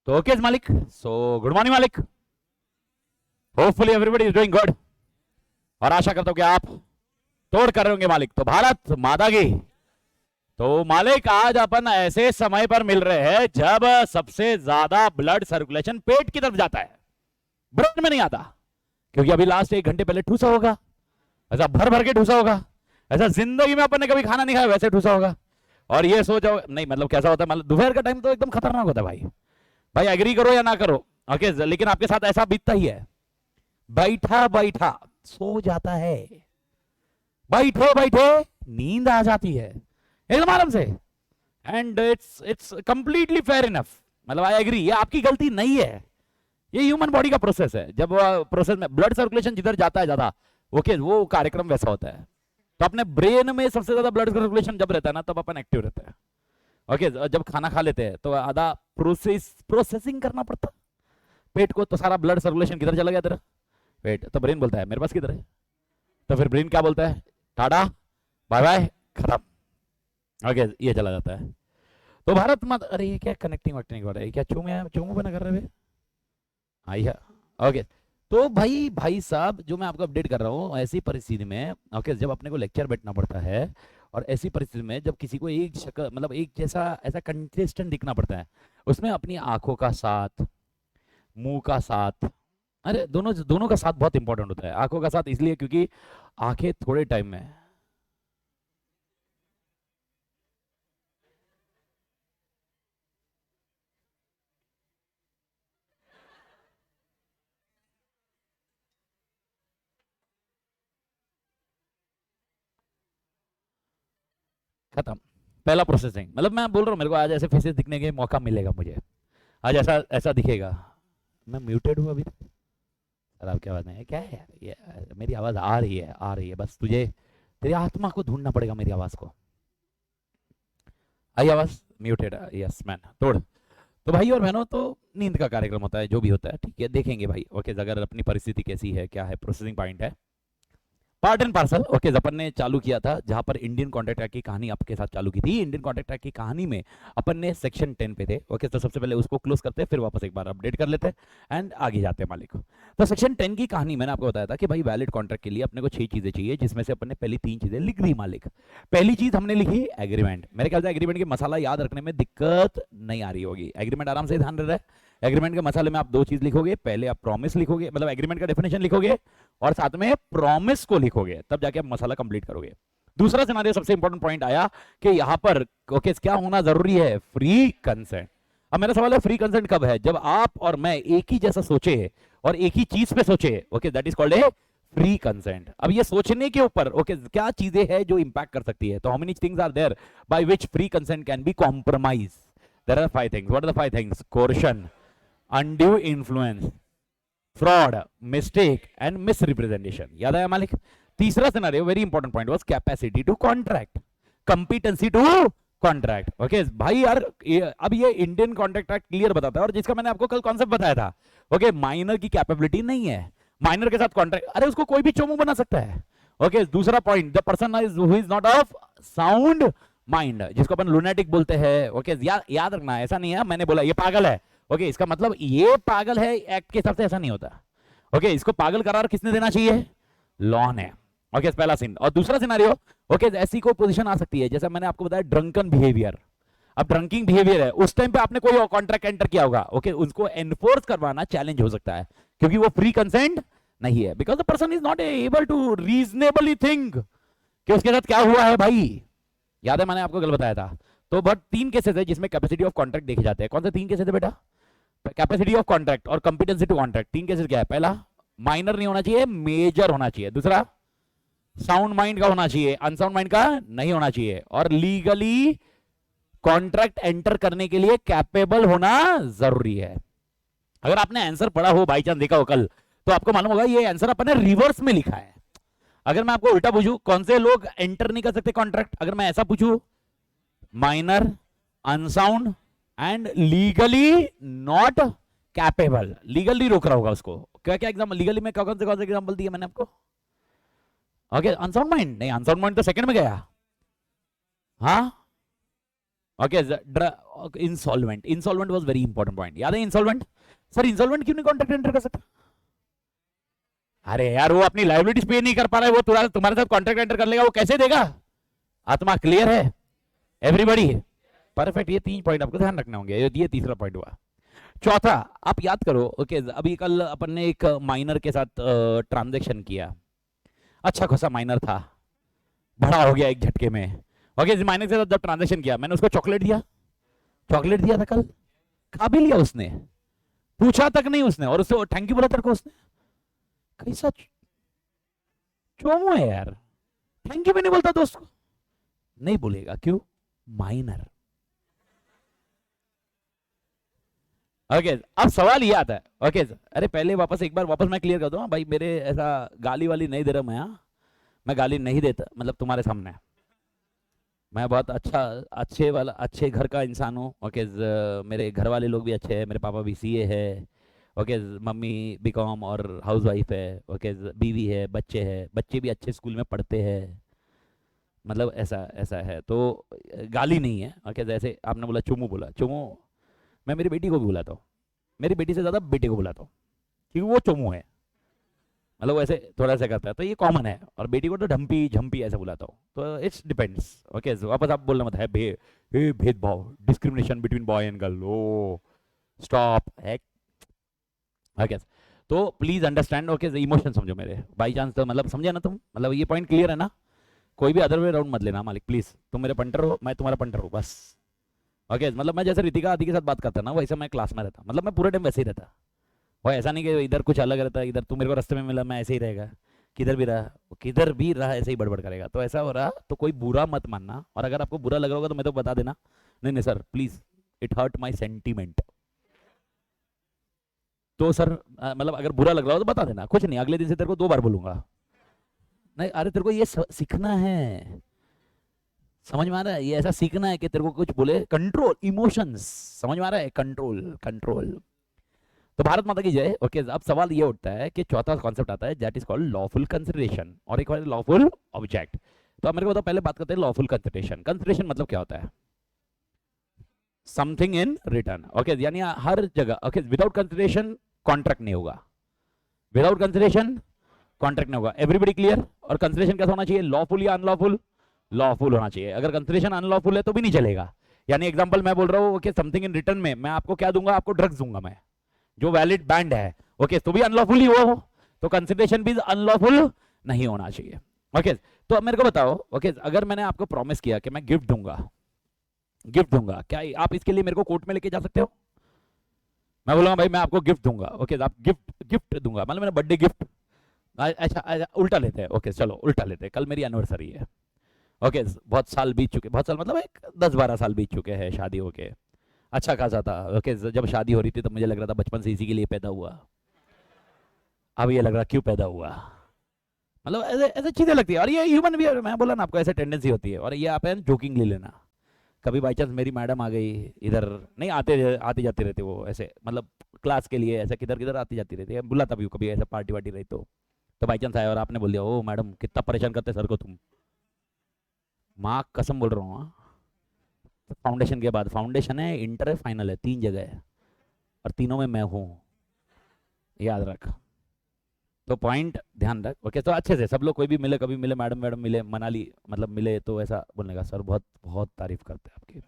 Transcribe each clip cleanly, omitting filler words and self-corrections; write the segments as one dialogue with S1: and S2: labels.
S1: तो ओके मालिक, so good morning मालिक, hopefully everybody is doing good, और आशा करता हूं कि आप तोड़ कर रहे होंगे मालिक। तो भारत माता की। तो मालिक आज अपन ऐसे समय पर मिल रहे हैं जब सबसे ज्यादा ब्लड सर्कुलेशन पेट की तरफ जाता है, ब्रेन में नहीं आता, क्योंकि अभी लास्ट 1 घंटे पहले ठूसा होगा, ऐसा भर भर के ठूसा होगा, ऐसा जिंदगी में अपन ने कभी खाना नहीं खाया वैसे ठूसा होगा। और ये सोचो नहीं, मतलब कैसा होता है, मतलब दोपहर का टाइम तो एकदम खतरनाक होता है भाई। भाई एग्री करो या ना करो, ओके, लेकिन आपके साथ ऐसा बीतता ही है, बैठा बैठा सो जाता है, बैठे बैठे नींद आ जाती है एकदम आराम से, and it's completely fair enough, मतलब आई एग्री, ये आपकी गलती नहीं है, ये ह्यूमन बॉडी का प्रोसेस है। जब प्रोसेस में ब्लड सर्कुलेशन जिधर जाता है ज्यादा, ओके, वो कार्यक्रम वैसा होता है। तो अपने ब्रेन में सबसे ज्यादा ब्लड सर्कुलेशन जब रहता है ना, तब अपन एक्टिव रहता है। ओके, जब खाना खा लेते हैं तो आधा प्रोसेसिंग करना पड़ता पेट को, तो सारा ब्लड सर्कुलेशन किधर चला गया तेरा, पेट। तो ब्रेन बोलता है मेरे पास किधर है, तो फिर ब्रेन क्या बोलता है, टाटा बाय बाय खत्म, ओके, ये चला जाता है। तो भारत मत, अरे ये क्या कनेक्टिंग वक्टिंग हो रहा है, क्या चूमू बना कर रहे हैं, आई है, ओके। तो भाई साहब, जो मैं आपको अपडेट कर रहा हूँ, ऐसी परिस्थिति में ओके, जब अपने को लेक्चर बैठना पड़ता है, और ऐसी परिस्थिति में जब किसी को एक शक्ल, मतलब एक जैसा ऐसा कंटेस्टेंट दिखना पड़ता है, उसमें अपनी आंखों का साथ, मुंह का साथ, अरे दोनों दोनों का साथ बहुत इंपॉर्टेंट होता है। आंखों का साथ इसलिए क्योंकि आंखें थोड़े टाइम में, खत्म, पहला प्रोसेसिंग, मतलब मैं बोल रहा हूँ मेरे को आज ऐसे फेसेस दिखने के मौका मिलेगा मुझे, आज ऐसा ऐसा दिखेगा। मैं म्यूटेड हूँ अभी, सर आपकी आवाज नहीं है क्या है यार, ये मेरी आवाज आ रही है, आ रही है, बस तुझे तेरी आत्मा को ढूंढना पड़ेगा मेरी आवाज को। आई आवाज, म्यूटेड, यस मैन, तोड़। तो भाई और बहनों, तो नींद का कार्यक्रम होता है, जो भी होता है, ठीक है, देखेंगे भाई, ओके, अगर अपनी परिस्थिति कैसी है, क्या है, प्रोसेसिंग पॉइंट है, पार्ट एंड पार्सल। ओके, अपन ने चालू किया था जहां पर इंडियन कॉन्ट्रैक्ट एक्ट की कहानी आपके साथ चालू की थी। इंडियन कॉन्ट्रैक्ट एक्ट की कहानी में अपन ने सेक्शन 10 पे थे, ओके, तो सबसे पहले उसको क्लोज करते हैं, फिर वापस एक बार अपडेट कर लेते हैं एंड आगे जाते हैं मालिक। तो सेक्शन 10 की कहानी मैंने आपको बताया था कि भाई वैलिड कॉन्ट्रैक्ट के लिए अपने को 6 चीजें चाहिए, जिसमें से अपन ने पहली 3 चीजें लिख दी मालिक। पहली चीज हमने लिखी एग्रीमेंट। मेरे ख्याल से एग्रीमेंट के मसाला याद रखने में दिक्कत नहीं आ रही होगी, एग्रीमेंट आराम से ध्यान रहे। एग्रीमेंट के मसाले में आप 2 चीज लिखोगे, पहले आप प्रॉमिस लिखोगे, मतलब एग्रीमेंट का डेफिनेशन लिखोगे, और साथ में प्रॉमिस को लिखोगे, तब जाके आप मसाला कंप्लीट करोगे। दूसरा सिनारियो, सबसे इंपॉर्टेंट पॉइंट आया कि यहां पर ओके क्या होना जरूरी है, फ्री कंसेंट। अब मेरा सवाल है, फ्री कंसेंट कब है, जब आप और मैं एक ही जैसा सोचे और एक ही चीज पे सोचे, okay, that is called a free consent. अब ये सोचने के ऊपर ओके क्या चीजें हैं जो इंपैक्ट कर सकती है, तो how many things are there by which free consent can be compromise. There are 5 things. What are the 5 things? Coercion, undue influence, fraud, mistake and misrepresentation. याद आया मालिक? तीसरा scenario, very important point, was capacity to contract, competency to contract. Okay भाई यार, अब ये Indian Contract act clear बताता है, और जिसका मैंने आपको कल कॉन्सेप्ट बताया था, ओके, माइनर की कैपेबिलिटी नहीं है, माइनर के साथ कॉन्ट्रैक्ट, अरे उसको कोई भी चोमू बना सकता है। ओके, दूसरा point, the person is who is not of sound mind, जिसको अपन लुनेटिक बोलते हैं। ओके, याद रखना, ऐसा नहीं है मैंने बोला ये पागल है, ओके, इसका मतलब ये पागल है एक्ट के हिसाब से ऐसा नहीं होता। ओके, इसको पागल करार किसने देना चाहिए? लॉ ने। ओके, पहला सीन। और दूसरा सिनेरियो, ओके, ऐसी कोई पोजीशन आ सकती है, जैसा मैंने आपको बताया ड्रंकन बिहेवियर। अब ड्रंकिंग बिहेवियर है, उस टाइम पे आपने कोई कॉन्ट्रैक्ट एंटर किया होगा, ओके, उसको एनफोर्स करवाना चैलेंज हो सकता है, क्योंकि वो फ्री कंसेंट नहीं है, because the person is not able to reasonably think कि उसके साथ क्या हुआ है भाई। याद है मैंने आपको कल बताया था। तो बट 3 केसेस है जिसमें कैपेसिटी ऑफ कॉन्ट्रैक्ट देखे जाते हैं। कौन से 3 केसेस है बेटा? कैपेसिटी ऑफ कॉन्ट्रैक्ट और कंपिटेंसी टू कॉन्ट्रैक्ट। 3 केसेस क्या है? पहला, माइनर नहीं होना चाहिए, मेजर होना चाहिए। दूसरा, साउंड माइंड का होना चाहिए, अनसाउंड माइंड का नहीं होना चाहिए। और लीगली कॉन्ट्रैक्ट एंटर करने के लिए कैपेबल होना जरूरी है। अगर आपने आंसर पढ़ा हो, बाई चांस देखा हो कल, तो आपको मालूम होगा ये आंसर अपने रिवर्स में लिखा है। अगर मैं आपको उल्टा पूछूं, कौन से लोग एंटर नहीं कर सकते कॉन्ट्रैक्ट, अगर मैं ऐसा पूछूं, minor, unsound and legally not capable, legally रोक रहा होगा उसको। क्या क्या एग्जाम्पल लीगली में कौन से एग्जाम्पल दिए मैंने आपको? ओके, अनसाउंड माइंड नहीं, अनसाउंड माइंड तो सेकंड में गया। हाँ, okay, insolvent, insolvent was very important point, याद है इंसॉल्वेंट? सर इंसॉल्वेंट क्यों नहीं कॉन्ट्रैक्ट एंटर कर सकता? अरे यार वो अपनी लायबिलिटीज पे नहीं कर पा रहा है, वो तुम्हारे साथ कॉन्ट्रैक्ट एंटर कर लेगा, वो कैसे देगा? आत्मा क्लियर है एवरीबॉडी? परफेक्ट, ये 3 पॉइंट आपको ध्यान रखने होंगे, ये तीसरा पॉइंट हुआ। चौथा, आप याद करो, ओके अभी कल अपन ने एक माइनर के साथ ट्रांजैक्शन किया, अच्छा खासा माइनर था, बड़ा हो गया एक झटके में। ओके इस माइनर के साथ जब ट्रांजैक्शन किया, मैंने उसको चॉकलेट दिया, चॉकलेट दिया था कल, खा भी लिया उसने, पूछा तक नहीं उसने, और उससे थैंक यू बोला तेरे को उसने। कैसा चोमो है यार, थैंक यू भी नहीं बोलता दोस्त को, नहीं बोलेगा क्यों? माइनर। ओके अब सवाल ये आता है, ओके अरे पहले वापस एक बार वापस मैं क्लियर कर दूं भाई, मेरे ऐसा गाली वाली नहीं दे रहा मैं गाली नहीं देता, मतलब तुम्हारे सामने मैं बहुत अच्छे घर का इंसान हूँ। ओके मेरे घर वाले लोग भी अच्छे हैं, मेरे पापा भी सीए है, ओके मम्मी बीकॉम और हाउस वाइफ है, ओके बीवी है, बच्चे हैं, बच्चे भी अच्छे स्कूल में पढ़ते हैं, मतलब ऐसा ऐसा है, तो गाली नहीं है। ओके जैसे आपने बोला चुमू, बोला चुमू, मैं मेरी बेटी को भी बुलाता हूँ, मेरी बेटी से ज़्यादा बेटे को बुलाता हूँ, क्योंकि वो चुमू है, मतलब वो ऐसे थोड़ा सा करता है, तो ये कॉमन है, और बेटी को तो ढम्पी झम्पी ऐसे बुलाता हूँ, तो इट्स डिपेंड्स। ओके वापस आप बोलना मत है भेदभाव, discrimination between boy and girl, oh stop है। ओके तो प्लीज अंडरस्टैंड, ओके इमोशन समझो मेरे, बाई चांस तो मतलब समझे ना तुम, मतलब ये पॉइंट क्लियर है ना? कोई भी अदर वे राउंड मत लेना मालिक प्लीज, तुम मेरे पंटर हो, मैं तुम्हारा पंटर हूँ बस। ओके मतलब मैं जैसे रितिका आदि के साथ बात करता ना, वैसे मैं क्लास में रहता, मतलब मैं पूरे टाइम वैसे ही रहता, वो ऐसा नहीं कि इधर कुछ अलग रहता है, इधर तू मेरे को रास्ते में मिला मैं ऐसे ही रहेगा, किधर भी रहा ऐसे ही बड़बड़ करेगा, तो ऐसा हो रहा तो कोई बुरा मत मानना, और अगर आपको बुरा लग रहा होगा तो मैं तो बता देना, नहीं नहीं sir please it hurt my sentiment, तो सर मतलब अगर बुरा लग रहा हो तो बता देना, कुछ नहीं, अगले दिन से तेरे को 2 बार बोलूंगा, नहीं अरे तेरे को ये सीखना है, समझ में आ रहा है, ये ऐसा सीखना है कि तेरे को कुछ बोले, कंट्रोल इमोशंस, समझ में आ रहा है, कंट्रोल कंट्रोल। तो भारत माता की जय। ओके अब सवाल ये उठता है कि चौथा कॉन्सेप्ट आता है that is called lawful consideration, और एक लॉफुल ऑब्जेक्ट। तो अब मेरे को बताओ, पहले बात करते हैं लॉफुल कंसिडरेशन। कंसिडरेशन मतलब क्या होता है? समथिंग इन रिटर्न, ओके यानी हर जगह, ओके विदाउट कंसिडरेशन कॉन्ट्रैक्ट नहीं होगा, विदाउट कंसिडरेशन कॉन्ट्रैक्ट नहीं होगा, एवरीबडी क्लियर? और कंसिडरेशन कैसा होना चाहिए, लॉफुल या अनलॉफुल? लॉफुल होना चाहिए, अगर कंसिडरेशन अनलॉफुल है तो भी नहीं चलेगा। यानी एग्जांपल मैं बोल रहा हूँ कि समथिंग इन रिटर्न में मैं आपको क्या दूंगा, आपको ड्रग्स दूंगा मैं, जो वैलिड बैंड है, ओके तो भी अनलॉफुल ही हो, तो कंसिडरेशन भी अनलॉफुल नहीं होना चाहिए। ओके तो अब मेरे को बताओ, ओके अगर मैंने आपको प्रॉमिस किया कि मैं गिफ्ट दूंगा, क्या आप इसके लिए मेरे को कोर्ट में लेके जा सकते हो? मैं बोलूंगा भाई मैं आपको गिफ्ट दूंगा, ओके आप गिफ्ट दूंगा, मतलब मेरा बर्थडे गिफ्ट, अच्छा उल्टा लेते हैं, ओके चलो उल्टा लेते हैं, कल मेरी एनिवर्सरी है, ओके बहुत साल बीत चुके, बहुत साल मतलब एक 10-12 साल बीत चुके हैं शादी होके, अच्छा खासा था, ओके जब शादी हो रही थी तब मुझे लग रहा था बचपन से इसी के लिए पैदा हुआ, अब ये लग रहा क्यों पैदा हुआ, मतलब ऐसे ऐसे चीजें लगती है, और ये ह्यूमन बिहेवियर, मैं बोला ना आपको ऐसे टेंडेंसी होती है, और ये आप जोकिंगली लेना, कभी बाई चांस मेरी मैडम आ गई इधर, नहीं आते जाते रहते वो ऐसे, मतलब क्लास के लिए ऐसे किधर किधर आती जाती रहती है, बुलाता भी हूँ कभी ऐसे पार्टी वार्टी रही तो बाई चांस आया और आपने बोल दिया ओ मैडम कितना परेशान करते सर को तुम, माँ कसम बोल रहा हूँ, फाउंडेशन के बाद, फाउंडेशन है, इंटर है, फाइनल है, 3 जगह है, और तीनों में मैं हूँ, याद रख, तो पॉइंट ध्यान रख। ओके तो अच्छे से सब लोग, कोई भी मिले, कभी मिले, मैडम मैडम मिले, मनाली मतलब मिले, तो ऐसा बोलने का सर बहुत बहुत तारीफ करते हैं आपकी,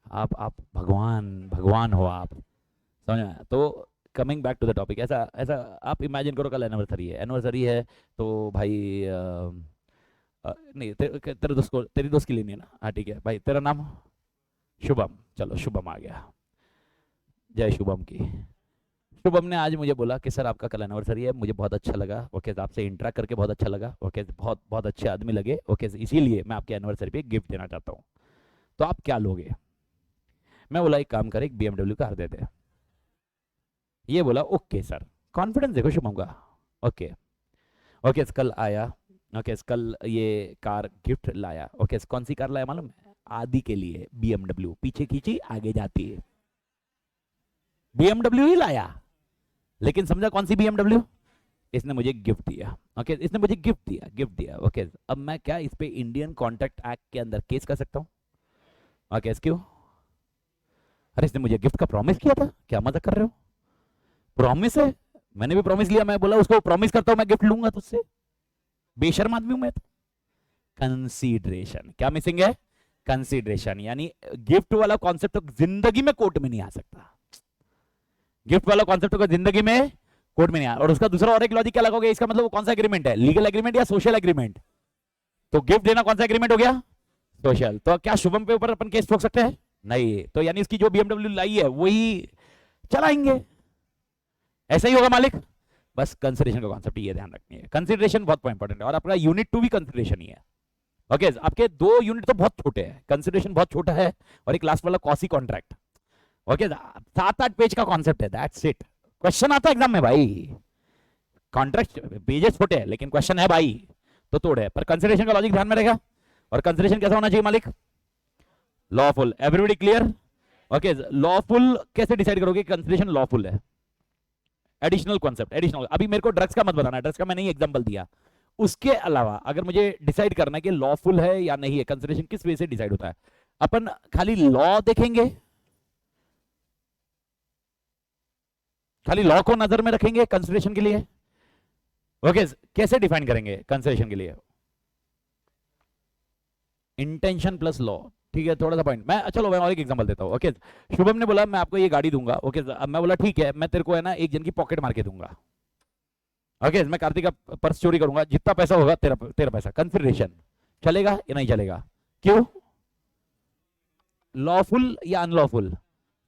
S1: आप भगवान भगवान हो आप, समझ में आया? तो coming back to the topic, ऐसा ऐसा आप इमेजिन करो कल एनिवर्सरी है तो भाई नहीं तेरे दोस्त को, तेरी दोस्त के लिए नहीं है ना, हाँ ठीक है भाई, तेरा नाम शुभम, चलो शुभम आ गया, जय शुभम की। शुभम ने आज मुझे बोला कि सर आपका कल एनिवर्सरी है, मुझे बहुत अच्छा लगा, ओके आपसे इंटरेक्ट करके बहुत अच्छा लगा, ओके बहुत बहुत अच्छे आदमी लगे, ओके इसीलिए मैं आपके एनिवर्सरी पे गिफ्ट देना चाहता हूँ, तो आप क्या लोगे? मैं बोला एक काम करें, एक BMW कार दे दे, ये बोला ओके सर, कॉन्फिडेंस देखो शुभम का, ओके ओके कल आया, ओके कल ये कार गिफ्ट लाया, ओके कौन सी कार लाया मालूम है? आदि के लिए BMW, पीछे खींची आगे जाती है, BMW ही लाया, लेकिन समझा कौन सी BMW? इसने मुझे गिफ्ट दिया, ओके इसने मुझे गिफ्ट दिया, ओके अब मैं क्या इस पे इंडियन कॉन्ट्रैक्ट एक्ट के अंदर केस कर सकता हूँ? ओके क्यों? अरे इसने मुझे गिफ्ट का प्रॉमिस किया था, क्या मजाक कर रहे हो? प्रॉमिस है, मैंने भी प्रॉमिस लिया, मैं बोला उसको प्रॉमिस करता हूं मैं गिफ्ट लूंगा तुझसे, बेशर्म आदमी हूं मैं तो। कंसीडरेशन, क्या मिसिंग है? कंसीडरेशन, यानी गिफ्ट वाला कॉन्सेप्ट तो जिंदगी में कोर्ट में नहीं आ सकता, गिफ्ट वाला कॉन्सेप्ट तो जिंदगी में कोर्ट में नहीं आ। और उसका दूसरा और एक लॉजिक क्या लगोगे, इसका मतलब वो कौन सा एग्रीमेंट है, लीगल एग्रीमेंट या सोशल एग्रीमेंट? तो गिफ्ट देना कौन सा एग्रीमेंट हो गया? सोशल। तो क्या शुभम पे ऊपर अपन केस ठोक सकते हैं? नहीं। तो यानी इसकी जो बीएमडब्ल्यू लाई है वही चलाएंगे, ऐसा ही होगा मालिक। बस कंसिडरेशन का कॉन्सेप्ट ये ध्यान रखनी है, कंसिडरेशन बहुत इंपॉर्टेंट है। और आपका यूनिट 2 भी कंसिडरेशन ही है। ओके आपके 2 यूनिट तो बहुत छोटे हैं, कंसिडरेशन बहुत छोटा है, और एक लास्ट वाला कॉसी कॉन्ट्रैक्ट। ओके 7-8 पेज का कॉन्सेप्ट है, दैट्स इट। क्वेश्चन आता है एग्जाम में भाई, कॉन्ट्रैक्ट पेजेस छोटे हैं लेकिन क्वेश्चन है भाई तो तोड़ है। पर कंसिडरेशन का लॉजिक ध्यान में रहेगा। और कंसिडरेशन कैसा होना चाहिए मालिक? Lawful. Everybody clear? Okay lawful कैसे डिसाइड करोगे कंसिडरेशन लॉफुल है? Additional concept, additional. अभी मेरे को ड्रग्स का मत बताना, ड्रग्स का मैंने ही एग्जांपल दिया। उसके अलावा अगर मुझे डिसाइड करना है कि लॉफुल है या नहीं है, कंसिडरेशन किस वे से डिसाइड होता है? अपन खाली लॉ देखेंगे, खाली लॉ को नजर में रखेंगे कंसिडरेशन के लिए? ओके कैसे डिफाइन करेंगे कंसिडरेशन के लिए? इंटेंशन प्लस लॉ, ठीक है थोड़ा सा पॉइंट। मैं चलो मैं और एक एग्जांपल देता हूं। ओके शुभम ने बोला मैं आपको ये गाड़ी दूंगा। ओके अब मैं बोला ठीक है, मैं तेरे को है ना एक जन की पॉकेट मार के दूंगा। ओके मैं कार्तिक का पर्स चोरी करूंगा, जितना पैसा होगा तेरा तेरा पैसा। कंसिडरेशन चलेगा या नहीं चलेगा? क्यों? लॉफुल या अनलॉफुल?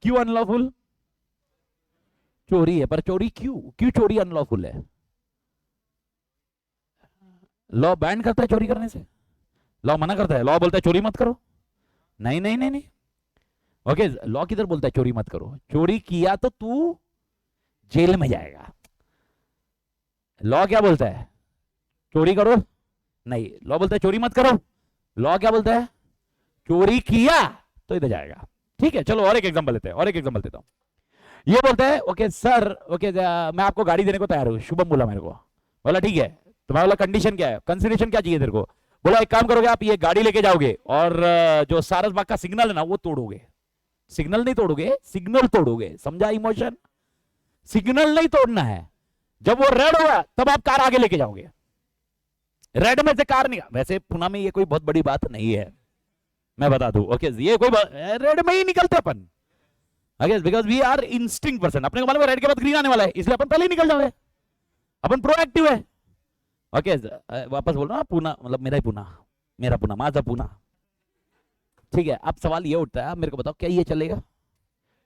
S1: क्यों अनलॉफुल? चोरी है, पर चोरी क्यों, क्यों चोरी अनलॉफुल है? लॉ बैन करता है चोरी करने से, लॉ मना करता है, लॉ बोलता है चोरी मत करो। नहीं नहीं नहीं नहीं। ओके लॉ किधर बोलता है चोरी मत करो? चोरी किया तो तू जेल में जाएगा। लॉ क्या बोलता है? चोरी करो? नहीं, लॉ बोलता है चोरी मत करो। लॉ क्या बोलता है? चोरी किया तो इधर जाएगा। ठीक है चलो और एक एग्जांपल लेते हैं, और एक एग्जांपल देता हूं। ये बोलता है ओके सर, ओके मैं आपको गाड़ी देने को तैयार हूं। शुभम बोला मेरे को, बोला ठीक है, तुम्हारा बोला कंडीशन क्या है, कंसिडरेशन क्या चाहिए तेरे को? बोला एक काम करोगे आप, ये गाड़ी लेके जाओगे और जो सारस बाग का सिग्नल है ना वो तोड़ोगे। सिग्नल नहीं तोड़ोगे, सिग्नल तोड़ोगे, समझा इमोशन? सिग्नल नहीं तोड़ना है, जब वो रेड होगा तब आप कार आगे लेके जाओगे। रेड में से कार निकाल, वैसे पुणे में ये कोई बहुत बड़ी बात नहीं है, मैं बता दूं। ओके ये कोई रेड में ही निकलते अपन, because we are instinct person. अपने को मालूम है रेड के बाद ग्रीन आने वाला है, इसलिए अपन पहले ही निकल जाओगे, अपन प्रोएक्टिव है। ओके वापस बोल रहा हूं, पूना मतलब मेरा ही पूना, मेरा पूना, माझा पूना। ठीक है अब सवाल ये उठता है, आप मेरे को बताओ क्या ये चलेगा,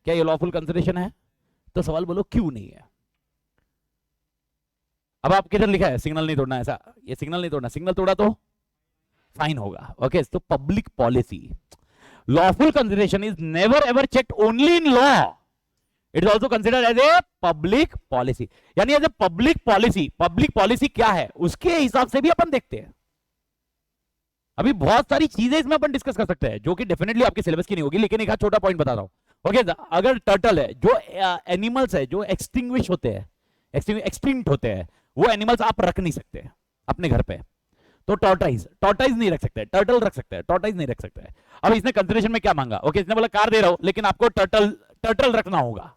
S1: क्या ये लॉफुल कंसिडरेशन है? तो सवाल बोलो क्यों नहीं है। अब आप किधर लिखा है सिग्नल नहीं तोड़ना, ऐसा ये सिग्नल नहीं तोड़ना, सिग्नल तोड़ा तो फाइन होगा। ओके तो public policy, lawful consideration is never ever checked only in law, it is also considered as a public policy. यानी as a public policy, public policy क्या है उसके हिसाब से भी अपन देखते हैं। अभी बहुत सारी चीजें इसमें अपन डिस्कस कर सकते हैं जो कि डेफिनेटली आपके सिलेबस की नहीं होगी, लेकिन एक छोटा पॉइंट बता रहा हूं। ओके अगर टर्टल है, जो एनिमल्स है जो एक्सटिंग्विश होते हैं, एक्सटिंक्ट होते हैं, वो एनिमल्स आप रख नहीं सकते अपने घर पे। तो टॉर्टाइज, टॉर्टाइज नहीं रख सकते, टर्टल रख सकते हैं, टॉर्टाइज नहीं रख सकते। अब इसने कंसिडरेशन में क्या मांगा? ओके इसने बोला कार दे रहा हूं लेकिन आपको टर्टल, टर्टल रखना होगा।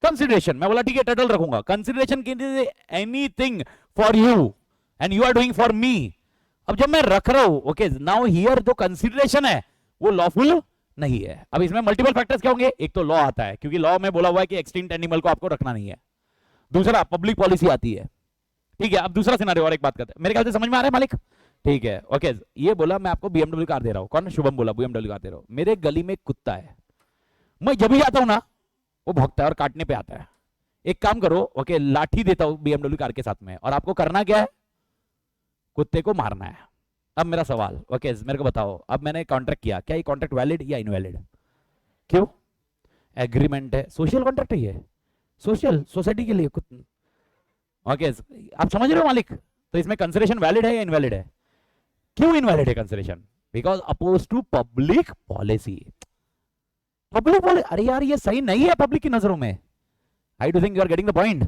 S1: कंसिडरेशन मैं बोला ठीक है टर्टल रखूंगा। कंसिडरेशन के लिए anything for you and you are doing for me. अब जब मैं रख रहा हूं, ओके नाउ हियर जो कंसिडरेशन है वो लॉफुल नहीं है। अब इसमें मल्टीपल फैक्टर्स क्या होंगे? एक तो लॉ आता है, क्योंकि लॉ में बोला हुआ है कि एक्सटिंक्ट एनिमल को आपको रखना नहीं है। दूसरा पब्लिक पॉलिसी आती है। ठीक है अब दूसरा सिनारियो और एक बात करते हैं, मेरे ख्याल से समझ में आ रहा है मालिक? ठीक है ओके ये बोला मैं आपको बीएमडब्ल्यू कार दे रहा हूं। कौन? शुभम बोला बीएमडब्ल्यू कार दे रहा हूं। मेरे गली में एक कुत्ता है, मैं जब भी आता हूं ना वो भौंकता है और काटने पे आता है। एक काम करो ओके लाठी देता हूं बीएमडब्ल्यू कार के साथ में, और आपको करना क्या है? कुत्ते को मारना है। अब मेरा सवाल ओके मेरे को बताओ, अब मैंने कॉन्ट्रैक्ट किया, क्या ये कॉन्ट्रैक्ट वैलिड या इनवैलिड? क्यों? एग्रीमेंट है, सोशल कॉन्ट्रैक्ट है ये, सोशल सोसाइटी के लिए। ओके आप समझ रहे हो मालिक? तो इसमें कंसिडरेशन वैलिड है या इनवैलिड है? क्यों इनवैलिड है consideration? Because oppose to public policy. Public policy, अरे यार ये सही नहीं है पब्लिक की नजरों में। I do think you are getting the point.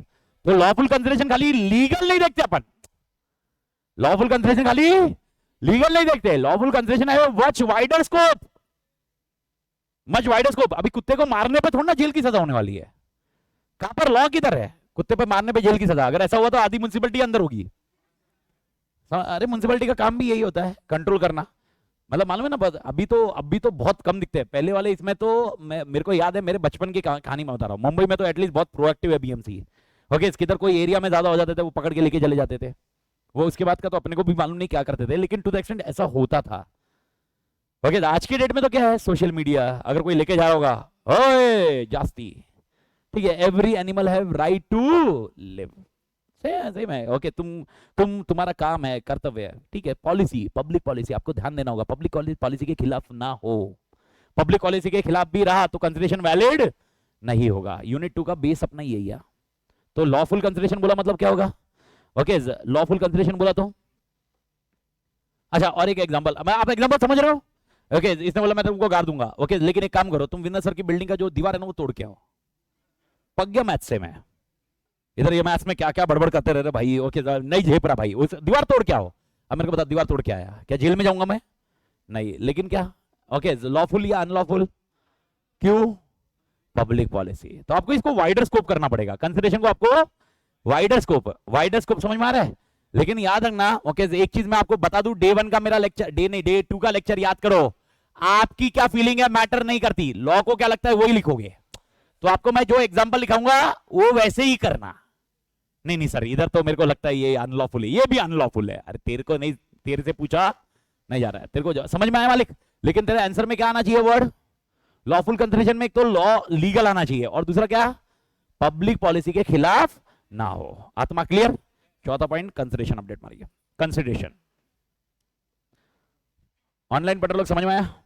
S1: तो लॉफुल कंसिडरेशन खाली लीगल नहीं देखते अपन, लॉफुल कंसिडरेशन खाली लीगल नहीं देखते, लॉफुल कंसिडरेशन है much wider scope, much wider scope. अभी कुत्ते को मारने पे थोड़ा ना जेल की सजा होने वाली है। कहां पर लॉ किधर है? कुत्ते पे मारने पे जेल की सजा। अगर ऐसा हुआ तो आधी म्युनिसिपलिटी अंदर होगी। अरे म्युनिसिपलिटी का काम भी यही होता है, कंट्रोल करना। मतलब मालूम है ना, अभी तो बहुत कम दिखते हैं। पहले वाले इसमें तो मेरे को याद है, मेरे बचपन की कहानी में बता रहा हूँ, मुंबई में तो एटलीस्ट बहुत प्रोएक्टिव है बीएमसी। ओके, इसके इधर कोई एरिया में ज्यादा हो जाते थे, वो पकड़ के लेके चले जाते थे। वो उसके बाद का तो अपने को भी मालूम नहीं क्या करते थे, लेकिन टू द एक्सटेंट ऐसा होता था। ओके, आज की डेट में तो क्या है, सोशल मीडिया, अगर कोई लेके जा होगा, ओए जास्ती, ठीक है, every animal have right to live. सही में। ओके, तुम्हारा काम है, कर्तव्य है, ठीक है। पॉलिसी, पब्लिक पॉलिसी, आपको ध्यान देना होगा, पब्लिक पॉलिसी के खिलाफ ना हो। पब्लिक पॉलिसी के खिलाफ भी रहा तो कंसिडरेशन वैलिड नहीं होगा। यूनिट 2 का बेस अपना यही है। तो लॉफुल कंसिडरेशन बोला मतलब क्या होगा? ओके, लॉफुल कंसिडरेशन बोला तो अच्छा, और एक एग्जांपल, मैं आप एग्जांपल समझ रहे हो? ओके, इसने बोला मैं तुमको गाड़ दूंगा। ओके, लेकिन एक काम करो, तुम विनर सर की बिल्डिंग का जो दीवार है ना वो तोड़ के आओ। पक गया मैथ से मैं। इधर ये मैथ्स में क्या क्या बड़बड़ करते रह रहे भाई। ओके, नहीं झेप रहा भाई, उस दीवार तोड़ के आओ। अब मेरे को बता, दीवार तोड़ के आया, क्या जेल में जाऊंगा मैं? नहीं, लेकिन क्या ओके, लॉफुल या अनलॉफुल? क्यों? Public policy. तो आपको इसको वाइडर स्कोप करना पड़ेगा, कंसिडरेशन को आपको वाइडर स्कोप समझ में आ रहा है। लेकिन याद रखना, ओके, एक चीज मैं आपको बता दूं, डे 1 का मेरा लेक्चर, डे नहीं डे 2 का लेक्चर याद करो। आपकी क्या फीलिंग है मैटर नहीं करती, लॉ को क्या लगता है वही लिखोगे। तो आपको मैं जो एग्जांपल लिखाऊंगा वो वैसे ही करना। नहीं नहीं सर, इधर तो मेरे को लगता है ये अनलॉफुल है, ये भी अनलॉफुल है। अरे तेरे को नहीं, तेरे से पूछा नहीं जा रहा है, तेरे को समझ में आया मालिक। लेकिन तेरे आंसर में क्या आना चाहिए वर्ड? लॉफुल कंसिडरेशन में एक तो लॉ लीगल आना चाहिए, और दूसरा क्या, पब्लिक पॉलिसी के खिलाफ ना हो। आत्मा क्लियर? चौथा पॉइंट, कंसिडरेशन अपडेट मारिए। कंसिडरेशन ऑनलाइन पढ़ लोग, समझ में आया?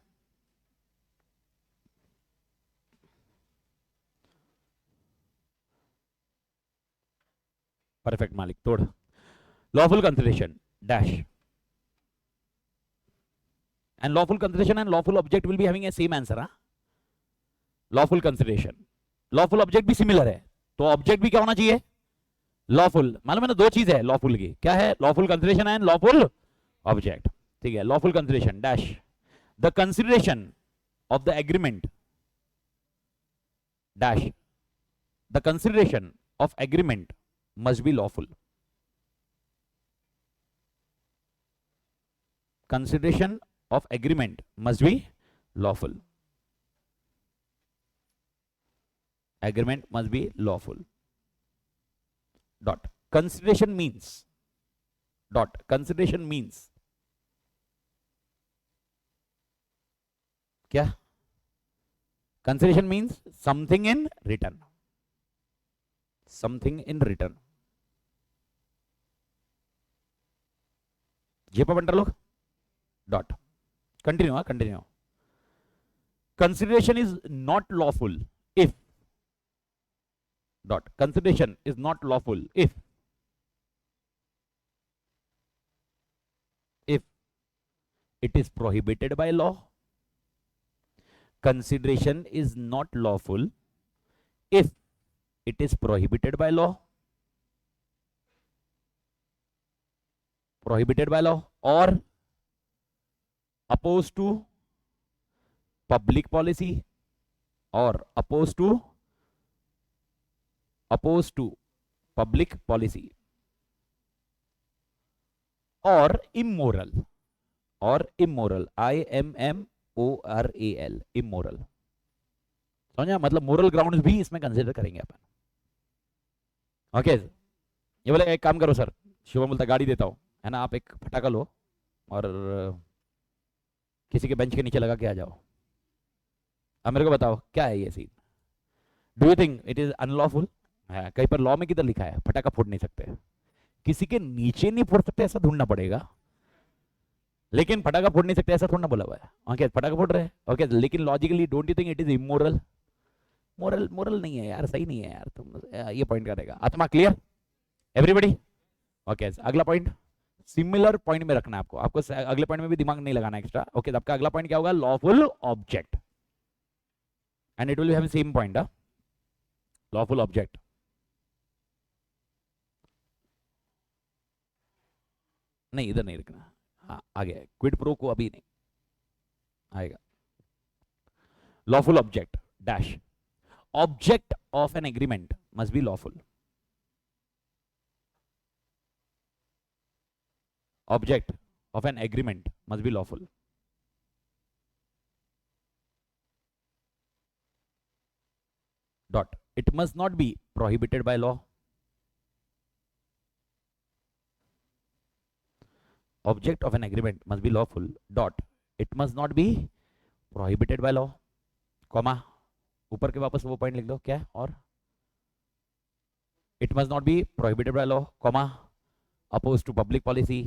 S1: परफेक्ट मालिक, तोड़। Lawful consideration dash and lawful consideration and lawful object will be having a same answer. lawful consideration, lawful object भी सिमिलर है, तो ऑब्जेक्ट भी क्या होना चाहिए? लॉफुल। मालूम है ना, दो चीज है लॉफुल की, क्या है? Lawful consideration and lawful object, ठीक है। Lawful consideration dash the consideration of the agreement dash the consideration of agreement must B lawful. consideration of agreement must be lawful. Agreement must be lawful. Dot. Consideration means. Dot. Consideration means. क्या? Consideration means something in return. Something in return. ये पर बंटर लोग? Dot. Continue. Continue. Consideration is not lawful if. Dot. Consideration is not lawful if it is prohibited by law. Consideration is not lawful if it is prohibited by law. Prohibited by law or opposed to public policy or opposed to public policy or immoral IMMORAL immoral। समझा? मतलब moral grounds भी इसमें consider करेंगे अपन। Okay, ये बोले एक काम करो सर, शिवम बोलता गाड़ी देता हूं, है ना, आप एक फटाका लो और किसी के बेंच के नीचे लगा के आ जाओ। अब मेरे को बताओ क्या है ये scene? Do you think it is unlawful? है कहीं पर लॉ में किधर लिखा है फटाका फोड़ नहीं सकते? किसी के नीचे नहीं फोड़ सकते ऐसा ढूंढना पड़ेगा, लेकिन फटाका फोड़ नहीं सकते ऐसा थोड़ा ना बोला हुआ है। ओके, फटाका फोड़ रहे हैं, ओके, लेकिन logically don't you think it is immoral? Moral नहीं है यार, सही नहीं है यार, तुम ये पॉइंट करेगा। आत्मा क्लियर एवरीबॉडी? ओके, अगला पॉइंट सिमिलर पॉइंट में रखना है आपको अगले पॉइंट में भी दिमाग नहीं लगाना एक्स्ट्रा। ओके, आपका अगला पॉइंट क्या होगा? Lawful object, and it will have same point, lawful object. नहीं, इधर नहीं रखना, हाँ आ गया, क्विड प्रो को अभी नहीं आएगा। lawful object dash object of an agreement must be lawful. Object of an agreement must be lawful. Dot. It must not be prohibited by law. Object of an agreement must be lawful. Dot. It must not be prohibited by law. Comma ऊपर के वापस वो point लिख दो क्या और it must not be prohibited by law comma oppose to public policy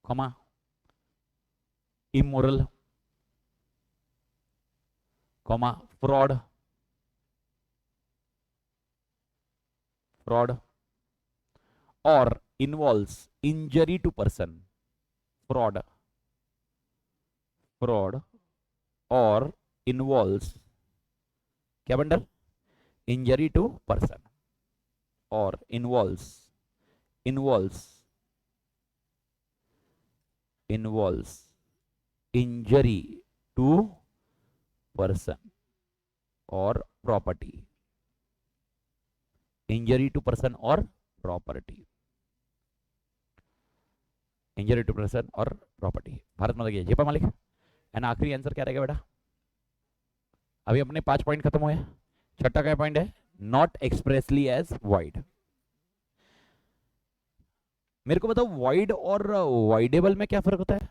S1: comma immoral comma fraud or involves injury to person. Fraud or involves क्या bundle injury to person or involves injury to person or property. Injury to person or property. Injury to person or property. Bharat माता की जय। जेपा मालिक and आखिरी answer क्या रहेगा बेटा? अभी अपने 5 पॉइंट खत्म हुए। छठा क्या पॉइंट है? Not expressly as void. मेरे को बताओ वाइड और वाइडेबल में क्या फर्क होता है?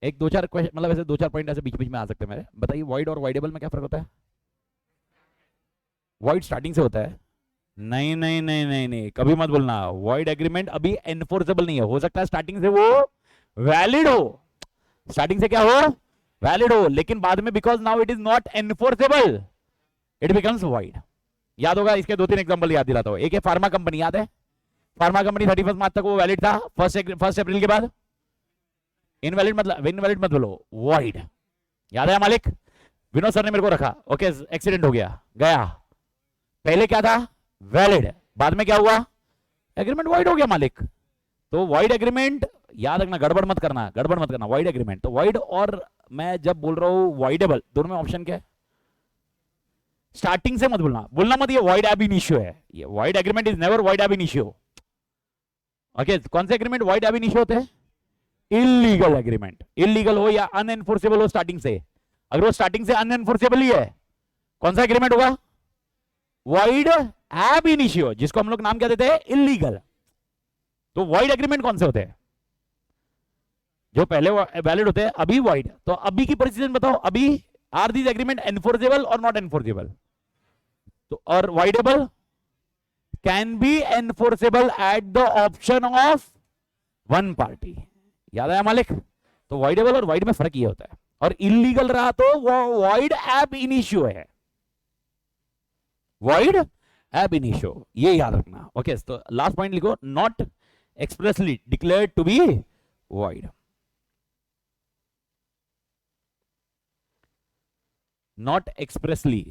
S1: एक दो चार क्वेश्चन मतलब ऐसे 2-4 पॉइंट ऐसे बीच बीच में आ सकते हैं मेरे। बताइए वाइड और वाइडेबल में क्या फर्क होता है? वाइड स्टार्टिंग से होता है। नहीं नहीं नहीं नहीं नहीं कभी मत बोलना। वॉइड एग्रीमेंट अभी एनफोर्सेबल नहीं है। हो सकता है स्टार्टिंग से वो वैलिड हो, स्टार्टिंग से क्या हो वैलिड हो, लेकिन बाद में because now it is not enforceable it becomes void. याद होगा इसके 2-3 एग्जांपल याद दिलाता हूं। एक है फार्मा कंपनी, याद है फार्मा कंपनी 31 मार्च तक वो वैलिड था, 1 अप्रैल के बाद इनवैलिड मत बोलो वॉइड। याद है मालिक? विनोद सर ने मेरे को रखा, ओके एक्सीडेंट हो गया गया, पहले क्या था वैलिड, बाद में क्या हुआ एग्रीमेंट वाइड हो गया मालिक। तो वाइड एग्रीमेंट याद रखना, गड़बड़ मत करना वाइड एग्रीमेंट। तो वाइड और मैं जब बोल रहा हूं वाइडेबल, दोनों में ऑप्शन क्या है? स्टार्टिंग से मत बोलना मत ये वाइड एब इनिशियो है। ये wide agreement is never wide एब इनिशियो। ओके कौन से एग्रीमेंट वाइड एब इनिशियो होते हैं? इलीगल एग्रीमेंट, इलीगल हो या अनएनफोर्सेबल हो स्टार्टिंग से। अगर वो स्टार्टिंग से अनएनफोर्सेबल ही है कौन सा एग्रीमेंट होगा? वाइड एब इनिशियो, जिसको हम लोग नाम क्या देते हैं इलीगल। तो वाइड एग्रीमेंट कौन से होते हैं? जो पहले वैलिड होते हैं, अभी वाइड। तो अभी की परिस्थिति बताओ, अभी आर दीज एग्रीमेंट एनफोर्सेबल और नॉट एनफोर्सेबल? तो और voidable can be enforceable at the option of one party. याद आया मालिक? तो वाइडेबल और वाइड में फर्क ये होता है। और इलीगल रहा तो वो वाइड एब इनिशियो है, वाइड एब इनिशियो, ये याद रखना। ओके तो लास्ट पॉइंट लिखो, not expressly declared to be void. not expressly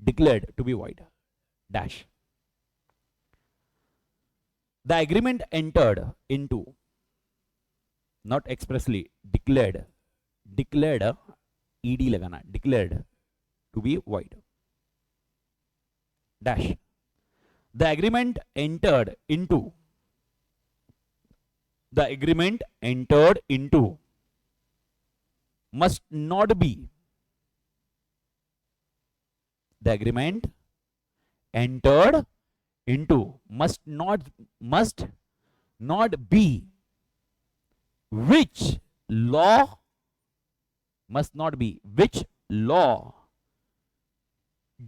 S1: declared to be void dash the agreement entered into not expressly declared ed लगाना declared to be void dash the agreement entered into must not be the agreement entered into must not be which law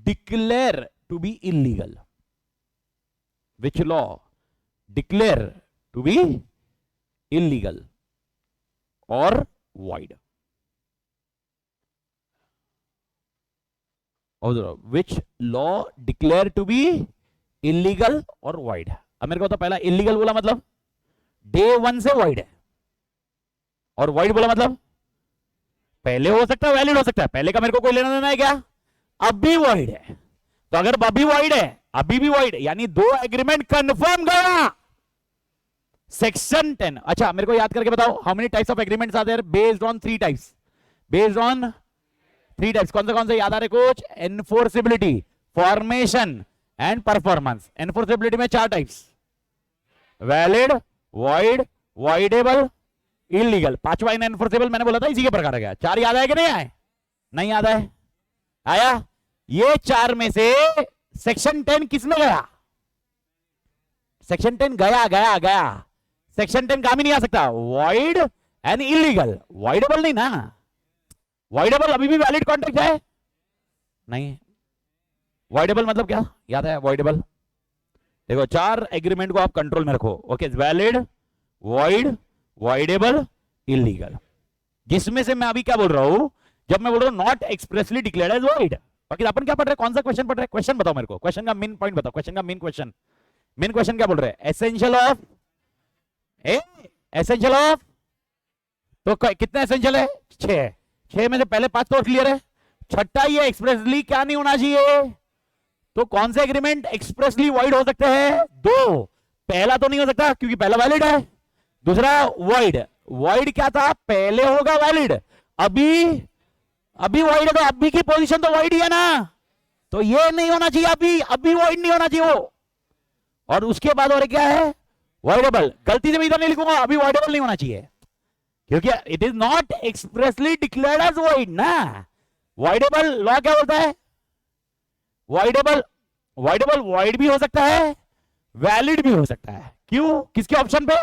S1: declare to be illegal, which law declare to be illegal or void, or which law declare to be illegal or void। अब मेरे को तो पहला illegal बोला मतलब day 1 से void है, और void बोला मतलब पहले हो सकता है, वैलिड हो सकता है, पहले का मेरे को कोई लेना देना है क्या? अभी वॉइड है, तो अगर अभी वॉइड है, अभी भी वॉइड, यानी दो एग्रीमेंट कंफर्म गया। सेक्शन 10, अच्छा मेरे को याद करके बताओ, how many types of agreements are there? Based on 3 types, based on 3 types. कौन से याद आ रहे कुछ? Enforceability, formation and performance. Enforceability में 4 types, valid, void, voidable, illegal. पांचवा इन एनफोर्सेबल मैंने बोला था इसी के प्रकार का। 4 याद आए कि नहीं आए? नहीं याद आए? आया? ये 4 में से सेक्शन 10 किसमें गया? सेक्शन 10 गया गया गया। सेक्शन 10 काम ही नहीं आ सकता, वॉइड एंड इलीगल। वॉइडेबल नहीं ना, वॉइडेबल अभी भी वैलिड कॉन्ट्रैक्ट है नहीं। वॉइडेबल मतलब क्या याद है? वॉइडेबल देखो, 4 एग्रीमेंट को आप कंट्रोल में रखो। Okay, valid, void, voidable, illegal. जिसमें से मैं अभी क्या बोल रहा हूं, जब मैं बोल रहा हूं not expressly declared as void. बाकी अपन क्या पढ़ रहे हैं? कौन सा क्वेश्चन पढ़ रहे हैं? क्वेश्चन बताओ मेरे को, क्वेश्चन का मेन पॉइंट बताओ, क्वेश्चन का मेन क्वेश्चन। मेन क्वेश्चन क्या बोल रहे हैं? एसेंशियल ऑफ, एसेंशियल ऑफ, तो कितना एसेंशियल है? 6। 6 में से पहले 5 तो क्लियर है, छठा ये एक्सप्रेसली क्या नहीं होना चाहिए। तो कौन से एग्रीमेंट एक्सप्रेसली वॉइड हो सकते हैं? 2। पहला तो नहीं हो सकता क्योंकि पहला वैलिड है, दूसरा वॉइड। वॉइड क्या था? पहले होगा वैलिड, अभी अभी वॉइड है, तो अभी की पोजीशन तो वॉइड ही है ना, तो ये नहीं होना चाहिए, अभी वॉइड नहीं होना चाहिए वो। और उसके बाद और क्या है? वॉइडेबल। गलती से भी इधर नहीं लिखूंगा, अभी वॉइडेबल नहीं होना चाहिए क्योंकि it is not expressly declared as void ना। वॉइडेबल लॉ क्या बोलता है? वॉइडेबल, वॉइडेबल वॉइड भी हो सकता है, वैलिड भी हो सकता है। क्यों? किसके ऑप्शन पे?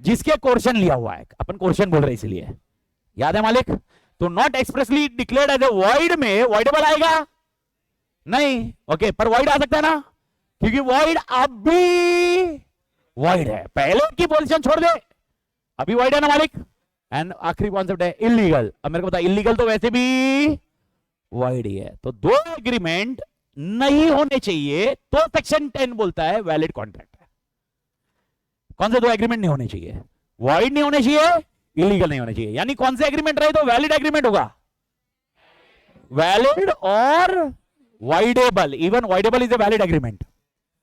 S1: जिसके क्वेश्चन लिया हुआ है, अपन क्वेश्चन बोल रहे हैं इसलिए, याद है मालिक? तो not expressly declared as a void में वॉइडेबल आएगा नहीं। ओके, पर वॉइड आ सकता है ना, क्योंकि वॉइड अभी वॉइड है, पहले की पोजीशन छोड़ दे, अभी वॉइड है ना मालिक। एंड आखिरी कॉन्सेप्ट है इलीगल। अब मेरे को बता, इलीगल तो वैसे भी वॉइड ही है, तो 2 एग्रीमेंट नहीं होने चाहिए तो सेक्शन 10 बोलता है वैलिड कॉन्ट्रैक्ट है। कौन से 2 एग्रीमेंट नहीं होने चाहिए? वॉइड नहीं होने चाहिए, इलीगल नहीं होने चाहिए। यानी कौन से एग्रीमेंट रहे तो वैलिड एग्रीमेंट होगा? वैलिड और voidable. Even voidable is a valid agreement.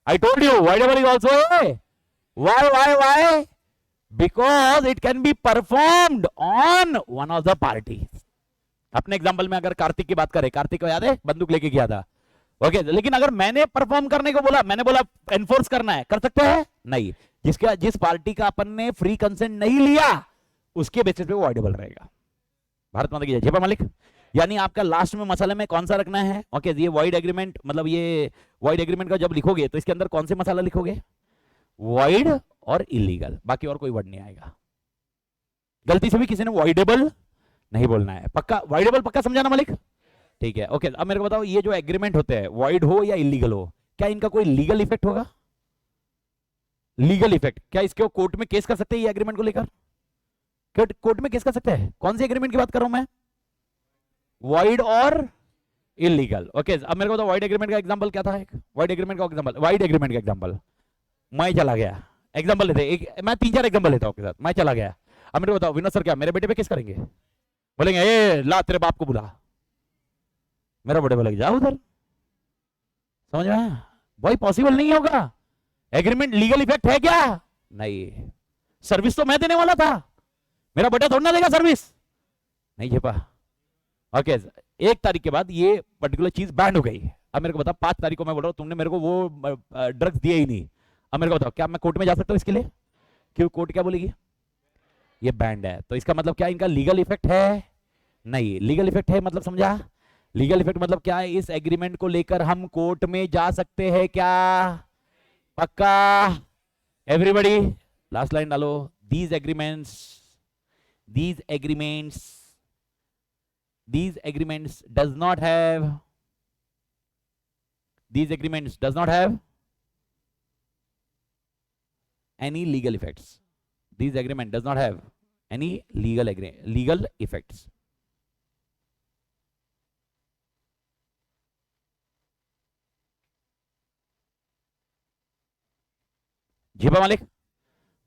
S1: I told you voidable is also a. why because it can be performed on one of the parties। अपने एग्जांपल में अगर कार्तिक की बात करें, कार्तिक को याद है बंदूक लेके किया था, ओके, लेकिन अगर मैंने परफॉर्म करने को बोला, मैंने बोला एनफोर्स करना है, कर सकते हैं नहीं। जिस पार्टी का अपन ने फ्री कंसेंट नहीं लिया उसके बेसिस पे वो वॉइडेबल रहेगा। भारत माता की जय मालिक। यानी आपका लास्ट में मसाले में कौन सा रखना है? ओके, ये वॉइड एग्रीमेंट, मतलब ये वॉइड एग्रीमेंट का जब लिखोगे तो इसके अंदर कौन से मसाला लिखोगे? वॉइड और इलीगल, बाकी और कोई वर्ड नहीं आएगा। गलती से भी किसी ने वॉइडेबल नहीं बोलना है, पक्का वॉइडेबल, पक्का समझा ना मालिक? ठीक है, ओके। अब मेरे को बताओ, ये जो एग्रीमेंट होते हैं, वॉइड हो या इलीगल हो, क्या इनका कोई लीगल इफेक्ट होगा? लीगल इफेक्ट क्या इसके कोर्ट में केस कर सकते हैं? ये एग्रीमेंट को लेकर कोर्ट में केस कर सकते हैं? कौन से एग्रीमेंट की बात कर रहा हूं मैं? वॉइड और इलीगल। ओके, अब मेरे को तो वॉइड एग्रीमेंट का एग्जांपल क्या था? एक वॉइड एग्रीमेंट का एग्जांपल, वॉइड एग्रीमेंट का एग्जांपल, मैं चला गया, एग्जांपल लेते हैं, मैं 3-4 एग्जांपल लेता हूं आपके साथ। मैं चला गया, अब मेरे को बताओ विनोद सर, क्या मेरे बेटे पे केस करेंगे? बोलेंगे ए ला तेरे बाप को बुला, मेरा बेटे बोलेगा जाओ उधर। समझ में आया? भाई पॉसिबल नहीं होगा। एग्रीमेंट लीगल इफेक्ट है क्या? नहीं। सर्विस तो मैं देने वाला था, मेरा बेटा थोड़ा ना देगा सर्विस, नहीं झेपा। ओके, 1 तारीख के बाद ये पर्टिकुलर चीज बैन हो गई। अब मेरे को बता, 5 तारीख को मैं बोल रहा हूं तुमने मेरे को वो ड्रग्स दिए ही नहीं, अब मेरे को बताओ क्या मैं कोर्ट में जा सकता हूं इसके लिए? क्यों? कोर्ट क्या बोलेगी? ये बैंड है, तो इसका मतलब क्या इनका लीगल इफेक्ट है? नहीं। लीगल इफेक्ट है मतलब समझा? लीगल इफेक्ट मतलब क्या है? इस एग्रीमेंट को लेकर हम कोर्ट में जा सकते हैं क्या? पक्का? एवरीबॉडी लास्ट लाइन डालो। these agreements does not have any legal effects. These agreement does not have any legal effects. जीपा मालिक?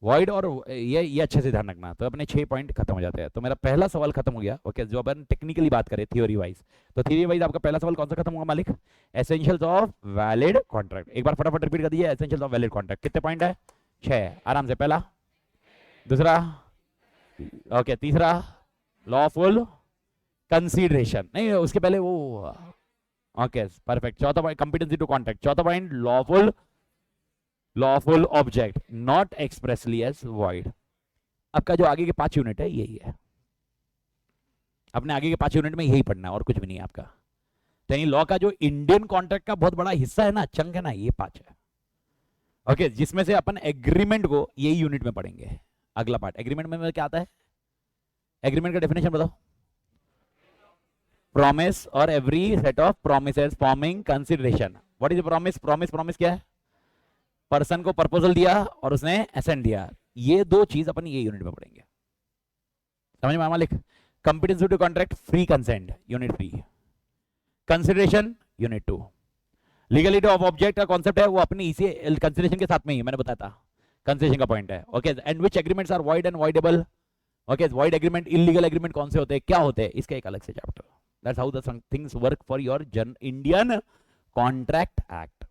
S1: वॉइड और ये अच्छे से ध्यान रखना। तो अपने 6 पॉइंट खत्म हो जाते हैं। तो मेरा पहला सवाल खत्म हो गया। ओके, जो अपन टेक्निकली बात करें थ्योरी वाइज, तो थ्योरी वाइज आपका पहला सवाल कौन सा खत्म होगा मालिक? Essentials of valid contract. एक बार फटाफट रिपीट कर दीजिए, एसेंशियल्स ऑफ वैलिड कॉन्ट्रैक्ट। कितने पॉइंट है? 6। आराम से। पहला, दूसरा, ओके, तीसरा लॉफुल कंसीडरेशन, नहीं उसके पहले वो, ओके परफेक्ट। चौथा पॉइंट कंपिटेंसी टू कॉन्ट्रैक्ट। चौथा point lawful object not expressly as void. आपका जो आगे के 5 यूनिट है यही है। अपने आगे के 5 यूनिट में यही पढ़ना है और कुछ भी नहीं है आपका। तो यानी लॉ का जो इंडियन कॉन्ट्रैक्ट का बहुत बड़ा हिस्सा है ना, चंक है ना, ये 5 है। ओके, जिसमें से अपन एग्रीमेंट को यही यूनिट में पढ़ेंगे। अगला पार्ट एग्रीमेंट में क्या आता है? एग्रीमेंट का डेफिनेशन बताओ। प्रॉमिस और every set of promises forming consideration. What is promise? Promise क्या है? पर्सन को प्रपोजल दिया और उसने एसेंट दिया। ये दो चीज अपन ये यूनिट में पढ़ेंगे। समझ में आया मालिक? Competency to contract, free consent unit 3, consideration unit 2, legality of object का कॉन्सेप्ट है वो अपनी इसी कंसिडरेशन के साथ में ही मैंने बताया था, कंसिडरेशन का पॉइंट है। Okay, and which agreements are void and voidable. Okay, void agreement, illegal agreement कौन से होते हैं, क्या होते हैं, इसका एक अलग से chapter. That's how the things work for your Indian Contract Act,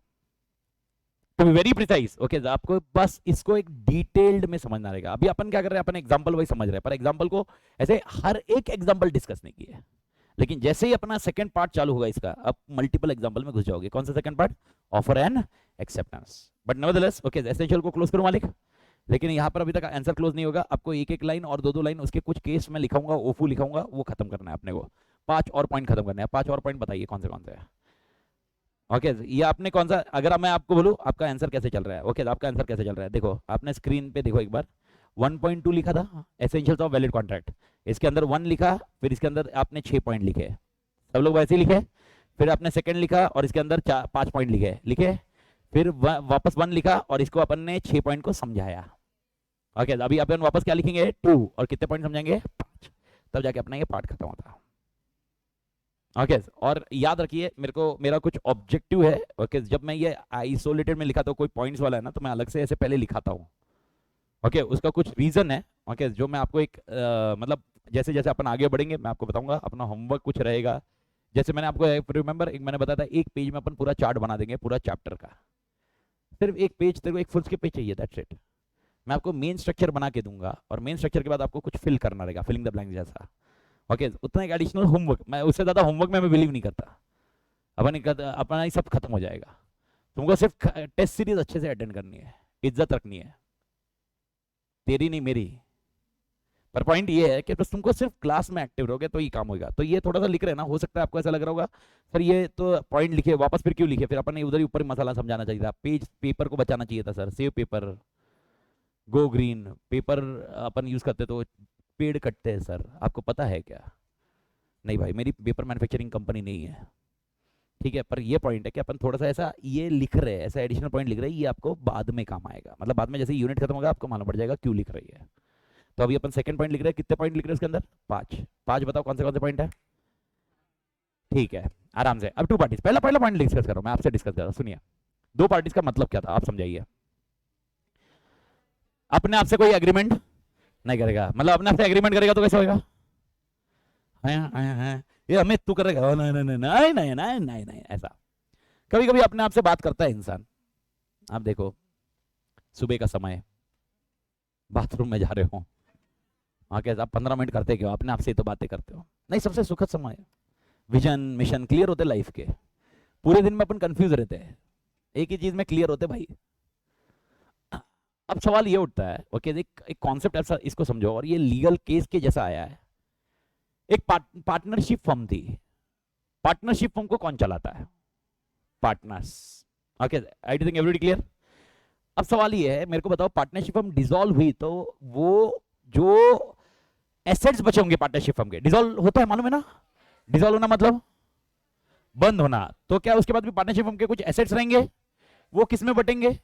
S1: to be very precise. Okay, आपको बस इसको एक डिटेल्ड में समझना रहेगा। अभी अपन क्या कर रहे हैं, अपन एग्जांपल वाइज समझ रहे हैं, पर एग्जांपल को ऐसे हर एक एग्जांपल डिस्कस नहीं किया है। लेकिन जैसे ही अपना सेकंड पार्ट चालू होगा इसका, अब मल्टीपल एग्जांपल में घुस जाओगे। कौन सा second part? Offer and acceptance. But nevertheless, okay, essential को क्लोज करो मालिक। लेकिन यहाँ पर अभी तक आंसर क्लोज नहीं होगा। आपको एक एक लाइन और दो दो लाइन उसके कुछ केस में लिखाऊंगा, ओफू लिखाऊंगा, वो खत्म करना है अपने को। 5 और पॉइंट खत्म करना है। 5 और पॉइंट बताइए कौन से है। ओके, ये आपने कौन सा, अगर मैं आपको बोलूं आपका आंसर कैसे चल रहा है। ओके, आपका आंसर कैसे चल रहा है देखो, आपने स्क्रीन पे देखो एक बार। 1.2 लिखा था एसेंशियल्स ऑफ वैलिड कॉन्ट्रैक्ट, इसके अंदर 1 लिखा, फिर इसके अंदर आपने 6 पॉइंट लिखे, सब लोग वैसे ही लिखे। फिर आपने सेकंड लिखा और इसके अंदर 5 पॉइंट लिखे। फिर वापस 1 लिखा और इसको अपन ने 6 पॉइंट को समझाया। ओके, अभी अपन वापस क्या लिखेंगे? 2, और कितने पॉइंट समझाएंगे? 5। तब जाके अपना ये पार्ट खत्म होता है। ओके, और याद रखिए मेरा कुछ ऑब्जेक्टिव है। ओके, जब मैं ये आइसोलेटेड में लिखा था कोई पॉइंट्स वाला है ना, तो मैं अलग से ऐसे पहले लिखाता हूँ। ओके, उसका कुछ रीजन है। ओके, जो मैं आपको एक मतलब जैसे जैसे अपन आगे बढ़ेंगे मैं आपको बताऊंगा। अपना होमवर्क कुछ रहेगा, जैसे मैंने आपको रिमेंबर एक मैंने बताया था, एक पेज में अपन पूरा चार्ट बना देंगे पूरा चैप्टर का। सिर्फ एक पेज, तेरे को एक फुल स्केप पेज चाहिए, दैट्स इट। मैं आपको मेन स्ट्रक्चर बना के दूंगा और मेन स्ट्रक्चर के बाद आपको कुछ फिल करना रहेगा, फिलिंग द ब्लैंक जैसा। ओके, उतना एक एडिशनल होमवर्क, मैं उससे ज्यादा होमवर्क में मैं बिलीव नहीं करता। अपना ही सब खत्म हो जाएगा। तुमको सिर्फ टेस्ट सीरीज अच्छे से अटेंड करनी है, इज्जत रखनी है, तेरी नहीं मेरी। पर पॉइंट ये है कि बस तुमको सिर्फ क्लास में एक्टिव रहोगे तो ये काम होगा। तो ये थोड़ा सा लिख रहे हैं ना, हो सकता है आपको ऐसा लग रहा होगा सर ये तो पॉइंट लिखे वापस फिर क्यों लिखे, फिर अपन ने उधर ही ऊपर मसाला समझाना चाहिए था, पेपर को बचाना चाहिए था sir. Save paper, go green paper अपन यूज करते तो पेड़ कटते हैं सर, आपको पता है क्या? नहीं भाई, मेरी पेपर मैन्युफैक्चरिंग कंपनी नहीं है, ठीक है। पर ये पॉइंट है कि अपन थोड़ा सा ऐसा ये लिख रहे हैं, ऐसा एडिशनल पॉइंट लिख रहे हैं, ये आपको बाद में काम आएगा। मतलब बाद में जैसे यूनिट खत्म होगा आपको मालूम पड़ जाएगा क्यों लिख रही है। तो अभी अपन सेकंड पॉइंट लिख रहे हैं। कितने पॉइंट लिख रहे हैं इसके अंदर? 5 बताओ कौन से पॉइंट है? ठीक है, आराम से। अब 2 पार्टीज, पहला पॉइंट डिस्कस करो, मैं आपसे डिस्कस कर रहा हूं। सुनिए, 2 पार्टीज का मतलब क्या था आप समझाइए। अपने आपसे कोई एग्रीमेंट नहीं करेगा, मतलब अपने आपसे एग्रीमेंट करेगा तो कैसे होगा? ये हमें तू करेगा, नहीं नहीं नहीं नहीं नहीं नहीं नहीं, ऐसा कभी कभी अपने आप से बात करता है इंसान। आप देखो, सुबह का समय, बाथरूम में जा रहे हो, हाँ कैसे आप 15 मिनट करते क्यों? अपने आप से तो बातें करते हो। नहीं, सबसे सुखद समय, विजन मिशन क्लियर होते लाइफ के। पूरे दिन में अपन कंफ्यूज रहते हैं, एक ही चीज में क्लियर होते भाई। अब सवाल ये उठता है, ओके, एक कॉन्सेप्ट ऐसा इसको समझो, और ये लीगल केस के जैसा आया है। एक पार्टनरशिप फर्म थी। पार्टनरशिप फर्म को कौन चलाता है? Partners. Okay, I think everybody clear. अब सवाल ये है, मेरे को बताओ, पार्टनरशिप फर्म डिसॉल्व हुई तो वो जो एसेट्स बचे होंगे पार्टनरशिप फर्म के, डिसॉल्व होता है मालूम है ना? डिसॉल्व होना मतलब बंद होना। तो क्या उसके बाद भी पार्टनरशिप फर्म के कुछ एसेट्स रहेंगे? वो किस में बटेंगे?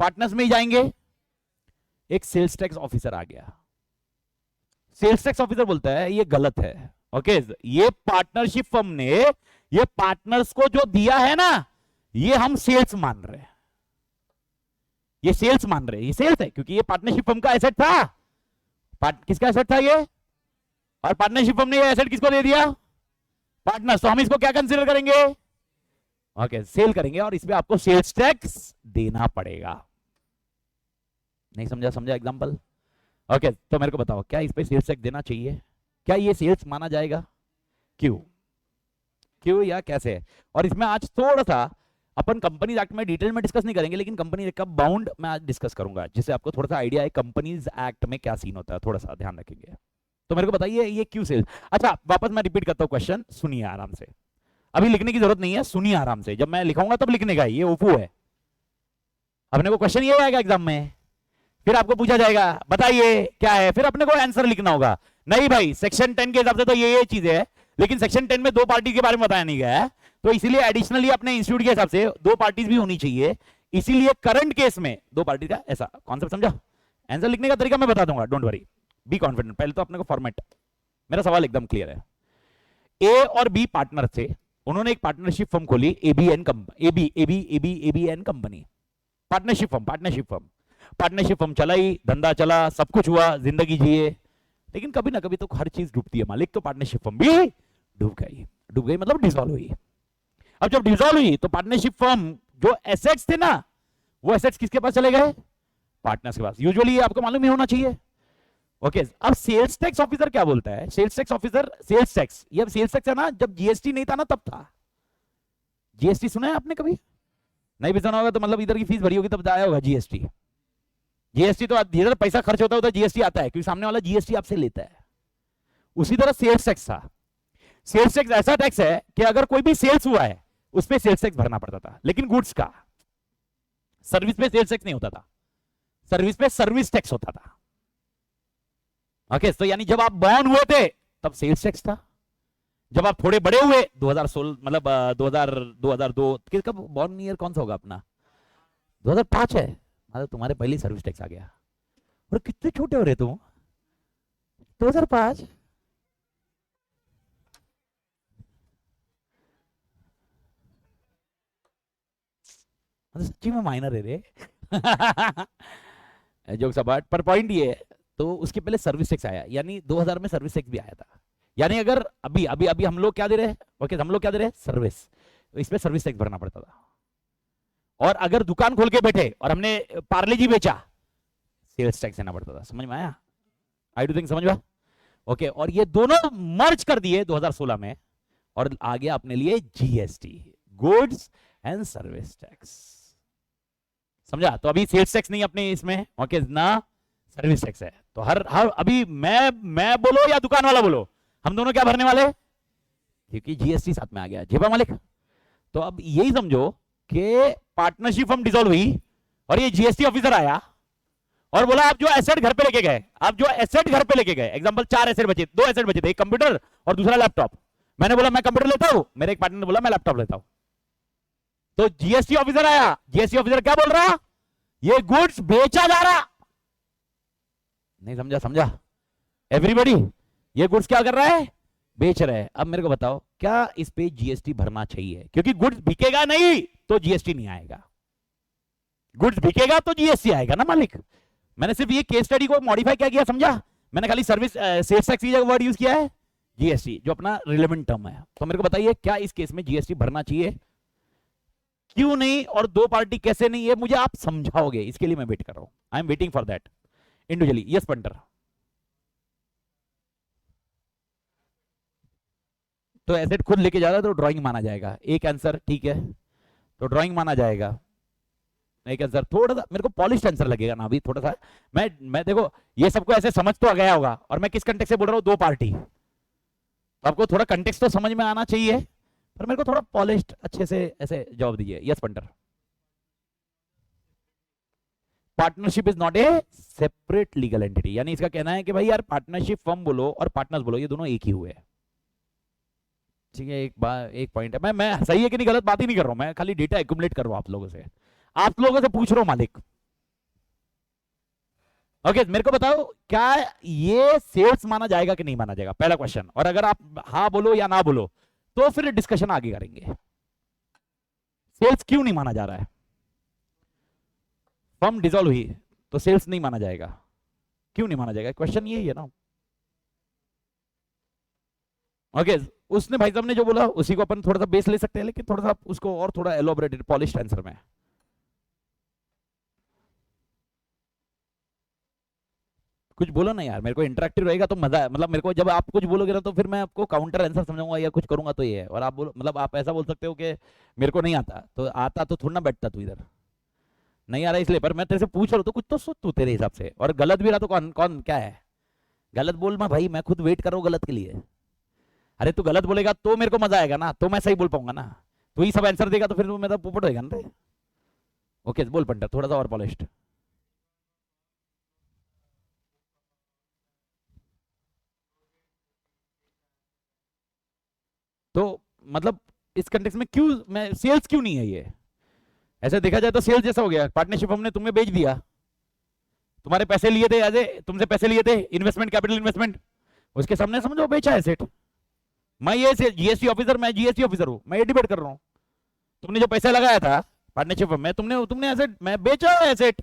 S1: पार्टनर्स में ही जाएंगे। एक सेल्स टैक्स ऑफिसर आ गया, सेल्स टैक्स ऑफिसर बोलता है ये गलत है। ओके, ये पार्टनरशिप फर्म ने ये पार्टनर्स को जो दिया है ना, ये हम सेल्स मान रहे हैं, ये सेल्स मान रहे हैं, ये सेल्स है क्योंकि ये पार्टनरशिप फर्म का एसेट था। किसका एसेट था ये? और पार्टनरशिप फर्म ने ये एसेट किसको दे दिया? पार्टनर्स। तो हम इसको क्या कंसीडर करेंगे? ओके, सेल करेंगे और इसमें आपको सेल्स टैक्स देना पड़ेगा। नहीं समझा? समझा एग्जांपल? ओके, तो मेरे को बताओ क्या इस पे सेल्स टैक्स देना चाहिए? क्या ये सेल्स माना जाएगा? क्यों क्यों या कैसे? और इसमें आज थोड़ा सा अपन कंपनीज एक्ट में डिटेल में डिस्कस नहीं करेंगे, लेकिन कंपनी एक्ट का बाउंड मैं आज डिस्कस करूंगा, जिससे आपको थोड़ा सा आइडिया है कंपनीज एक्ट में क्या सीन होता है, थोड़ा सा ध्यान रखेंगे। तो मेरे को बताइए ये क्यों सेल्स। अच्छा, वापस मैं रिपीट करता हूं क्वेश्चन, सुनिए आराम से, अभी लिखने की जरूरत नहीं है, सुनिए आराम से, जब मैं लिखाऊंगा तब लिखने का, ये ओफू है। अपने को क्वेश्चन ये आएगा एग्जाम में, फिर आपको पूछा जाएगा बताइए क्या है, फिर अपने को आंसर लिखना होगा। नहीं भाई, सेक्शन 10 के हिसाब से तो ये चीज है, लेकिन सेक्शन 10 में दो पार्टी के बारे में बताया नहीं गया है, तो इसीलिए एडिशनली अपने इंस्टीट्यूट के हिसाब से दो पार्टीज भी होनी चाहिए, इसीलिए करंट केस में दो पार्टी का ऐसा कॉन्सेप्ट। समझा? आंसर लिखने का तरीका मैं बता दूंगा, डोंट वरी, बी कॉन्फिडेंट। पहले तो अपने को फॉर्मेट, मेरा सवाल एकदम क्लियर है। ए और बी पार्टनर थे, उन्होंने एक पार्टनरशिप फर्म खोली, एबीएन कंपनी, पार्टनरशिप फर्म चलाई, धंधा चला, सब कुछ हुआ, जिंदगी जिए, लेकिन कभी ना कभी तो हर चीज डूबती है मालिक, तो पार्टनरशिप फर्म भी डूब गई मतलब डिसॉल्व हुई। अब जब डिसॉल्व हुई तो पार्टनरशिप फर्म जो एसेट्स थे ना, वो एसेट्स किसके पास चले गए? पार्टनर्स के पास। यूजुअली आपको मालूम ही होना चाहिए। ओके, अब सेल्स टैक्स ऑफिसर क्या बोलता है? Sales tax officer, sales tax, ये सेल्स टैक्स है ना, जब जीएसटी नहीं था ना तब था। जीएसटी सुना है आपने कभी? नहीं भी सुना होगा तो मतलब इधर की फीस भरी होगी तब आया होगा जीएसटी। जीएसटी तो जिधर पैसा खर्च होता है उधर जीएसटी आता है, क्योंकि सामने वाला जीएसटी आपसे लेता है। उसी तरह सेल्स टैक्स था। सेल्स टैक्स ऐसा टैक्स है कि अगर कोई भी सेल्स हुआ है उस पर सेल्स टैक्स भरना पड़ता था, लेकिन गुड्स का, सर्विस पे सेल्स टैक्स नहीं होता था, सर्विस पे सर्विस टैक्स होता था। ओके, तो यानी जब आप बॉर्न हुए थे तब सेल्स टैक्स था, जब आप थोड़े बड़े हुए 2016 मतलब 2002 किसका बॉर्न ईयर कौन सा होगा अपना? 2005 है, मतलब तुम्हारे पहले सर्विस टैक्स आ गया। और कितने छोटे हो रहे तुम? 2005। सच्ची में माइनर है रे। जोक्स अपार्ट, पर पॉइंट ये है, तो उसके पहले सर्विस टैक्स आया, यानी 2000 में सर्विस टैक्स भी आया था। यानी अगर अभी अभी अभी हम लोग क्या दे रहे हैं? ओके, हम लोग क्या दे रहे हैं? सर्विस, तो इस पे सर्विस टैक्स भरना पड़ता था। और अगर दुकान खोल के बैठे और हमने पार्ले जी बेचा, सेल्स टैक्स देना पड़ता था। समझ में आया? आई डू थिंक समझ में? ओके, और ये दोनों मर्ज कर दिए 2016 में, और आ गया अपने लिए GST, goods and service tax. समझा? तो अभी सेल्स टैक्स नहीं अपने इसमें, ओके ना, सर्विस टैक्स है। तो हर अभी मैं बोलो या दुकान वाला बोलो, हम दोनों क्या भरने वाले? क्योंकि जीएसटी साथ में आ गया। जेबा मालिक, तो अब यही समझो कि पार्टनरशिप फर्म डिसॉल्व हुई और ये जीएसटी ऑफिसर आया और बोला आप जो एसेट घर पे लेके गए, आप जो एसेट घर पे लेके गए, एग्जांपल 4 एसेट बचे, 2 एसेट बचे थे, एक कंप्यूटर और दूसरा लैपटॉप। मैंने बोला मैं कंप्यूटर लेता हूं, मेरे एक पार्टनर ने बोला मैं लैपटॉप लेता हूं। तो जीएसटी ऑफिसर आया, जीएसटी ऑफिसर क्या बोल रहा? ये गुड्स बेचा जा रहा। नहीं समझा? समझा एवरीबॉडी? ये गुड्स क्या कर रहा है? बेच रहा है। अब मेरे को बताओ क्या इस पे जीएसटी भरना चाहिए? क्योंकि गुड्स बिकेगा नहीं तो जीएसटी नहीं आएगा, गुड्स बिकेगा तो जीएसटी आएगा ना मालिक। मैंने सिर्फ ये केस स्टडी को मॉडिफाई क्या किया, समझा? मैंने खाली सर्विस सेल्स टैक्स की जगह वर्ड यूज किया है जीएसटी, जो अपना रिलेवेंट टर्म है। तो मेरे को बताइए क्या इस केस में जीएसटी भरना चाहिए, क्यों नहीं, और दो पार्टी कैसे नहीं, ये मुझे आप समझाओगे, इसके लिए मैं वेट कर रहा हूं। आई am waiting for that individually. Yes punter? तो एसेट खुद लेके जा रहा है तो ड्राइंग माना जाएगा, एक आंसर ठीक है, तो ड्राइंग माना जाएगा एक आंसर। थोड़ा सा मेरे को पॉलिश आंसर लगेगा ना अभी, थोड़ा सा मैं देखो ये सबको ऐसे समझ तो आ गया होगा, और मैं किस कंटेक्स्ट से बोल रहा हूँ, दो पार्टी, तो आपको थोड़ा कंटेक्स्ट तो समझ में आना चाहिए, पर मेरे को थोड़ा पॉलिश्ड अच्छे से ऐसे जवाब दीजिए। Yes punter? Partnership is not A separate legal entity, यानी इसका कहना है कि भाई यार पार्टनरशिप फर्म बोलो और पार्टनर्स बोलो, ये दोनों एक ही हुए हैं। ठीक है, एक पॉइंट है, मैं सही है कि नहीं गलत बात ही नहीं कर रहा हूं, मैं खाली डेटा एक्यूमुलेट कर रहा हूं आप लोगों से पूछ रहा हूं मालिक। ओके, मेरे को बताओ क्या ये सेल्स माना जाएगा कि नहीं माना जाएगा, पहला क्वेश्चन। और अगर आप हाँ बोलो या ना बोलो तो फिर डिस्कशन आगे करेंगे। सेल्स क्यों नहीं माना जा रहा है? फर्म डिसॉल्व हुई तो सेल्स नहीं माना जाएगा। क्यों नहीं माना जाएगा, क्वेश्चन यही है ना। ओके उसने भाई साहब ने जो बोला उसी को अपन थोड़ा सा बेस ले सकते हैं, लेकिन थोड़ा सा उसको और थोड़ा एलोबरेटेड पॉलिश्ड आंसर में। कुछ बोलो ना यार, मेरे को इंटरेक्टिव रहेगा तो मजा है, मतलब मेरे को जब आप कुछ बोलोगे ना तो फिर मैं आपको काउंटर आंसर समझाऊंगा या कुछ करूंगा तो ये है। और आप बोलो, मतलब आप ऐसा बोल सकते हो कि मेरे को नहीं आता, तो आता तो थोड़ा ना बैठता तू इधर, नहीं आ रहा इसलिए। पर मैं तेरे से पूछ रहा हूँ तो कुछ तो सोच तू तेरे हिसाब से, और गलत भी रहा तो कौन कौन क्या है, गलत बोल मैं भाई, मैं खुद वेट कर रहा हूँ गलत के लिए। अरे तू गलत बोलेगा तो मेरे को मजा आएगा ना, तो मैं सही बोल पाऊंगा ना। तू ही सब आंसर देगा तो फिर मेरा पोपट होएगा ना। ओके बोल पंटर थोड़ा सा और पॉलिश्ड। तो मतलब इस कंटेक्स्ट में क्यों मैं सेल्स क्यों नहीं है ये, ऐसे देखा जाए तो सेल्स जैसा हो गया। पार्टनरशिप हमने तुम्हें बेच दिया, तुम्हारे पैसे लिए थे, एज ए तुमसे पैसे लिए थे, इन्वेस्टमेंट कैपिटल इन्वेस्टमेंट, उसके सामने समझो बेचा है सेट। मैं ये जीएसटी ऑफिसर, मैं जीएसटी ऑफिसर हूं, मैं ये डिबेट कर रहा हूं। तुमने जो पैसा लगाया था पार्टनरशिप में, तुमने तुमने एसेट, मैं बेचा है एसेट।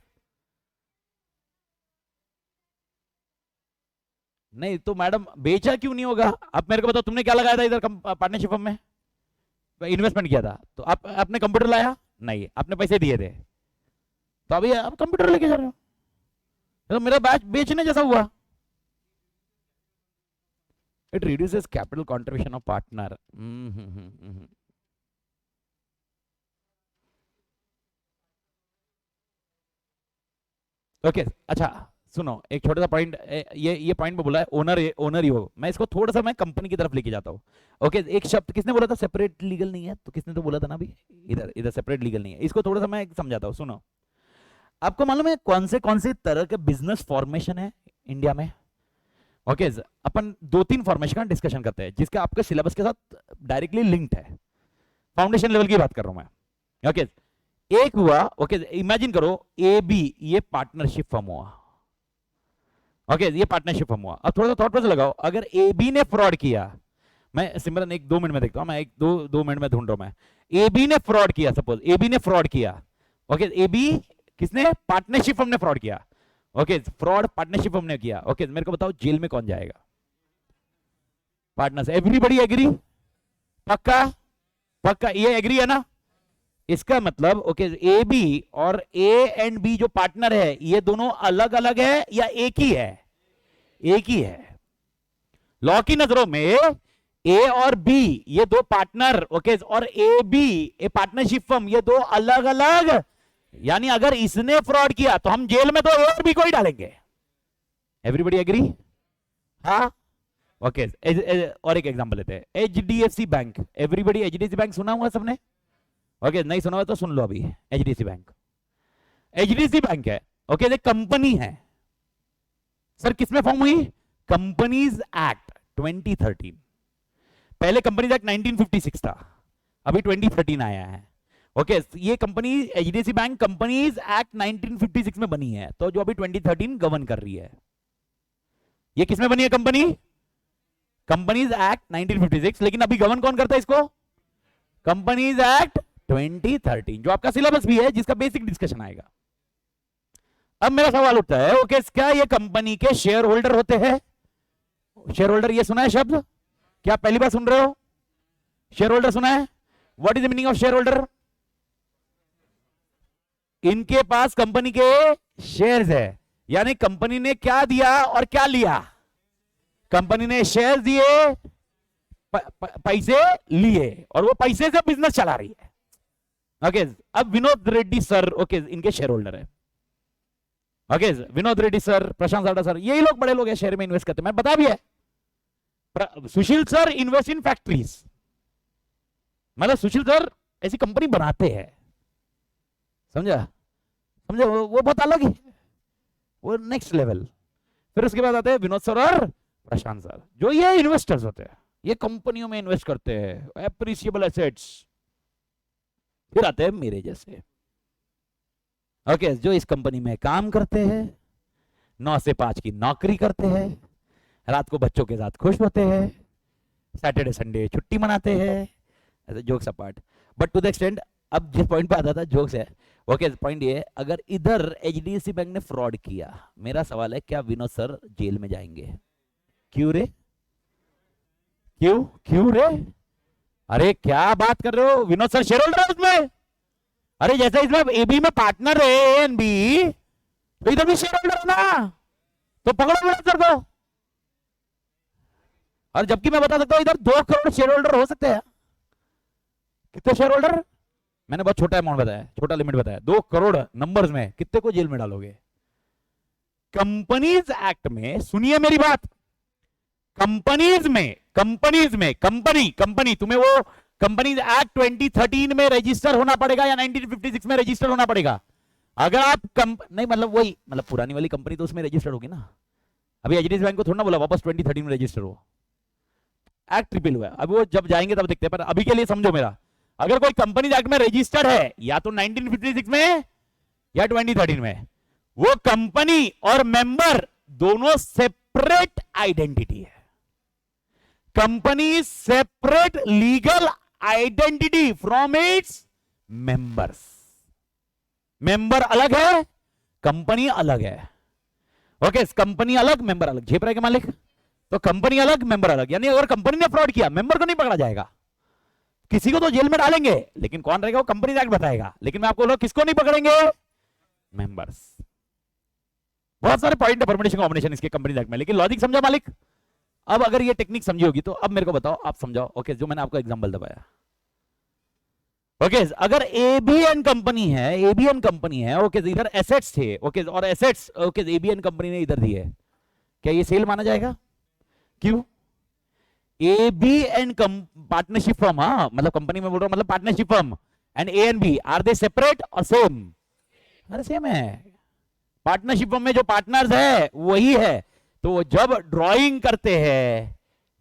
S1: नहीं तो मैडम बेचा क्यों नहीं होगा, आप मेरे को बताओ, तुमने क्या लगाया था इधर पार्टनरशिप में, इन्वेस्टमेंट किया था, तो आप आपने कंप्यूटर लाया नहीं, आपने पैसे दिए थे, तो अभी आप कंप्यूटर लेके जा रहे हो, तो मेरा बैच बेचने जैसा हुआ। It reduces capital contribution of partner. Okay अच्छा सुनो, एक छोटा सा पॉइंट, ये पॉइंट में बोला है ओनर, ओनर ही हो, मैं इसको थोड़ा सा मैं कंपनी की तरफ लेके जाता हूँ। ओके एक शब्द किसने बोला था, सेपरेट लीगल नहीं है, तो किसने तो बोला था ना अभी, इधर इधर सेपरेट लीगल नहीं है, इसको थोड़ा सा मैं समझाता हूँ, सुनो। आपको मालूम है कौन से तरह के बिजनेस फॉर्मेशन है इंडिया में। ओके अपन दो तीन फॉर्मेशन का डिस्कशन करते हैं जिसका आपके सिलेबस के साथ डायरेक्टली लिंक्ड है, फाउंडेशन लेवल की बात कर रहा हूं मैं। ओके एक हुआ, ओके इमेजिन करो ए बी, ये पार्टनरशिप फर्म हुआ। ओके ये पार्टनरशिप फर्म हुआ। अब थोड़ा सा थॉट प्रोसेस लगाओ, अगर ए बी ने फ्रॉड किया, मैं सिमरन एक 2 मिनट में देखता हूं, मैं एक दो मिनट में ढूंढ रहा हूं मैं। ए बी ने फ्रॉड किया, सपोज ए बी ने फ्रॉड किया। ओके ए बी किसने, पार्टनरशिप फर्म ने फ्रॉड किया। ओके फ्रॉड पार्टनरशिप फर्म ने किया। ओके मेरे को बताओ जेल में कौन जाएगा, पार्टनर्स, एवरीबॉडी एग्री, पक्का पक्का ये एग्री है ना। इसका मतलब ओके ए बी और ए एंड बी जो पार्टनर है ये दोनों अलग अलग है या एक ही है, एक ही है। लॉ की नजरों में ए और बी ये दो पार्टनर, ओके और A B a partnership firm, ये दो अलग अलग, यानी अगर इसने फ्रॉड किया तो हम जेल में तो ए और बी को ही डालेंगे। एवरीबॉडी एग्री, हाँ ओके और एक एग्जांपल लेते हैं, HDFC bank, everybody HDFC bank सुना हुआ सबने, ओके नहीं सुना हुआ तो सुन लो अभी। एचडीएफसी बैंक, एचडीएफसी बैंक है, ओके कंपनी है सर, किसमें फॉर्म हुई, कंपनीज एक्ट 2013, पहले कंपनीज एक्ट 1956 था, अभी 2013 आया है। ओके ये company HDFC bank companies act 1956 में बनी है, तो जो अभी 2013 गवर्न कर रही है, ये किसमें बनी है कंपनी, कंपनीज एक्ट 1956, लेकिन अभी गवर्न कौन करता है इसको, कंपनीज एक्ट 2013, जो आपका सिलेबस भी है जिसका बेसिक डिस्कशन आएगा। अब मेरा सवाल उठता है, ओके क्या ये कंपनी के शेयर होल्डर होते हैं, शेयर होल्डर ये सुना है शब्द, क्या पहली बार सुन रहे हो, शेयर होल्डर सुना है, what is the meaning of share holder, इनके पास कंपनी के शेयर्स है, यानी कंपनी ने क्या दिया और क्या लिया, कंपनी ने शेयर्स दिए, पैसे लिए, और वो पैसे से बिजनेस चला रही है। ओके अब विनोद रेड्डी सर, ओके इनके शेयर होल्डर है, ओके विनोद रेड्डी सर, प्रशांत साडा सर, यही लोग बड़े लोग हैं शेयर में इन्वेस्ट करते हैं, मैं बता भी है। सुशील सर इन्वेस्ट इन फैक्ट्रीज, मतलब सुशील सर ऐसी कंपनी बनाते हैं, समझा समझा, वो बहुत अलग है, वो नेक्स्ट लेवल। फिर उसके बाद आते हैं विनोद सर और प्रशांत सर, जो ये इन्वेस्टर्स होते हैं, ये कंपनियों में इन्वेस्ट करते हैं, एप्रिसिएबल एसेट्स। फिर आते हैं मेरे जैसे, ओके जो इस कंपनी में काम करते हैं, 9 से 5 की नौकरी करते हैं, रात को बच्चों के साथ खुश होते हैं, सैटरडे संडे छुट्टी मनाते हैं, jokes apart, but to the extent अब जिस पॉइंट पे आता था जोक्स है, ओके पॉइंट ये है, अगर इधर एचडीएफसी बैंक ने फ्रॉड किया, मेरा सवाल है क्या विनोद सर जेल में जाएंगे? क्यों रे? क्यों क्यों रे? अरे क्या बात कर रहे हो, विनोद सर शेयर होल्डर है उसमें। अरे जैसे इसमें एबी में पार्टनर है ए एंड बी, तो इधर भी शेयर होल्डर है ना, तो पकड़ो विनोद सर को। और जबकि मैं बता सकता हूं इधर 2 करोड़ शेयर होल्डर हो सकते हैं। कितने शेयर होल्डर? मैंने बहुत छोटा अमाउंट बताया, छोटा लिमिट बताया, 2 करोड़ नंबर्स में कितने को जेल में डालोगे? कंपनीज एक्ट में, सुनिए मेरी बात, कंपनीज में कंपनी तुम्हें वो कंपनीज एक्ट 2013 में रजिस्टर होना पड़ेगा या 1956 में रजिस्टर होना पड़ेगा। अगर आप नहीं मतलब वही मतलब पुरानी वाली कंपनी तो उसमें रजिस्टर होगी ना। अभी एचडीएफसी बैंक को थोड़ा ना बोला वापस 2013 में रजिस्टर हो, एक्ट रिपील हुआ है। अब वो जब जाएंगे तब देखते हैं, पर अभी के लिए समझो मेरा, अगर कोई कंपनी एक्ट में रजिस्टर्ड है या तो 1956 में या 2013 में, वो कंपनी और मेंबर दोनों सेपरेट आइडेंटिटी है। Company separate legal identity from its members. Member अलग है, कंपनी अलग है। ओके, कंपनी अलग मेंबर अलग। झेप रहे के मालिक? तो कंपनी अलग मेंबर अलग, यानी अगर कंपनी ने फ्रॉड किया मेंबर को नहीं पकड़ा जाएगा। किसी को तो जेल में डालेंगे, लेकिन कौन रहेगा वो कंपनी एक्ट बताएगा। लेकिन मैं आपको बोलूं किसको नहीं पकड़ेंगे? मेंबर्स। बहुत सारे पॉइंट है परमिटेशन कॉम्बिनेशन इसके कंपनी एक्ट में, लेकिन लॉजिक समझा मालिक? अब अगर ये टेक्निक समझी होगी तो अब मेरे को बताओ, आप समझाओ। ओके, जो मैंने आपको एग्जांपल दबाया। ओके, अगर एबीएन कंपनी है, ओके इधर एसेट्स थे, ओके और एसेट्स ओके एबीएन कंपनी ने इधर दिए, क्या ये सेल माना जाएगा? क्यों? एबीएन पार्टनरशिप फर्म, हाँ मतलब कंपनी में बोल रहा हूं, मतलब partnership firm and A and B are they separate और सेम? अरे सेम है। पार्टनरशिप फर्म में जो पार्टनर्स है वही है। तो जब ड्राइंग करते हैं,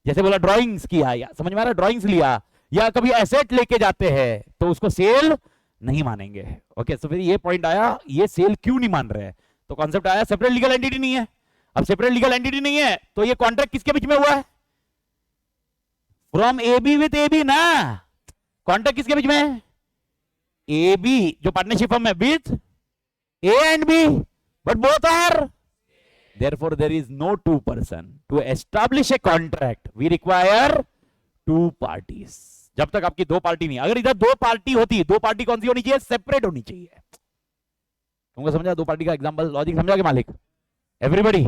S1: जैसे बोला ड्राइंग्स किया, या समझ में आ रहा है, ड्राइंग्स लिया या कभी एसेट लेके जाते हैं तो उसको सेल नहीं मानेंगे। ओके, तो फिर ये पॉइंट आया, ये सेल क्यों नहीं मान रहे हैं? तो कॉन्सेप्ट आया सेपरेट लीगल एंटिटी नहीं है। अब सेपरेट लीगल एंटिटी नहीं है तो ये कॉन्ट्रैक्ट किसके बीच में हुआ है? फ्रॉम एबी विथ एबी ना। कॉन्ट्रैक्ट किसके बीच में? एबी जो पार्टनरशिप फर्म है with A and B, but both are, therefore there is no two person to establish a contract, we require two parties। जब तक आपकी 2 पार्टी नहीं, अगर इधर 2 पार्टी होती, 2 पार्टी कौन सी होनी चाहिए? सेपरेट होनी चाहिए। तुमको समझा 2 पार्टी का एग्जांपल, लॉजिक समझा के मालिक? एवरीबॉडी।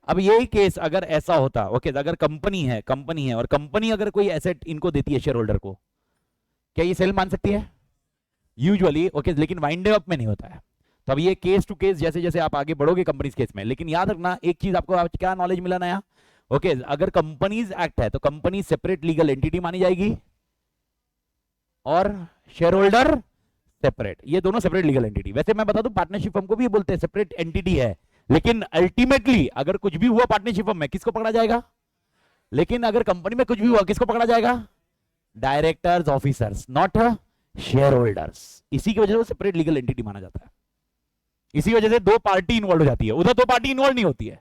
S1: अब यही केस अगर ऐसा होता, ओके अगर कंपनी है और कंपनी अगर कोई एसेट इनको देती है शेयर होल्डर को, क्या ये सेल मान सकती है? यूजुअली ओके, लेकिन वाइंड अप में नहीं होता है। तो अब ये केस टू केस जैसे जैसे आप आगे बढ़ोगे कंपनीज केस में, लेकिन याद रखना एक चीज, आपको आज क्या नॉलेज मिला नया? ओके, अगर कंपनीज एक्ट है तो कंपनी सेपरेट लीगल एंटिटी मानी जाएगी और शेयर होल्डर सेपरेट, ये दोनों सेपरेट लीगल एंटिटी। वैसे मैं बता दूं पार्टनरशिप फर्म को भी बोलते हैं सेपरेट एंटिटी है, लेकिन अल्टीमेटली अगर कुछ भी हुआ पार्टनरशिप फर्म में किसको पकड़ा जाएगा? लेकिन अगर कंपनी में कुछ भी हुआ किसको पकड़ा जाएगा? Directors officers, not share holders. इसी की वजह से वो सेपरेट लीगल एंटिटी माना जाता है। इसी वजह से 2 पार्टी इन्वॉल्व हो जाती है, उधर 2 पार्टी इन्वॉल्व नहीं होती है।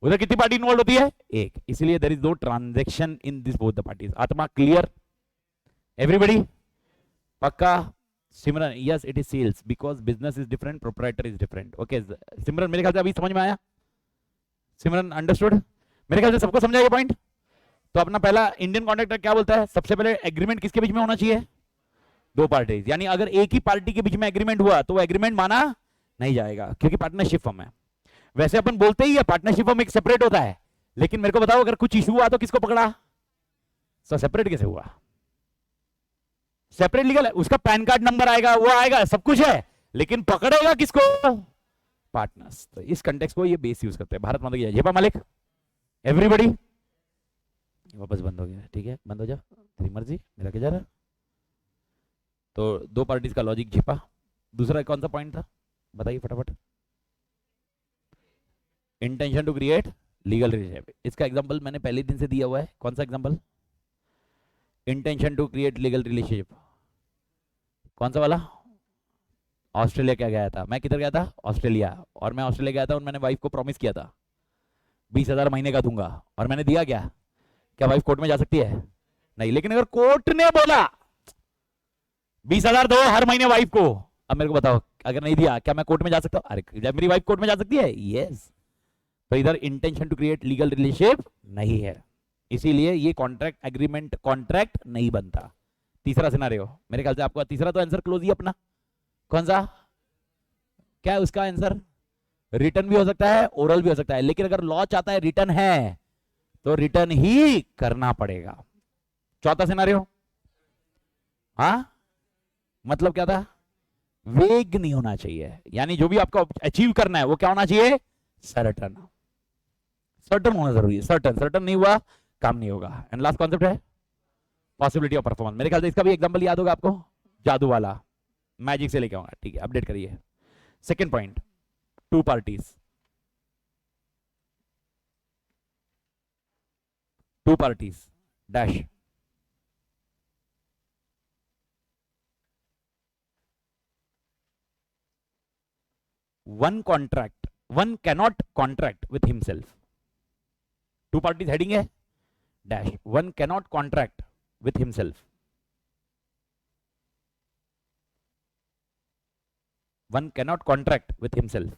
S1: उधर कितनी पार्टी इन्वॉल्व होती है? एक। इसलिए there is no transaction in this both the parties. आत्मा क्लियर? एवरीबॉडी पक्का? Simran yes it is sales because business is different, proprietor is different. Okay Simran, मेरे ख्याल से अभी समझ में आया। सिमरन अंडरस्टूड? मेरे ख्याल से सबको समझा ये पॉइंट। तो अपना पहला इंडियन कॉन्ट्रैक्ट क्या बोलता है? सबसे पहले एग्रीमेंट किसके बीच में होना चाहिए? 2 पार्टीज। यानी अगर एक ही पार्टी के बीच में एग्रीमेंट हुआ तो वो एग्रीमेंट माना नहीं जाएगा, क्योंकि पार्टनरशिप फर्म है। वैसे अपन बोलते ही है पार्टनरशिप फर्म एक सेपरेट होता है, लेकिन मेरे को बताओ अगर कुछ इशू हुआ तो किसको पकड़ा? तो सेपरेट कैसे हुआ? सेपरेट लीगल है, उसका पैन कार्ड नंबर आएगा, वो आएगा, सब कुछ है, लेकिन पकड़ेगा किसको? पार्टनर्स। तो इस कंटेक्स्ट को ये बेस यूज करते हैं। भारत माता की जय। जेपा मालिक? एवरीबॉडी वापस बंद हो गया, ठीक है बंद हो जा, तेरी मर्जी, मेरा क्या जा रहा। तो 2 पार्टीज का लॉजिक जेपा। दूसरा कौन सा पॉइंट था बताइए फटाफट? Intention to create legal relationship. इसका एग्जांपल मैंने पहले दिन से दिया हुआ है। कौन सा example? Intention to create legal relationship. कौन सा वाला? ऑस्ट्रेलिया क्या गया था मैं? किधर गया था? ऑस्ट्रेलिया। और मैं ऑस्ट्रेलिया गया था और मैंने वाइफ को प्रॉमिस किया था 20,000 महीने का दूंगा, और मैंने दिया क्या? क्या वाइफ कोर्ट में जा सकती है? नहीं। लेकिन अगर कोर्ट ने बोला 20,000 दो हर महीने वाइफ को। अब मेरे को बताओ, अगर नहीं दिया क्या मैं कोर्ट में जा सकता हूँ? अरे जब मेरी वाइफ कोर्ट में जा सकती है, यस। तो इधर intention to create legal relationship नहीं है, इसीलिए ये कॉन्ट्रैक्ट एग्रीमेंट कॉन्ट्रैक्ट नहीं बनता। तीसरा सिनारियो, मेरे ख्याल से आपका तीसरा तो आंसर क्लोज ही अपना। कौन सा? क्या है उसका आंसर? रिटर्न भी हो सकता है, ओरल भी हो सकता है, लेकिन अगर लॉ चाहता है रिटर्न है तो रिटर्न ही करना पड़ेगा। चौथा सिनारियो, हाँ मतलब क्या था? वेग नहीं होना चाहिए, यानी जो भी आपको अचीव करना है वो क्या होना चाहिए? सर्टन। सर्टन होना जरूरी है, सर्टन। सर्टन नहीं हुआ काम नहीं होगा। एंड लास्ट कॉन्सेप्ट है पॉसिबिलिटी ऑफ परफॉर्मेंस। मेरे ख्याल से इसका भी एग्जांपल याद होगा आपको, जादू वाला, मैजिक से लेके आऊंगा, ठीक है? अपडेट करिए। Second point, two parties, two parties dash one contract, one cannot contract with himself. Two parties heading है dash, one cannot contract with himself. One cannot contract with himself.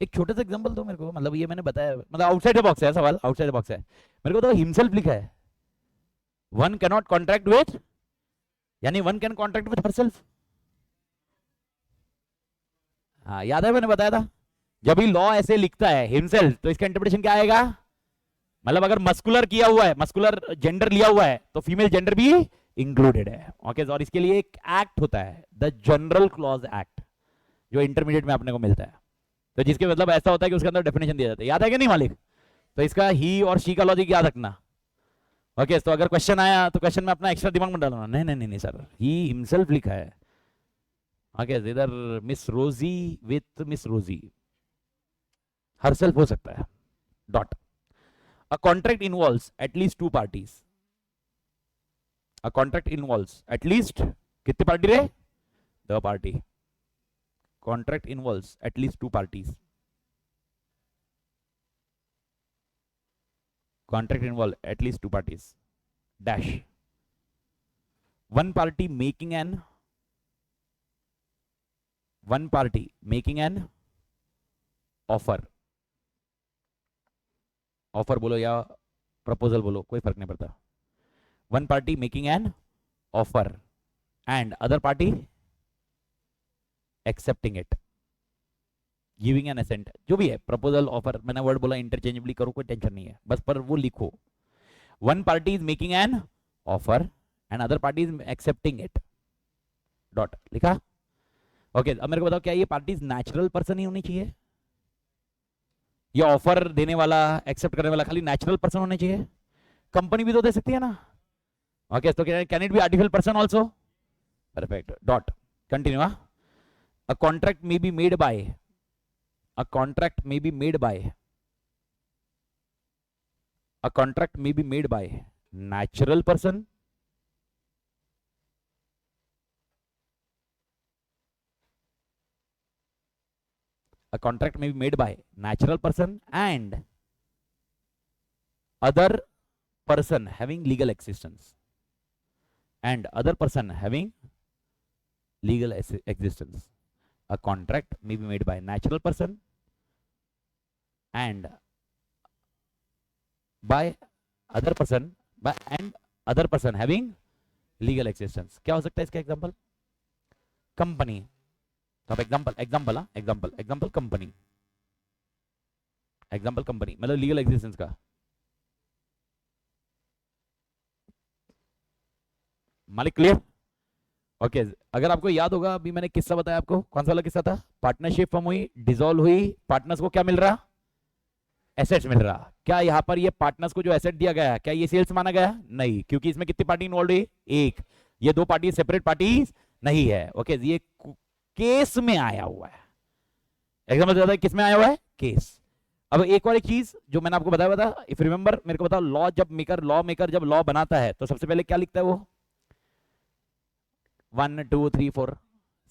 S1: एक छोटा सा एग्जांपल दो मेरे को, मतलब ये मैंने बताया, मतलब आउटसाइड द बॉक्स है सवाल, आउटसाइड द बॉक्स है। मेरे को तो हिमसेल्फ लिखा है, वन कैनॉट कॉन्ट्रैक्ट विथ, यानी one can contract with herself. हाँ याद है मैंने बताया था, जब भी लॉ ऐसे लिखता है हिमसेल्फ तो इसका इंटरप्रिटेशन क्या आएगा? मतलब अगर मस्कुलर किया हुआ है, मस्कुलर जेंडर लिया हुआ है तो फीमेल जेंडर भी इंक्लूडेड है। ओके, और इसके लिए एक एक्ट होता है, द जनरल क्लॉज एक्ट, जो इंटरमीडिएट में अपने को मिलता है। तो जिसके मतलब ऐसा होता है कि उसके अंदर डेफिनेशन दिया जाता है, याद है कि नहीं मालिक? तो इसका ही और शी का लॉजिक याद रखना। ओके, तो अगर क्वेश्चन आया तो क्वेश्चन में अपना एक्स्ट्रा दिमाग में डालना, नहीं नहीं नहीं सर, ही हिमसेल्फ लिखा है। ओके, इधर miss Rosie with miss Rosie, herself हो सकता है, dot. A contract involves at least two parties. A contract involves at least कितने पार्टी रहे? दो party. Contract involves at least two parties. Contract involve at least two parties dash, one party making an, one party making an offer, offer बोलो या proposal बोलो, कोई फर्क नहीं पड़ता। One party making an offer and other party accepting it, giving an assent, जो भी है प्रपोजल ऑफर, मैंने वर्ड बोला इंटरचेंजेबली करो, कोई टेंशन नहीं है, बस पर वो लिखो। One party is making an offer and other party is accepting it, dot लिखा। ओके, अब मेरे को बताओ, क्या ये पार्टीज नेचुरल पर्सन ही होनी चाहिए? ये ऑफर देने वाला, एक्सेप्ट करने वाला खाली नेचुरल पर्सन होने चाहिए? कंपनी भी तो दे सकती है ना। ओके, तो can it be artificial person also? Perfect, dot, continue. A contract may be made by, a contract may be made by, a contract may be made by natural person, a contract may be made by natural person and other person having legal existence, and other person having legal existence. A contract may be made by natural person and by other person, by and other person having legal existence. क्या हो सकता है इसका example? Company, तो अब example example example example company, example company मतलब legal existence का। मालिक क्लियर? ओके, अगर आपको याद होगा, अभी मैंने किस्सा बताया आपको, कौन सा वाला किस्सा था? पार्टनरशिप फॉर्म हुई, डिसॉल्व हुई, पार्टनर्स को क्या मिल रहा? एसेट्स मिल रहा। क्या यहाँ पर ये पार्टनर्स को जो एसेट दिया गया, क्या ये सेल्स माना गया? नहीं, क्योंकि इसमें कितनी पार्टी इन्वॉल्व हुई? एक। ये दो पार्टी सेपरेट पार्टीज नहीं है। ओके, ये केस में आया हुआ है। एग्जांपल ज्यादा किस में आया हुआ है? केस। अब एक और एक चीज जो मैंने आपको बताया था, इफ रिमेंबर, मेरे को बताओ, लॉ मेकर जब लॉ बनाता है तो सबसे पहले क्या लिखता है वो? 1 2 3 4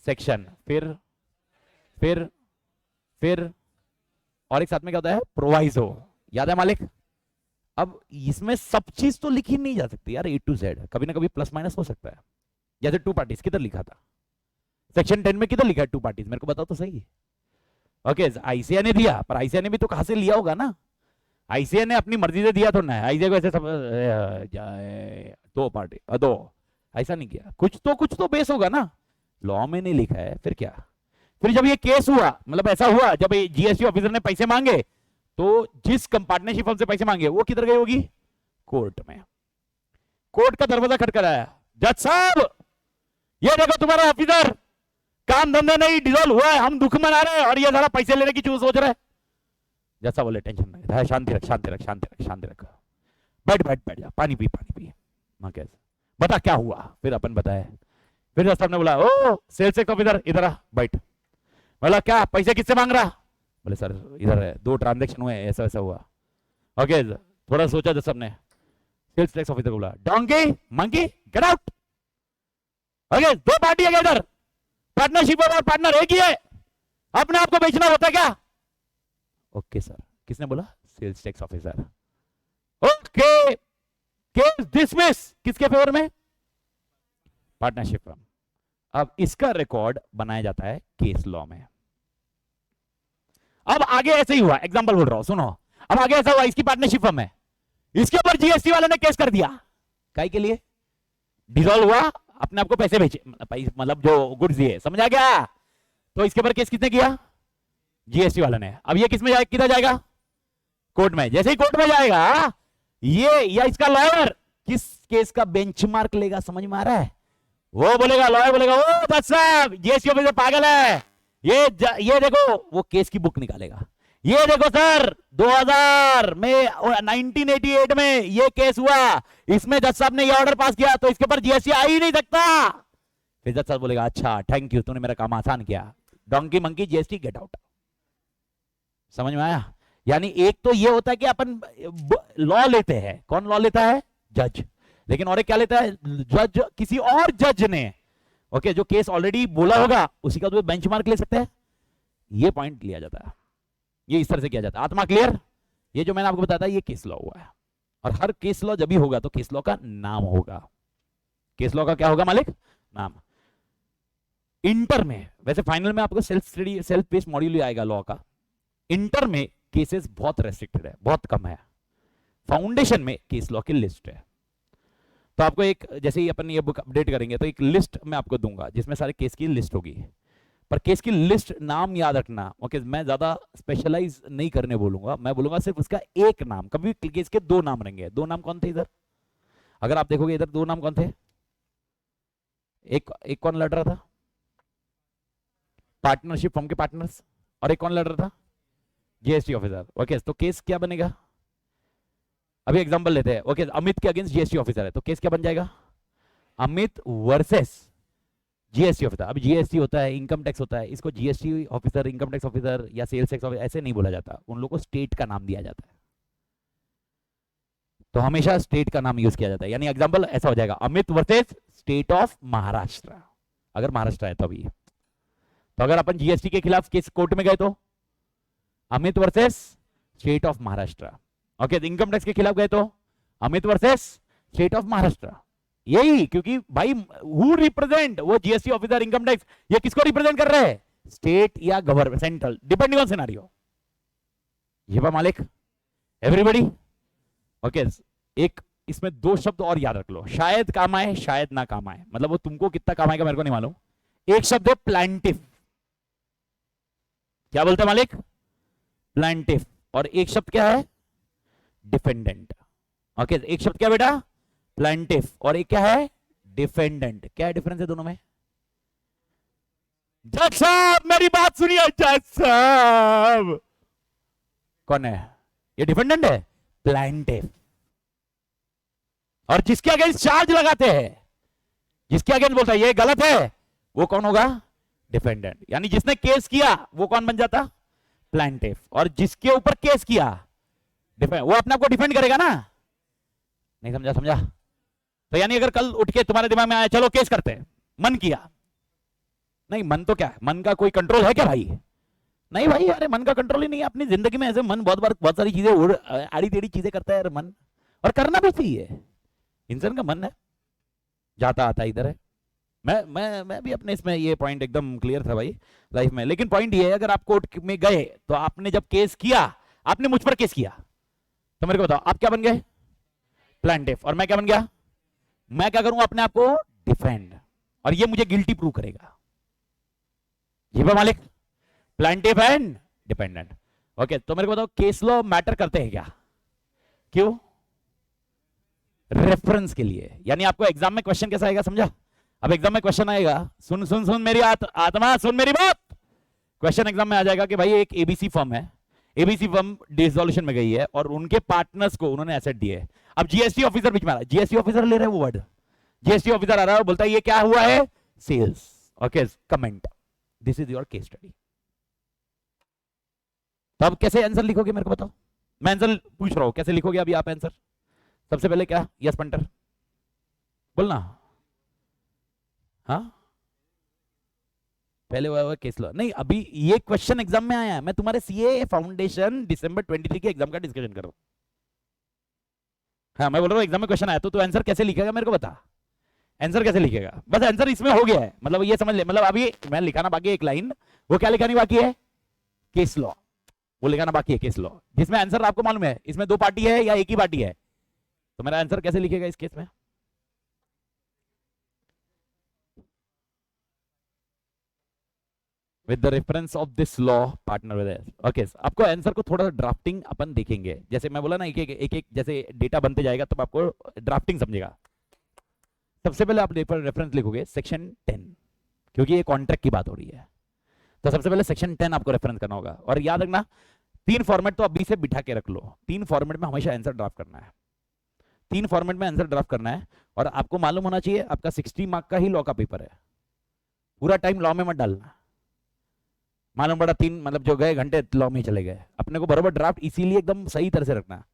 S1: सेक्शन, फिर और एक साथ में क्या होता है? प्रोवाइजो। याद है मालिक? अब इसमें सब चीज तो लिखी नहीं जा सकती यार, ए टू जेड, कभी ना कभी प्लस माइनस हो सकता है। जैसे टू पार्टीज किधर लिखा था सेक्शन 10 में, किधर लिखा है टू पार्टीज, मेरे को बताओ तो सही। ओके आईसीए ने दिया, पर आईसीए ने भी तो कहां से लिया होगा ना, आईसीए ने अपनी मर्जी से दिया तो ना, आईसीए को ऐसे सब दो पार्टी दो, ऐसा नहीं किया, कुछ तो बेस होगा ना, लॉ में नहीं लिखा है फिर क्या। फिर जब ये केस हुआ, मतलब ऐसा हुआ जब जीएसटी ऑफिसर ने पैसे मांगे, तो जिस पार्टनरशिप फर्म से पैसे मांगे वो किधर गई होगी, कोर्ट में। कोर्ट का दरवाजा खटखटाया, जज साहब ये देखो तुम्हारा ऑफिसर काम धंधा नहीं, डिसॉल्व हुआ है, हम दुख मना रहे हैं और ये सारा पैसे लेने की चूज सोच रहा है। जज साहब बोले टेंशन नहीं, शांति रख शांति रख शांति रख शांति रख, बैठ बैठ बैठ जा, पानी पी पानी पी। कैसे बता क्या हुआ, फिर अपन बताए। फिर जज साहब ने बोला ओ सेल्स टैक्स ऑफिसर इधर आ, बैठ। बोला क्या पैसे किससे मांग रहा, बोले सर इधर है, 2 ट्रांजेक्शन हुए ऐसा ऐसा हुआ। ओके थोड़ा सोचा जज साहब ने, सेल्स टैक्स ऑफिसर को बोला donkey monkey get out. Okay 2 party है इधर, पार्टनरशिप और पार्टनर एक ही है, अपने आप को बेचना होता है क्या। ओके सर, किसने बोला, sales tax officer. Okay case dismiss, किसके फेवर में, पार्टनरशिप फर्म। अब इसका रिकॉर्ड बनाया जाता है केस लॉ में। अब आगे ऐसे ही हुआ, एग्जांपल बोल रहा हूं सुनो, अब आगे ऐसा हुआ, इसकी पार्टनरशिप फर्म है, इसके ऊपर जीएसटी वाले ने केस कर दिया, काहे के लिए, डिसॉल्व हुआ, अपने आप को पैसे बेचे, मतलब जो गुड्स दिए, समझा गया। तो इसके ऊपर केस किसने किया, जीएसटी वाले ने। अब ये किस में जाएगा, किधर जाएगा, कोर्ट में। जैसे ही कोर्ट में जाएगा, ये या इसका लॉयर किस केस का बेंचमार्क लेगा, समझ में आ रहा है, वो बोलेगा, लॉयर बोलेगा ओ जज साहब जीएसटी ऑफिसर पागल है, ये देखो, वो केस की बुक निकालेगा, ये देखो सर 2000 में 1988 में ये केस हुआ, इसमें जज साहब ने ये ऑर्डर पास किया, तो इसके ऊपर जीएसटी आ ही नहीं सकता। फिर जज साहब बोलेगा अच्छा थैंक यू, तूने मेरा काम आसान किया, donkey monkey GST get out. समझ में आया। यानी एक तो ये होता है कि अपन लॉ लेते हैं, कौन लॉ लेता है, जज, लेकिन और एक क्या लेता है, जज किसी और जज ने ओके जो केस ऑलरेडी बोला होगा उसी का तो बेंचमार्क ले सकते हैं, ये पॉइंट लिया जाता है, ये इस तरह से किया जाता है। आत्मा क्लियर। ये जो मैंने आपको बताया था ये केस लॉ हुआ है, और हर केस लॉ जब भी होगा तो केस लॉ का नाम होगा, केस लॉ का क्या होगा मालिक, नाम। इंटर में, वैसे फाइनल में आपको self study self based module आएगा लॉ का, इंटर में केसेस बहुत रेस्ट्रिक्टेड है, बहुत कम है, फाउंडेशन में केस लॉ की लिस्ट है। तो आपको एक, जैसे ही अपन ये बुक अपडेट करेंगे तो एक लिस्ट मैं आपको दूंगा जिसमें सारे केस की लिस्ट होगी, पर केस की लिस्ट नाम याद रखना। ओके मैं ज्यादा स्पेशलाइज नहीं करने बोलूंगा, मैं बोलूंगा सिर्फ उसका एक नाम, कभी केस के 2 नाम रहेंगे। 2 नाम कौन थे इधर, अगर आप देखोगे इधर 2 नाम कौन थे, एक कौन लड़ रहा था, पार्टनरशिप फर्म के पार्टनर्स, और एक कौन लड़ रहा था, जीएसटी ऑफिसर। ओके तो केस क्या बनेगा, अभी एग्जांपल लेते हैं। ओके अमित के अगेंस्ट जीएसटी ऑफिसर है, तो केस क्या बन जाएगा, अमित वर्सेस जीएसटी ऑफिसर। अब जीएसटी होता है, इनकम टैक्स होता है, इसको GST officer, income tax officer या सेल्स टैक्स ऑफिसर ऐसे नहीं बोला जाता, उन लोगों को स्टेट का नाम दिया जाता है, तो हमेशा स्टेट का नाम यूज किया जाता है। यानी एग्जांपल ऐसा हो जाएगा, Amit versus state of Maharashtra, अगर महाराष्ट्र है तभी। तो अगर अपन जीएसटी के खिलाफ केस कोर्ट में गए तो Amit versus state of Maharashtra. Okay income tax के खिलाफ गए तो Amit versus state of Maharashtra. यही, क्योंकि भाई हु रिप्रेजेंट, वो जीएसटी ऑफिसर, इनकम टैक्स, ये किसको रिप्रेजेंट कर रहे हैं, स्टेट या government, central, depending on scenario. ये बा मालिक एवरीबॉडी। ओके एक इसमें 2 शब्द और याद रख लो, शायद काम आए शायद ना काम आए, मतलब वो तुमको कितना काम आएगा मेरे को नहीं मालूम। एक शब्द है प्लांटिफ, क्या बोलते हैं मालिक, प्लांटिफ, और एक शब्द क्या है, डिफेंडेंट। ओके एक शब्द क्या बेटा, प्लांटिफ, और एक क्या है, डिफेंडेंट। क्या है डिफरेंस है दोनों में, जज साहब मेरी बात सुनिए, जज साहब कौन है, ये डिफेंडेंट है, प्लांटिफ। और जिसके अगेंस्ट चार्ज लगाते हैं, जिसके अगेंस्ट बोलता है ये गलत है, वो कौन होगा, डिफेंडेंट। यानी जिसने केस किया वो कौन बन जाता, प्लांटिफ, और जिसके ऊपर केस किया वो अपने आप को डिफेंड करेगा ना। नहीं समझा, समझा। तो यानी अगर कल उठ के तुम्हारे दिमाग में आया चलो केस करते हैं, मन किया, नहीं मन तो क्या है, मन का कोई कंट्रोल है क्या भाई, नहीं भाई, अरे मन का कंट्रोल ही नहीं है अपनी जिंदगी में। ऐसे मन बहुत बार बहुत सारी चीजें आड़ी टेढ़ी चीजें करता है मन, और करना भी चाहिए। इंसान का मन है, जाता आता इधर है। मैं भी अपने इसमें ये पॉइंट एकदम क्लियर था भाई लाइफ में। लेकिन पॉइंट ये है, अगर आप कोर्ट में गए तो आपने जब केस किया, आपने मुझ पर केस किया, तो मेरे को बताओ आप क्या बन गए? प्लांटिफ। और मैं क्या बन गया? मैं क्या करूंगा? अपने आप को डिफेंड, और ये मुझे गिल्टी प्रूव करेगा। जी भाई मालिक, प्लांटिफ एंड डिपेंडेंट। ओके, तो मेरे को बताओ केस लॉ मैटर करते हैं क्या? क्यों? रेफरेंस के लिए। यानी आपको एग्जाम में क्वेश्चन कैसा आएगा समझा? अब एग्जाम में क्वेश्चन आएगा, सुन सुन सुन मेरी आत्मा, सुन मेरी बात। क्वेश्चन एग्जाम में आ जाएगा कि भाई एक एबीसी फर्म है, एबीसी फर्म डिसोल्यूशन में गई है और उनके पार्टनर्स को उन्होंने एसेट दिए। अब जीएसटी ऑफिसर बीच में आ रहा है, जीएसटी ऑफिसर ले रहे हैं वो वर्ड, जीएसटी ऑफिसर आ रहा है और बोलता है ये क्या हुआ है? Sales. Okay, comment, this is your case study. तो अब कैसे आंसर लिखोगे मेरे को बताओ? मैं आंसर पूछ रहा हूं, कैसे लिखोगे अभी आप आंसर? सबसे पहले क्या? यस पंटर बोलना। हाँ, पहले हुआ केस लॉ नहीं, अभी ये क्वेश्चन एग्जाम में आया है। मैं तुम्हारे सीए फाउंडेशन दिसंबर 23 के एग्जाम का डिस्कशन कर रहा हूं। हाँ, मैं बोल रहा हूँ एग्जाम में क्वेश्चन आया तो आंसर कैसे लिखेगा मेरे को बता। आंसर कैसे लिखेगा? बस आंसर इसमें हो गया है, मतलब ये समझ ले। मतलब अभी मैं लिखाना बाकी है एक लाइन, वो क्या लिखानी बाकी है? केस लॉ, वो लिखाना बाकी है केस लॉ, जिसमें आंसर आपको मालूम है इसमें दो पार्टी है या एक ही पार्टी है। तो मेरा आंसर कैसे लिखेगा इस केस में? With the reference of this law partner with. Okay, आपको आंसर को थोड़ा ड्राफ्टिंग अपन देखेंगे। जैसे मैं बोला ना, एक एक जैसे डेटा बनते जाएगा तब आपको ड्राफ्टिंग समझेगा। सबसे पहले आप रेफरेंस लिखोगे सेक्शन 10, क्योंकि ये कॉन्ट्रैक्ट की बात हो रही है। तो सबसे पहले सेक्शन 10 आपको रेफरेंस करना होगा। और याद रखना, 3 फॉर्मेट तो अभी से बिठा के रख लो। 3 फॉर्मेट में हमेशा आंसर ड्राफ्ट करना है, 3 फॉर्मेट में आंसर ड्राफ्ट करना है। और आपको मालूम होना चाहिए आपका 60 मार्क का ही लॉ का पेपर है, पूरा टाइम लॉ में मत डालना। मालूम पड़ा 3 मतलब जो गए घंटे लॉ में चले गए। अपने को बराबर ड्राफ्ट इसीलिए एकदम सही तरह से रखना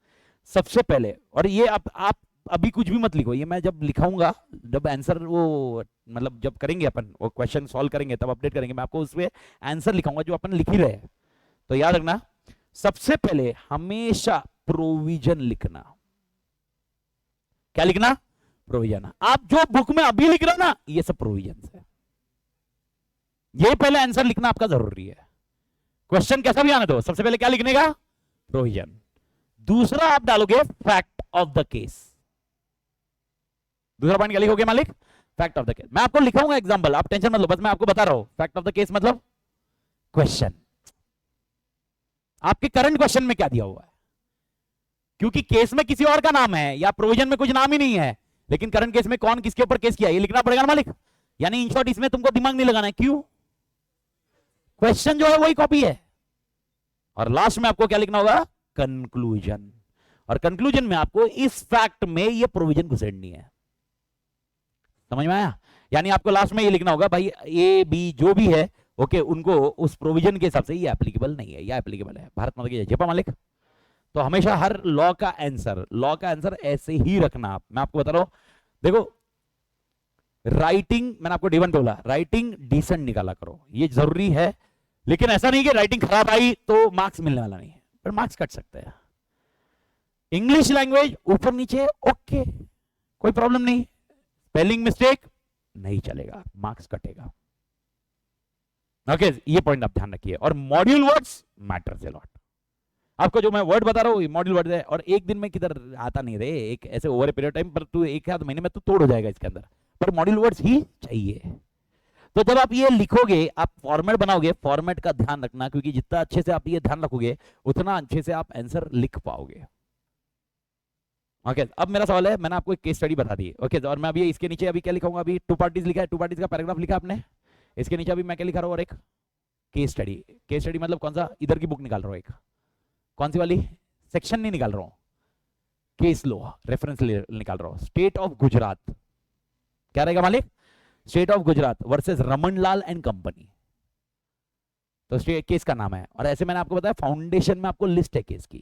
S1: सबसे पहले। और ये आप अभी कुछ भी मत लिखो, ये मैं जब लिखाऊंगा, जब आंसर वो मतलब जब करेंगे अपन वो क्वेश्चन सॉल्व करेंगे तब अपडेट करेंगे, मैं आपको उसमें आंसर लिखाऊंगा जो अपन लिख ही रहे हैं। तो याद रखना, सबसे पहले हमेशा प्रोविजन लिखना। क्या लिखना? प्रोविजन। आप जो बुक में अभी लिख रहे हो ना, ये सब प्रोविजन है। ये पहले आंसर लिखना आपका जरूरी है, क्वेश्चन कैसा भी आने दो। सबसे पहले क्या लिखने का? प्रोविजन। दूसरा आप डालोगे फैक्ट ऑफ द केस। दूसरा पॉइंट क्या लिखोगे मालिक? Fact of the case. मैं आपको लिखाऊंगा एग्जांपल, आप टेंशन मत लो, बस मैं आपको बता रहा हूं। फैक्ट ऑफ द केस मतलब क्वेश्चन, आपके करंट क्वेश्चन में क्या दिया हुआ है। क्योंकि केस में किसी और का नाम है या प्रोविजन में कुछ नाम ही नहीं है, लेकिन करंट केस में कौन किसके ऊपर केस किया ये लिखना पड़ेगा ना मालिक। यानी इन शॉर्ट इसमें तुमको दिमाग नहीं लगाना है। क्यों? क्वेश्चन जो है वही कॉपी है। और लास्ट में आपको क्या लिखना होगा? कंक्लूजन। और कंक्लूजन में आपको इस फैक्ट में ये प्रोविजन घुसेड़नी है। समझ में आया? यानी आपको लास्ट में ये लिखना होगा भाई ए बी जो भी है, ओके, उनको उस प्रोविजन के हिसाब से ये एप्लीकेबल नहीं है, ये एप्लीकेबल है। भारत माता की जय। जय मालिक। तो हमेशा हर लॉ का आंसर ऐसे ही रखना। आप, मैं आपको बता रहा हूं, देखो राइटिंग, मैंने आपको D1 पे बोला, राइटिंग डिसेंट निकाला करो, ये जरूरी है। लेकिन ऐसा नहीं कि राइटिंग खराब आई तो मार्क्स मिलने वाला नहीं है, पर मार्क्स कट सकते हैं। इंग्लिश लैंग्वेज ऊपर नीचे ओके, कोई प्रॉब्लम नहीं, स्पेलिंग मिस्टेक नहीं चलेगा, मार्क्स कटेगा। ओके, ये पॉइंट आप ध्यान रखिए। और module words matters a lot. आपको जो मैं वर्ड बता रहा हूँ मॉड्यूल वर्ड है, और एक दिन में किधर आता नहीं रे, एक ऐसे ओवर ए पीरियड टाइम पर तू एक आध महीने में तू तोड़ हो जाएगा इसके अंदर, पर मॉड्यूल वर्ड्स ही चाहिए। तो जब आप ये लिखोगे, आप फॉर्मेट बनाओगे, फॉर्मेट का ध्यान रखना, क्योंकि जितना अच्छे से आप ये ध्यान रखोगे उतना अच्छे से आप आंसर लिख पाओगे। ओके, अब मेरा सवाल है, मैंने आपको एक केस स्टडी बता दी, ओके, और मैं अभी इसके नीचे अभी क्या लिखाऊंगा? अभी 2 पार्टीज लिखा है, 2 पार्टीज का पैराग्राफ लिखा आपने, इसके नीचे अभी मैं क्या लिखा रहा हूँ? और एक केस स्टडी। केस स्टडी मतलब कौन सा? इधर की बुक निकाल रहा हूँ, एक कौन सी वाली? सेक्शन नहीं निकाल रहा हूँ, केस लॉ रेफरेंस निकाल रहा हूँ। स्टेट ऑफ गुजरात, क्या रहेगा मालिक? State of Gujarat versus Ramanlal and company, तो केस का नाम है। और ऐसे मैंने आपको बताया फाउंडेशन में आपको लिस्ट है केस की।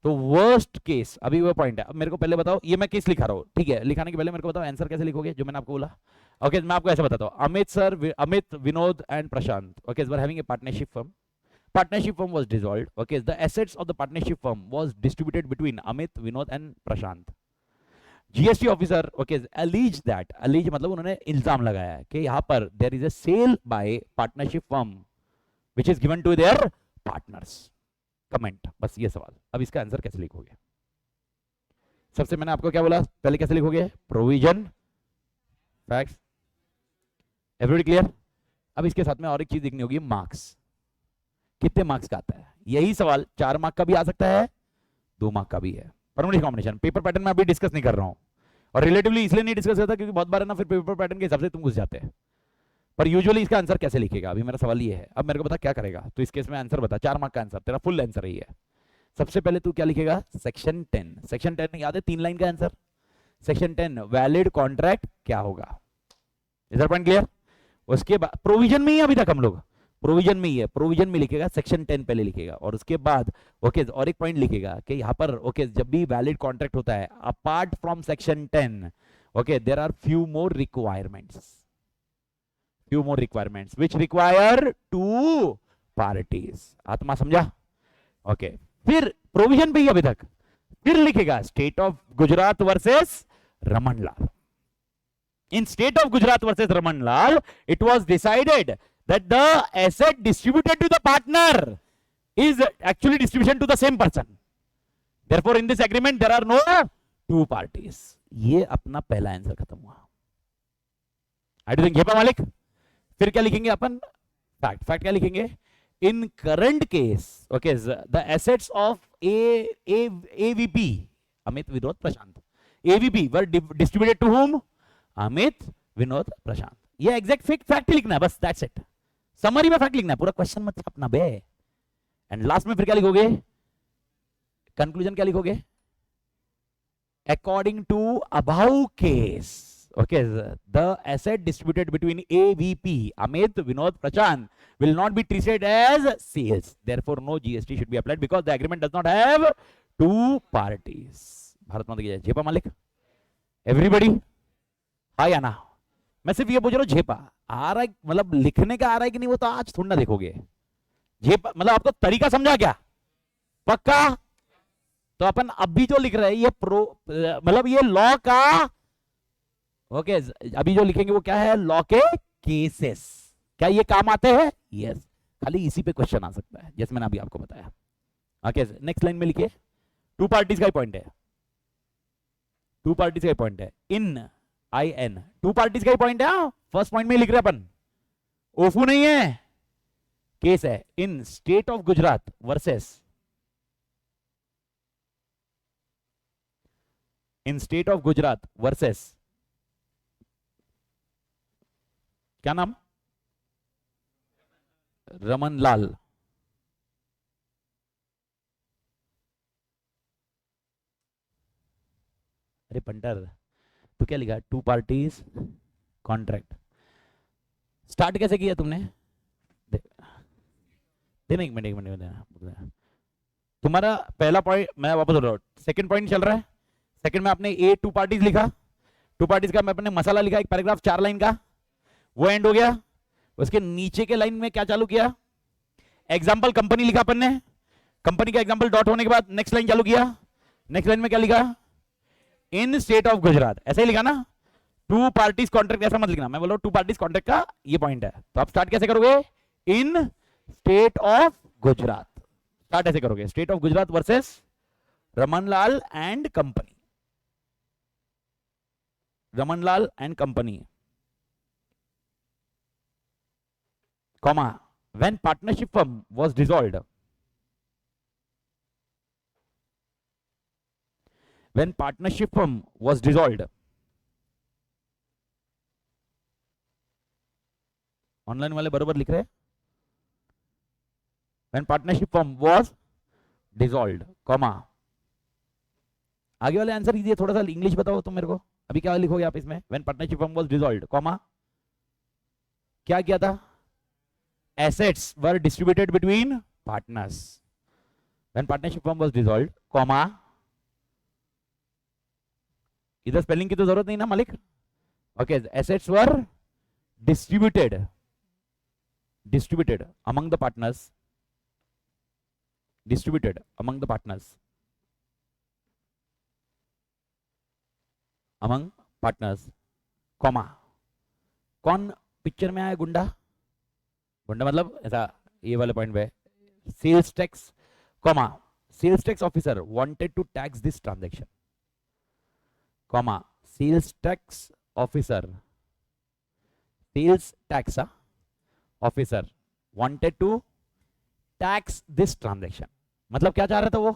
S1: तो वर्स्ट केस, अभी वो पॉइंट है। अब मेरे को पहले बताओ, ये मैं केस लिखा रहा हूँ, ठीक है, लिखाने के पहले मेरे को बताओ आंसर कैसे लिखोगे, जो मैंने आपको बोला। ओके, मैं आपको ऐसे बताता हूँ। Amit sir, Amit, Vinod and Prashant, okay, were having a partnership firm, partnership firm was dissolved, okay, the assets of the partnership firm was distributed between Amit, Vinod and Prashant. GST officer okay alleges that, alleges मतलब उन्होंने इल्जाम लगाया है कि यहाँ पर there is a sale by partnership firm which is given to their partners. Comment, बस ये सवाल. अब इसका आंसर कैसे लिखोगे? सबसे मैंने आपको क्या बोला, पहले कैसे लिखोगे? Provision facts. Everybody clear? अब इसके साथ में और एक चीज देखनी होगी, मार्क्स. कितने मार्क्स का आता है? यही सवाल 4 मार्क का भी आ सकता है, 2 मार्क का भी है. परमानेंट कॉम्बिनेशन पेपर पैटर्न में अभी डिस्कस नहीं कर रहा हूं, और रिलेटिवली इसलिए नहीं डिस्कस करता क्योंकि बहुत बार है ना फिर पेपर पैटर्न के हिसाब से तुम घुस जाते हैं. पर यूजुअली इसका आंसर कैसे लिखेगा, अभी मेरा सवाल ये है. अब मेरे को बता क्या करेगा, तो इस केस में आंसर बता. 4 मार्क का आंसर तेरा फुल आंसर ही है. सबसे पहले तू क्या लिखेगा? सेक्शन 10. सेक्शन 10 याद है 3 लाइन का आंसर. सेक्शन 10 वैलिड कॉन्ट्रैक्ट क्या होगा? इधर पॉइंट क्लियर? उसके बाद प्रोविजन में ही अभी तक हम लोग प्रोविजन में ही है, प्रोविजन में लिखेगा सेक्शन 10 पहले लिखेगा, और उसके बाद ओके और एक पॉइंट लिखेगा कि यहाँ पर ओके जब भी वैलिड कॉन्ट्रैक्ट होता है apart from section 10 okay there are few more requirements which require 2 parties. आत्मा समझा? ओके फिर प्रोविजन पे ही अभी तक, फिर लिखेगा state of Gujarat versus Ramanlal. In state of Gujarat versus Ramanlal, it was decided that the asset distributed to the partner is actually distribution to the same person. Therefore, in this agreement, there are no 2 parties. ये अपना पहला answer खत्म हुआ. I do think ये मालिक. फिर क्या लिखेंगे अपन? फैक्ट. फैक्ट क्या लिखेंगे? In current case, okay, the assets of AVP, Amit, Vinod, Prashant, AVP were distributed to whom? Amit, Vinod, प्रशांत. ये एग्जैक्ट फैक्ट लिखना है बस, दैट्स इट. समरी में फैक्ट लिखना है, पूरा क्वेश्चन मत छापना बे. एंड लास्ट में फिर क्या लिखोगे? कंक्लूजन क्या लिखोगे? According to above case okay the asset distributed between AVP, Amit, Vinod, Prashant will not be treated as sales. Therefore, no GST should be applied because the agreement does not have 2 parties. Bharat माता की जय. जेपा मालिक? एवरीबॉडी हाँ या ना? मैं सिर्फ ये पूछ रहा हूँ, झेपा आ रहा है मतलब लिखने का आ रहा है कि नहीं वो तो आज थोड़ा देखोगे. झेपा मतलब आपको तरीका समझा क्या? पक्का? तो अपन अभी जो लिख रहे हैं ये मतलब ये लॉ का ओके अभी जो लिखेंगे वो क्या है? लॉ के केसेस. क्या ये काम आते हैं? यस. खाली इसी पे क्वेश्चन आ सकता है जैसे मैंने अभी आपको बताया. ओके नेक्स्ट लाइन में लिखिए. 2 पार्टीज का पॉइंट है. 2 पार्टीज का पॉइंट है. इन IN 2 पार्टीज का ही पॉइंट है. फर्स्ट पॉइंट में लिख रहे अपन, ओफू नहीं है, केस है. इन स्टेट ऑफ गुजरात वर्सेस क्या नाम? रमनलाल. अरे पंटर तो क्या लिखा? 2 पार्टीज कॉन्ट्रैक्ट. स्टार्ट कैसे किया तुमने? देना एक मिनट. तुम्हारा पहला पॉइंट मैं वापस बोल रहा हूँ, सेकंड पॉइंट चल रहा है. सेकंड में आपने 2 पार्टीज लिखा. 2 पार्टीज का मैं अपने मसाला लिखा, एक पैराग्राफ 4 लाइन का, वो एंड हो गया. उसके नीचे के लाइन में क्या चालू किया? एग्जाम्पल कंपनी लिखा अपन ने. कंपनी का एग्जाम्पल डॉट होने के बाद नेक्स्ट लाइन चालू किया. नेक्स्ट लाइन में क्या लिखा? इन स्टेट ऑफ गुजरात. ऐसे ही लिखा ना? 2 पार्टीज कॉन्ट्रैक्ट ऐसा मत लिखना. मैं बोल रहा हूं 2 पार्टीज कॉन्ट्रैक्ट का ये पॉइंट है. तो आप स्टार्ट कैसे करोगे? इन स्टेट ऑफ गुजरात. स्टार्ट ऐसे करोगे, state of Gujarat versus Ramanlal and company. Ramanlal and company comma when partnership firm was dissolved. When partnership firm was dissolved, online वाले बराबर लिख रहे हैं. When partnership firm was dissolved, comma आगे वाले आंसर इजी है. थोड़ा सा इंग्लिश बताओ तुम मेरे को. अभी क्या लिखोगे आप इसमें? When partnership firm was dissolved, comma क्या किया था? Assets were distributed between partners. When partnership firm was dissolved, comma इधर स्पेलिंग की तो जरूरत नहीं ना मालिक. Okay assets were distributed among the partners distributed among the partners, among partners, comma, कौन पिक्चर में आया? गुंडा, गुंडा मतलब ऐसा ये वाले पॉइंट पे, sales tax, comma, sales tax officer wanted to tax this transaction, comma, sales tax officer, sales tax officer wanted to tax this transaction, मतलब क्या चाह रहा था वो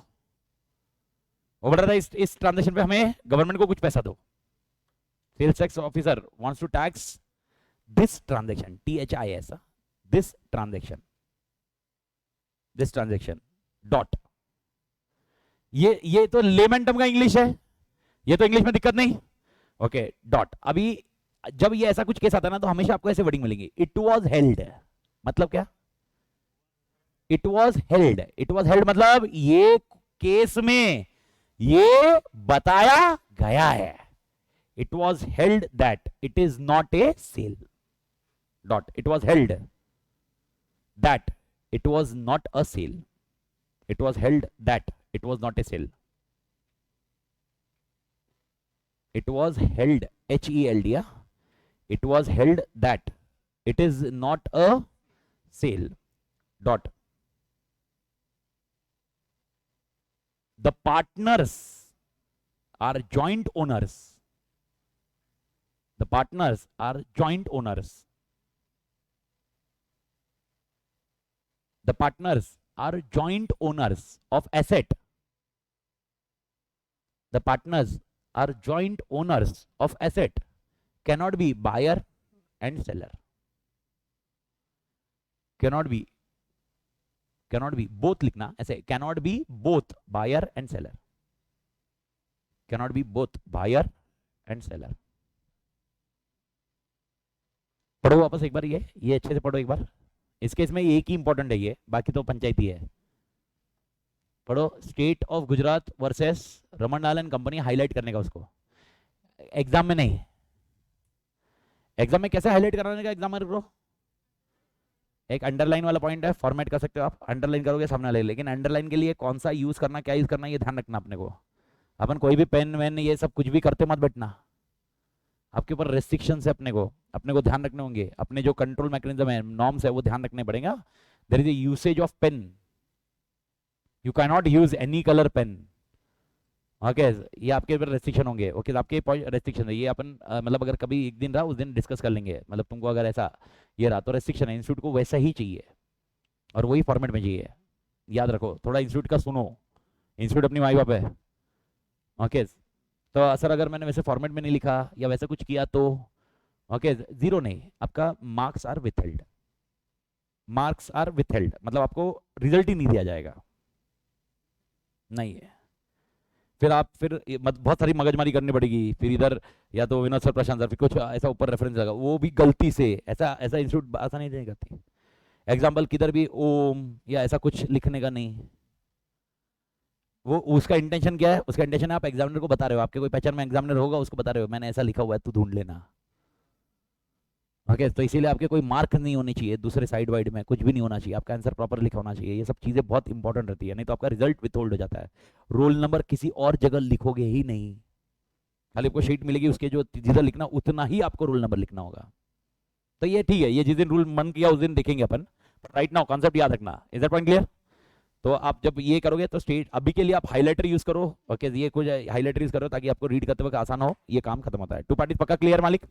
S1: बोल रहा था इस ट्रांजैक्शन पे हमें गवर्नमेंट को कुछ पैसा दो। Sales tax officer wants to tax this transaction, THIS, this transaction dot, ये तो लेमन टर्म का इंग्लिश है, ये तो इंग्लिश में दिक्कत नहीं, ओके डॉट। अभी जब ये ऐसा कुछ केस आता है ना तो हमेशा आपको ऐसे वर्डिंग मिलेंगी, इट वाज हेल्ड, मतलब क्या? It was held, it was held मतलब ये केस में ये बताया गया है, it was held that it is not a sale, dot, it was held that it was not a sale, it was held that it was not a sale, it was held, HELD, it was held that it is not a sale, dot, the partners are joint owners, the partners are joint owners, the partners are joint owners of asset, the partners are joint owners of asset, cannot be buyer and seller, cannot be both लिखना ऐसे, cannot be both buyer and seller, cannot be both buyer and seller। पढ़ो वापस एक बार, ये अच्छे से पढ़ो एक बार, इस केस में एक ही इंपॉर्टेंट है ये, बाकी तो पंचायती है। पढ़ो, state of Gujarat versus Raman Lal and company, highlight करने का उसको, एग्जाम में नहीं। एग्जाम में कैसे हाईलाइट कराने का एग्जाम में? एक अंडरलाइन वाला पॉइंट है, फॉर्मेट कर सकते हो आप, अंडरलाइन करोगे सामने वाले, लेकिन अंडरलाइन के लिए कौन सा यूज करना, क्या यूज करना, ये ध्यान रखना अपने को। अपन कोई भी पेन वेन ये सब कुछ भी करते मत बैठना, आपके ऊपर रेस्ट्रिक्शन है, अपने को ध्यान रखने होंगे, अपने जो कंट्रोल मैकेनिज्म है, नॉर्म्स है, वो ध्यान रखने पड़ेगा। There is a usage of pen, you can not use any colour pen, okay, ये आपके ऊपर रेस्ट्रिक्शन होंगे, ओके, आपके रेस्ट्रिक्शन है ये, अपन मतलब अगर कभी एक दिन रहा उस दिन डिस्कस कर लेंगे, मतलब तुमको अगर ऐसा ये रहा तो रेस्ट्रिक्शन है, इंस्टीट्यूट को वैसा ही चाहिए और वही फॉर्मेट में चाहिए, याद रखो, थोड़ा इंस्टीट्यूट का सुनो, इंस्टीट्यूट अपनी माई बाप है, ओके। तो सर अगर मैंने वैसे फॉर्मेट में नहीं लिखा या वैसा कुछ किया तो ओके, जीरो नहीं, आपका marks are withheld, marks are withheld मतलब आपको रिजल्ट ही नहीं दिया जाएगा, नहीं है। फिर बहुत सारी मगजमारी करनी पड़ेगी, फिर इधर या तो विनोद सर, प्रशांत सर, फिर कुछ ऐसा ऊपर रेफरेंस लगा, वो भी गलती से, ऐसा इंस्टीट्यूट आसानी नहीं करती। एग्जाम्पल किधर भी ओम या ऐसा कुछ लिखने का नहीं, वो उसका इंटेंशन क्या है, उसका इंटेंशन है आप एग्जामिनर को बता रहे हो, आपके कोई पहचान में एग्जामिनर होगा, उसको बता रहे हो मैंने ऐसा लिखा हुआ है, तू ढूंढ लेना, ओके। तो इसीलिए आपके कोई मार्क नहीं होने चाहिए, दूसरे साइड वाइड में कुछ भी नहीं होना चाहिए, आपका आंसर प्रॉपर लिखा होना चाहिए, ये सब चीजें बहुत इंपॉर्टेंट रहती है, नहीं तो आपका रिजल्ट विथहोल्ड हो जाता है। रोल नंबर किसी और जगह लिखोगे ही नहीं, खाली आपको शीट मिलेगी, उसके जो जिधर लिखना उतना ही आपको रोल नंबर लिखना होगा। तो ये ठीक है, ये जिस दिन रूल मन किया उस दिन देखेंगे अपन, राइट नाउ कॉन्सेप्ट याद रखना, इज दैट पॉइंट क्लियर? तो आप जब ये करोगे तो स्टेट, अभी के लिए आप हाईलाइटर यूज करो, ओके, ये कुछ हाईलाइटर यूज करो ताकि आपको रीड करते वक्त आसान हो, ये काम खत्म होता है। टू पार्टीज पक्का क्लियर मालिक?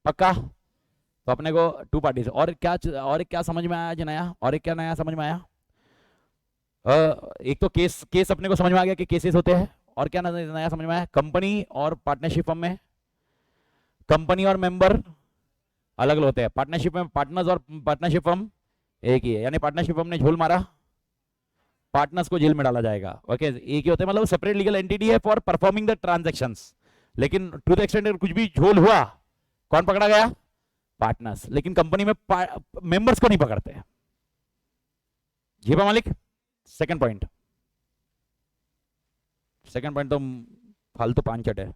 S1: पक्का? तो अपने को टू पार्टीज, और क्या समझ में आया आज नया, और एक क्या नया समझ में आया? एक तो केस अपने को समझ में आ गया कि केसेस होते हैं, और क्या नया समझ में आया? कंपनी और पार्टनरशिप फर्म में कंपनी और मेंबर अलग अलग होते हैं, पार्टनरशिप में पार्टनर्स और पार्टनरशिप फर्म एक ही है, यानी पार्टनरशिप फर्म ने झोल मारा, पार्टनर्स को जेल में डाला जाएगा, ओके, एक ही होते हैं, मतलब सेपरेट लीगल एंटिटी है फॉर परफॉर्मिंग द ट्रांजैक्शंस, लेकिन टू द एक्सटेंट कुछ भी झोल हुआ, कौन पकड़ा गया? पार्टनर्स, लेकिन कंपनी में मेंबर्स को नहीं पकड़ते, जी मालिक। सेकंड पॉइंट तो फालतू पांचट है,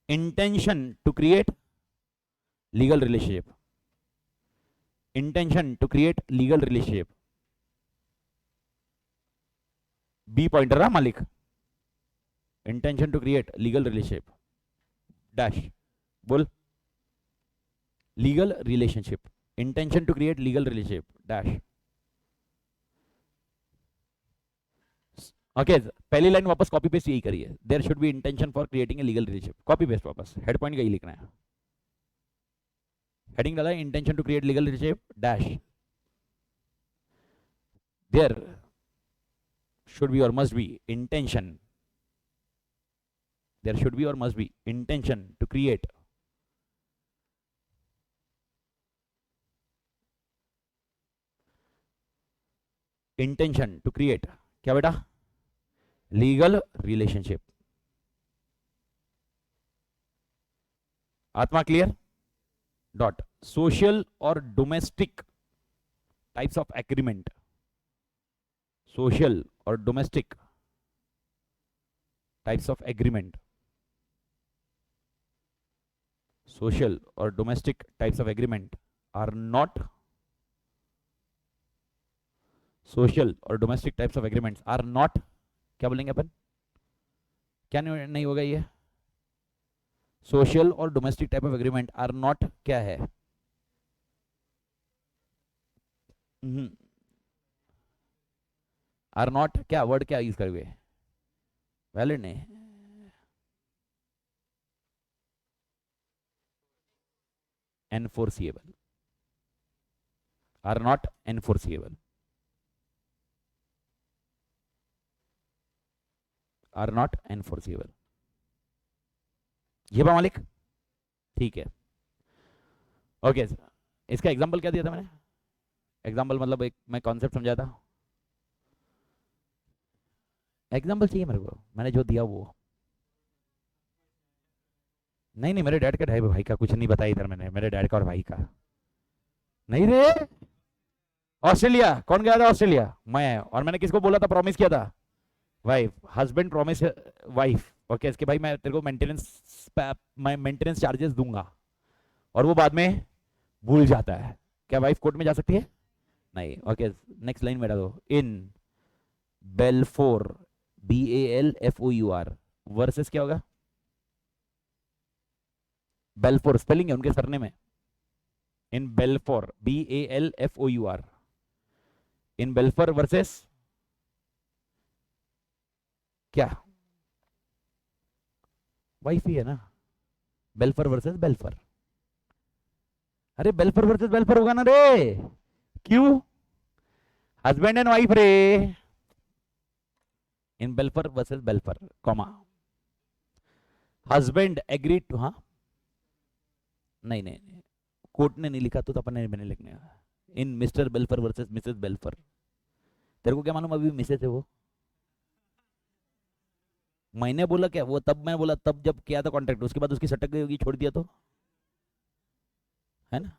S1: intention to create legal relationship, intention to create legal relationship, B pointer रहा मालिक, intention to create legal relationship dash, बोल legal relationship, intention to create legal relationship dash. Okay पहली लाइन वापस कॉपी पेस्ट यही करिए, there should be intention for creating a legal relationship, copy paste वापस, head point यही लिखना है, heading डाला है intention to create legal relationship dash, there should be or must be intention, there should be or must be intention to create intention to create क्या बेटा, legal relationship. आत्मा clear, dot social और domestic types of agreement, social और domestic types of agreement, social or domestic types of agreement are not, social or domestic types of agreements are not, क्या बोलेंगे अपन, क्या नहीं होगा ये, social और domestic type of agreement are not क्या है, are not क्या वर्ड क्या यूज करोगे, वैलिड नहीं, enforceable, are not enforceable, are not enforceable, ये मालिक ठीक है। ओके इसका एग्जांपल क्या दिया था मैंने, एग्जांपल मतलब एक मैं कॉन्सेप्ट समझाया था, एग्जांपल चाहिए मेरे को, मैंने जो दिया वो, नहीं नहीं मेरे डैड का ढाई भाई का कुछ नहीं बताया इधर मैंने, मेरे डैड का और भाई का नहीं रे, ऑस्ट्रेलिया कौन गया था ऑस्ट्रेलिया, मैं, और मैंने किसको बोला था, प्रॉमिस किया था, wife, husband promise wife, okay इसके भाई मैं तेरे को मेंटेनेंस चार्जेस दूंगा, और वो बाद में भूल जाता है, क्या वाइफ कोर्ट में जा सकती है, नहीं, ओके नेक्स्ट लाइन में डालो, इन बेलफोर BALFOUR वर्सेस क्या होगा, बेलफोर स्पेलिंग है उनके सरने में, इन बेलफोर BALFOUR, इन बेलफोर वर्सेस क्या, वाइफ ही है ना, बेलफोर वर्सेस बेलफोर, अरे बेलफोर वर्सेस बेलफोर होगा ना रे, क्यों, हस्बैंड एंड वाइफ रे, in Balfour versus Balfour comma, husband agree to, हाँ नहीं नहीं कोर्ट ने नहीं लिखा तो अपन ने मैंने लिखने, इन मिस्टर बेलफर वर्सेस मिसेस बेलफर, तेरे को क्या मालूम अभी मिसेस है वो, मैंने बोला क्या वो, तब मैं बोला तब जब किया था कॉन्ट्रैक्ट, उसके बाद उसकी सटक गई होगी, छोड़ दिया तो, है ना,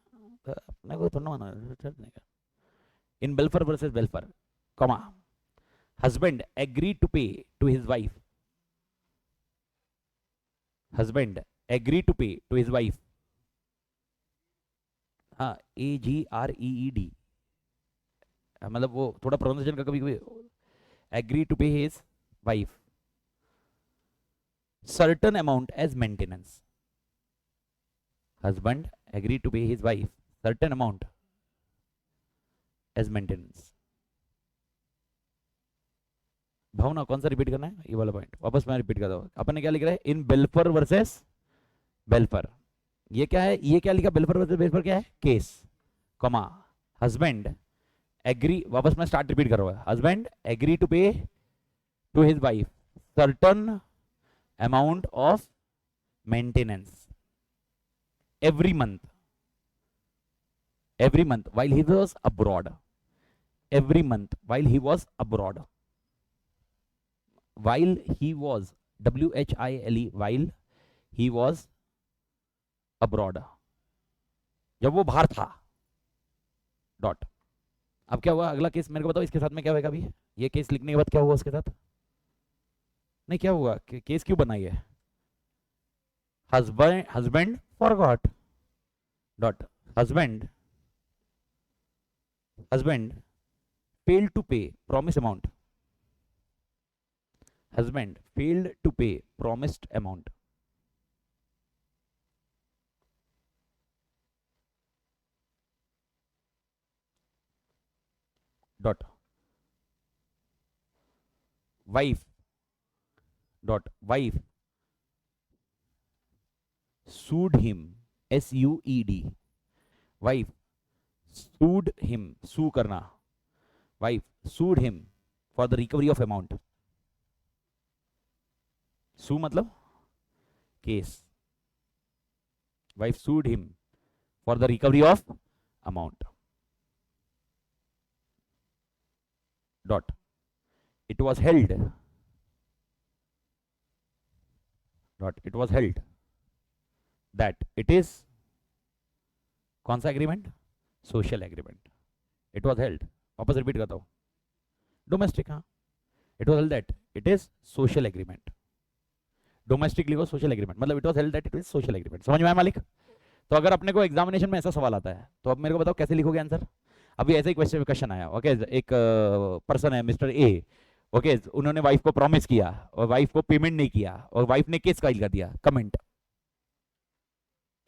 S1: तो अपने को थोड़ा माना, in Balfour versus Balfour comma, husband agree to pay to his wife, husband agree to pay to his wife, हाँ AGREED, मतलब वो थोड़ा प्रोनाउंसिएशन का कभी कभी, agree to pay his wife certain amount as maintenance, husband agree to pay his wife certain amount as maintenance. Bhavna कौन सा repeat करना है, ये वाला पॉइंट वापस मैं रिपीट करता हूँ, अपन ने क्या लिख रहा है, इन बेलफर वर्सेस बेलफर, ये क्या है, ये क्या लिखा, बेलफर वर्सेस बेलफर क्या है, केस, कॉमा, हस्बैंड एग्री, वापस मैं स्टार्ट रिपीट कर रहा हूँ, husband agree to pay to his wife certain amount of maintenance every month while he was abroad, every month while he was abroad, while he was WHILE while he was abroad, जब वो बाहर था, dot, अब क्या हुआ अगला case मेरे को बताओ, इसके साथ में क्या होगा अभी, ये केस लिखने के बाद क्या हुआ उसके साथ, नहीं क्या हुआ, केस क्यों बनाई है, husband forgot, dot, husband failed to pay promise amount, husband failed to pay promised amount. Dot. Wife. Dot. Wife sued him. SUED. Wife sued him. Sue करना. Wife sued him for the recovery of amount. Sue मतलब case. Wife sued him for the recovery of amount. Dot. It was held. Dot. It was held that it is कौन सा agreement? Social agreement. It was held. वापस repeat करता हूं. Domestic. हाँ, it was held that it is social agreement. Domestic लिखो, social agreement मतलब it was held that it is social agreement. समझ में आया मालिक? तो अगर अपने को एग्जामिनेशन में ऐसा सवाल आता है तो अब मेरे को बताओ कैसे लिखोगे आंसर. अभी ऐसा ही क्वेश्चन आया. ओके, एक पर्सन है मिस्टर ए. ओके, उन्होंने वाइफ को प्रॉमिस किया और वाइफ को पेमेंट नहीं किया और वाइफ ने केस फाइल कर दिया. कमेंट.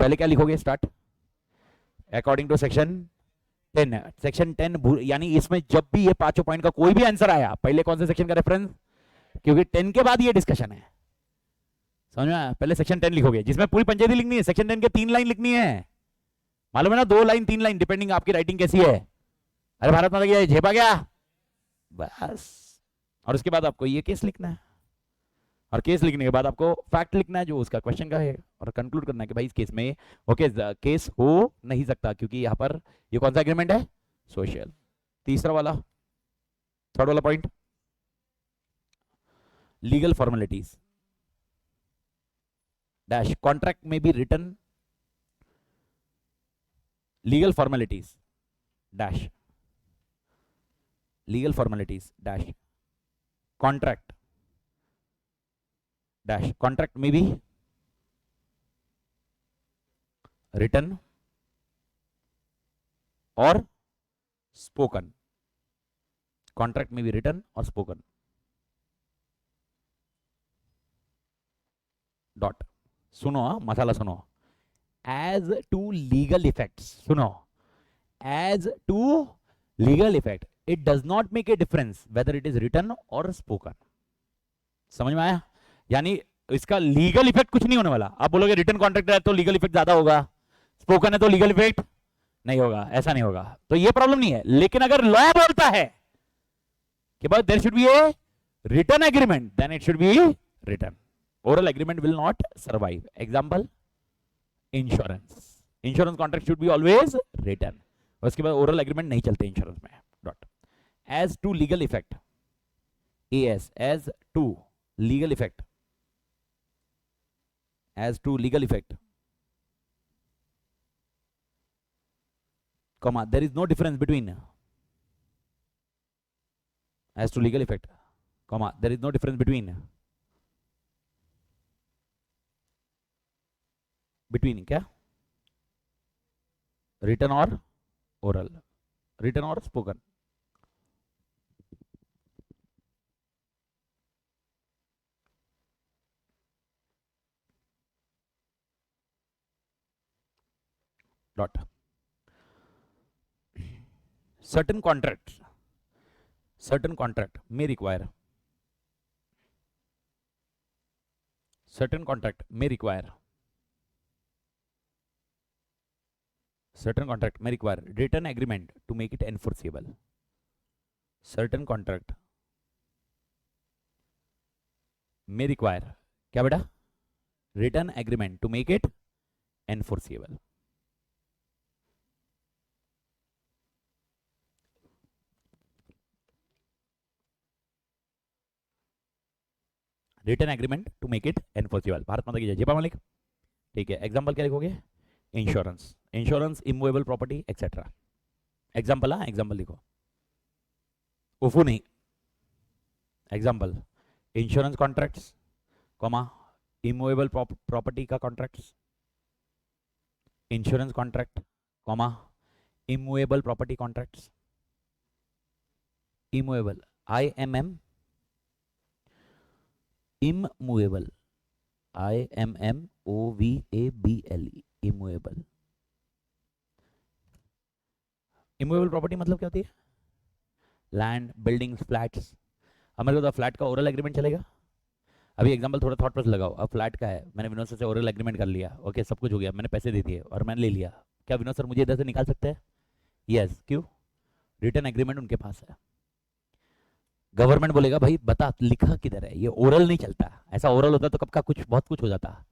S1: पहले क्या लिखोगे? Start. According to section 10. Section 10 यानी इसमें जब भी ये पांचों पॉइंट का कोई भी आंसर आया पहले कौन से सेक्शन का रेफरेंस? क्योंकि 10 के बाद ये डिस्कशन है. समझ में आया? पहले सेक्शन 10 लिखोगे जिसमें पूरी पंचायती लिखनी है. सेक्शन 10 के 3 लाइन लिखनी है. मालूम है ना? 2 लाइन 3 लाइन डिपेंडिंग आपकी राइटिंग कैसी है. अरे भारत माता की झेपा गया बस. और उसके बाद आपको ये केस लिखना है और केस लिखने के बाद आपको फैक्ट लिखना है जो उसका क्वेश्चन का है और कंक्लूड करना है कि भाई इस केस में ओके केस हो नहीं सकता क्योंकि यहां पर ये कौन सा एग्रीमेंट है? सोशल. तीसरा वाला, थर्ड वाला point, legal formalities dash contract may be written. Legal formalities dash legal formalities dash contract dash contract may be written or spoken. Contract may be written or spoken. Dot. सुनो, मसाला सुनो. As to legal effects. सुनो, as to legal effect it does not make a difference whether it is written or spoken. समझ में आया? यानी इसका legal effect कुछ नहीं होने वाला. आप बोलोगे रिटन कॉन्ट्रैक्ट है तो लीगल इफेक्ट ज्यादा होगा, स्पोकन है तो लीगल इफेक्ट नहीं होगा. ऐसा नहीं होगा. तो ये प्रॉब्लम नहीं है. लेकिन अगर लॉ बोलता है कि भाई there should be a written agreement then it should be written. Oral agreement will not survive. Example, insurance. Insurance contract should be always written. उसके बाद ओरल एग्रीमेंट नहीं चलते इंश्योरेंस में. Dot. As to legal effect. As as to legal effect. As to legal effect, comma, there is no difference between. As to legal effect, comma, there is no difference between क्या? Written or oral, written or spoken. Dot. Certain contract may require. Certain contract may require written agreement to make it enforceable. Certain contract may require क्या बेटा? Written agreement to make it enforceable. Written agreement to make it enforceable. Bharat माता की जय. जेपा मालिक. ठीक है. Example क्या लिखोगे? Insurance. Insurance, immovable property etcetera. Example. हाँ, एग्जांपल लिखो. उफू नहीं. Example, insurance contracts, comma, immovable property का contracts. Insurance contract, comma, immovable property contracts. Immovable, IMM immovable, IMMOVABLE, immovable. Immovable property मतलब क्या होती है? Land, buildings, flats. हमारे को फ्लैट का ओरल एग्रीमेंट चलेगा। अभी एग्जांपल थोड़ा थॉट प्रोसेस लगाओ। अब फ्लैट का है, मैंने विनोद सर से ओरल एग्रीमेंट कर लिया, ओके, सब कुछ हो गया, मैंने पैसे दे दिए और मैंने ले लिया। क्या विनोद सर मुझे इधर से निकाल सकते हैं? यस। क्यों? रिटर्न एग्रीमेंट उनके पास है। गवर्नमेंट बोलेगा भाई बता लिखा किधर है, ये ओरल नहीं चलता। ऐसा ओरल होता तो कब का कुछ बहुत कुछ हो जाता।